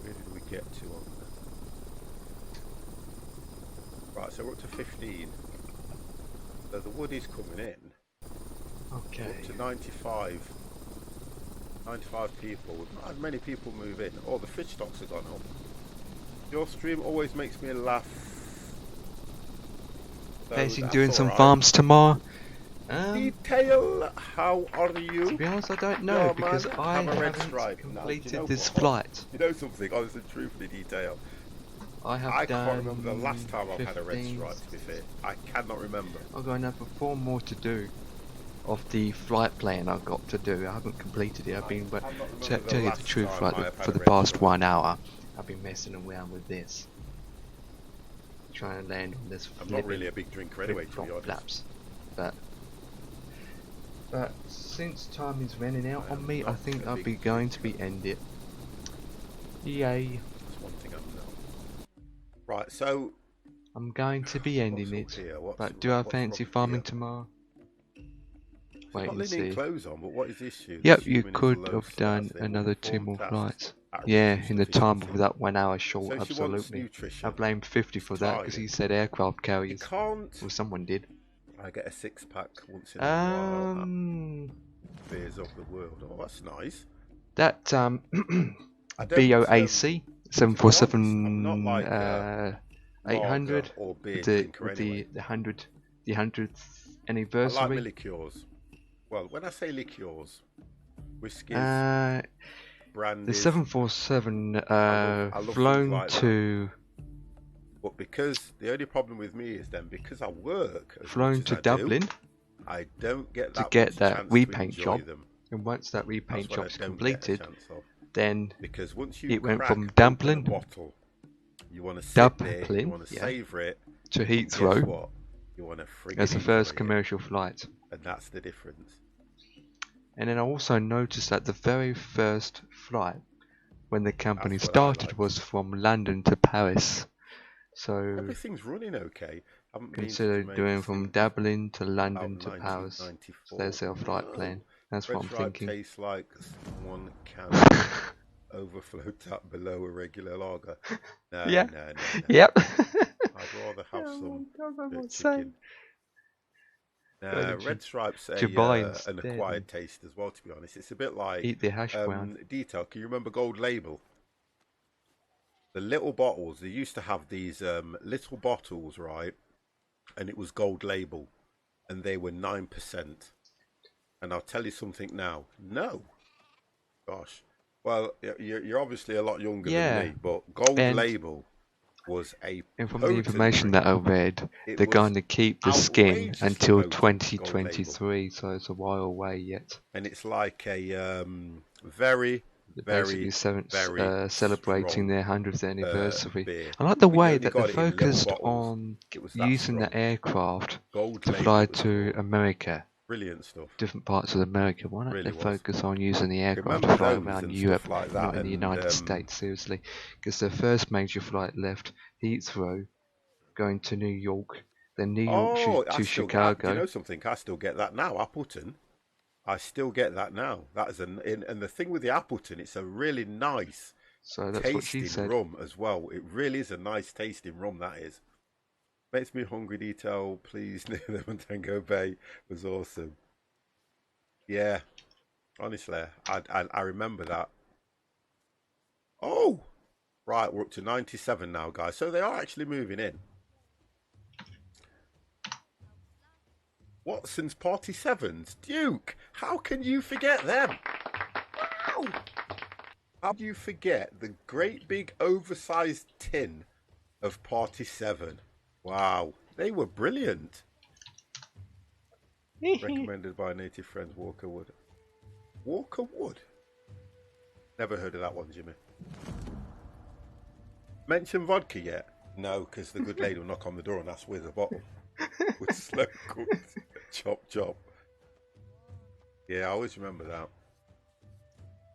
where did we get to on that? Right, so we're up to 15. So the wood is coming in. Okay. Up to 95 people. We've not had many people move in. Oh, the fish stocks have gone up. Your stream always makes me laugh. So Facing doing some right. farms tomorrow. Detail, how are you? To be honest, I don't know because I haven't completed this flight. You know something? Honestly, truthfully, Detail. I can't remember the last time I've had a red stripe, to be fair. I cannot remember. I've got another 4 more to do of the flight plan I've got to do. I haven't completed it. I've been, but to tell you the truth, right, for the past 1 hour, I've been messing around with this. Trying to land on this. I'm not really a big drinker anyway, to be honest. Flaps. But since time is running out on me, I think I'll be going to be end it. Yay. That's one thing I'm not. Right, so I'm going to be ending it. But do I fancy farming tomorrow? Wait and see. Clothes on, but what is the issue? Yep, you could have done another 2 more flights. Yeah, in the time of that 1 hour short, So absolutely. I blame 50 for that because he said aircraft carriers. Well, someone did. I get a 6-pack once in a while. Beers of the world. Oh, that's nice. That BOAC 747 800 the 100th anniversary. I like my liqueurs. Well, when I say liqueurs, whiskies, brandy. The 747 flown like to. But because the only problem with me is then because I work, flown to Dublin. I don't get that to get that repaint job. And once that repaint job's completed, then because once you it went from Dublin, bottle, you want to sit there, you want to savor it, to Heathrow. You want to as the first commercial flight. And that's the difference. And then I also noticed that the very first flight when the company started was from London to Paris. So everything's running okay. Consider doing from Dublin to London to Paris. So there's our flight plan. That's what I'm thinking. Tastes like someone can overflow tap below a regular lager. No, yeah. No. Yep. I'd rather have some chicken. Red Stripe's an acquired taste as well, to be honest. It's a bit like eat the hash brown. Detail. Can you remember Gold Label? The little bottles, they used to have these little bottles, right? And it was Gold Label. And they were 9%. And I'll tell you something now. No. Gosh. Well, you're obviously a lot younger than me. But Gold Label was a and from the information that I read, they're going to keep the skin until 2023. So it's a while away yet. And it's like a very celebrating their 100th anniversary. I like the way that they focused on using the aircraft to fly to America. Brilliant stuff. Different parts of America. Why don't they focus on using the aircraft to fly around Europe, not in the United States? Seriously, because their first major flight left Heathrow, going to New York, then New York to Chicago. You know something? I still get that now. Appleton. I still get that now. That is and the thing with the Appleton, it's a really nice So that's what she tasting said. rum as well. It really is a nice tasting rum. That is. Makes me hungry. Detail, please. Near the Montango Bay was awesome. Yeah, honestly, I remember that. Oh, right, we're up to 97 now, guys. So they are actually moving in. Watson's Party Sevens, Duke. How can you forget them? Wow. How do you forget the great big oversized tin of Party 7? Wow, they were brilliant. Recommended by native friends Walker Wood. Walker Wood? Never heard of that one, Jimmy. Mention vodka yet? No, because the good lady will knock on the door and ask where's the bottle. With slow cooked chop chop. Yeah, I always remember that.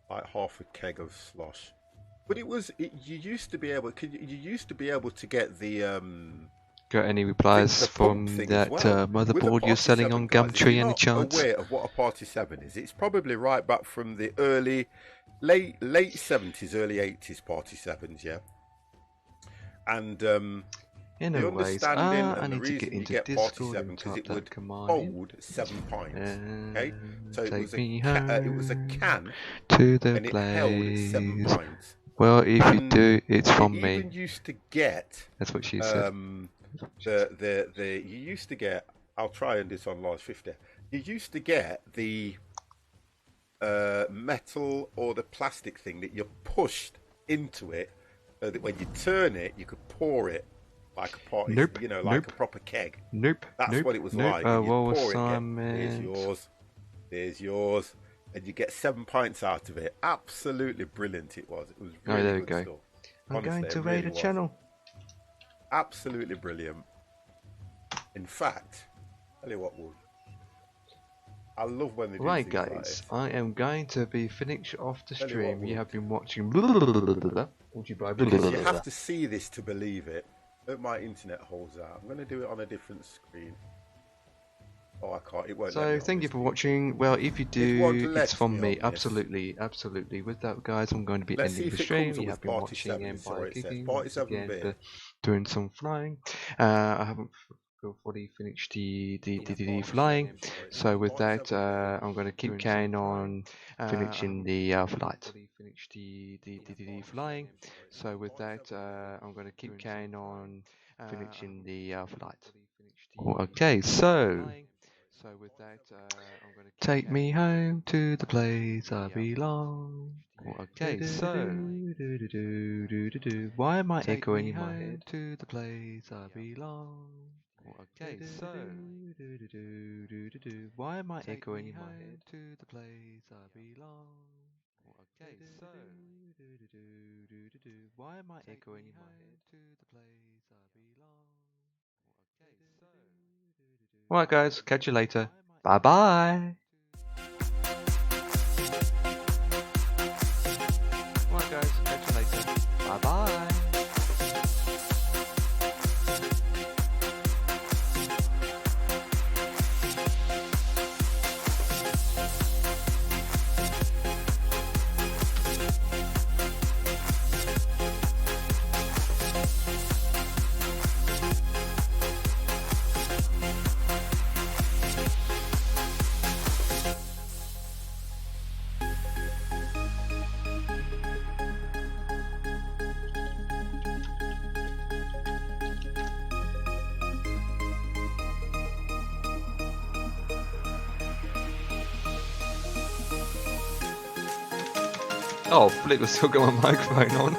Like half a keg of slosh. But you used to be able to get the Got any replies from that motherboard you're selling on Gumtree? Any chance? Aware of what a Party 7 is? It's probably right back from the late 70s, early 80s Party 7s, yeah. And in the a ways, understanding I and the need to get reason you into get Party Discord 7 and because type it that would command hold 7 pints. Okay, so it was a can, to the and it held 7 place. pints. Well, if you And do, it's from you me. even used to get That's what she said. you used to get. I'll try and do this on large 50. You used to get the metal or the plastic thing that you pushed into it, so that when you turn it, you could pour it like a party, Nope, you know, like nope. a proper keg. Nope. That's nope, what it was nope. like. And you'd Well, pour it, Simon. there's yours, and you get 7 pints out of it. Absolutely brilliant it was. It was Oh, really there we good go. stuff. I'm Honestly, going to it raid really a was. channel. Absolutely brilliant. In fact, tell you what, Wood. I love when they do Right, things like guys, this. I am going to be finished off the Tell you stream. what, You Wood. have been watching. Because you have to see this to believe it. Hope my internet holds out. I'm going to do it on a different screen. Oh, I can't. It won't. So thank you for watching. Well, if you do, it's from me. Absolutely, absolutely. With that, guys, I'm going to be ending the stream. You have been watching and by kicking once again, doing some flying. I haven't fully finished the flying. So with that, I'm going to keep carrying on finishing the flight. Finished the flying. So with that, I'm going to keep carrying on finishing the flight. Okay, so with that, I'm going to take me home to the place I belong. Okay, so why am I echoing in my head? To the place I belong. Okay, so why am I echoing in my head? To the place I belong. Okay, so why am I echoing in my head? To the place I belong. Okay, so. Alright guys, catch you later. Bye bye. Alright guys, catch you later. Bye bye. Oh, Flick was still got my microphone on.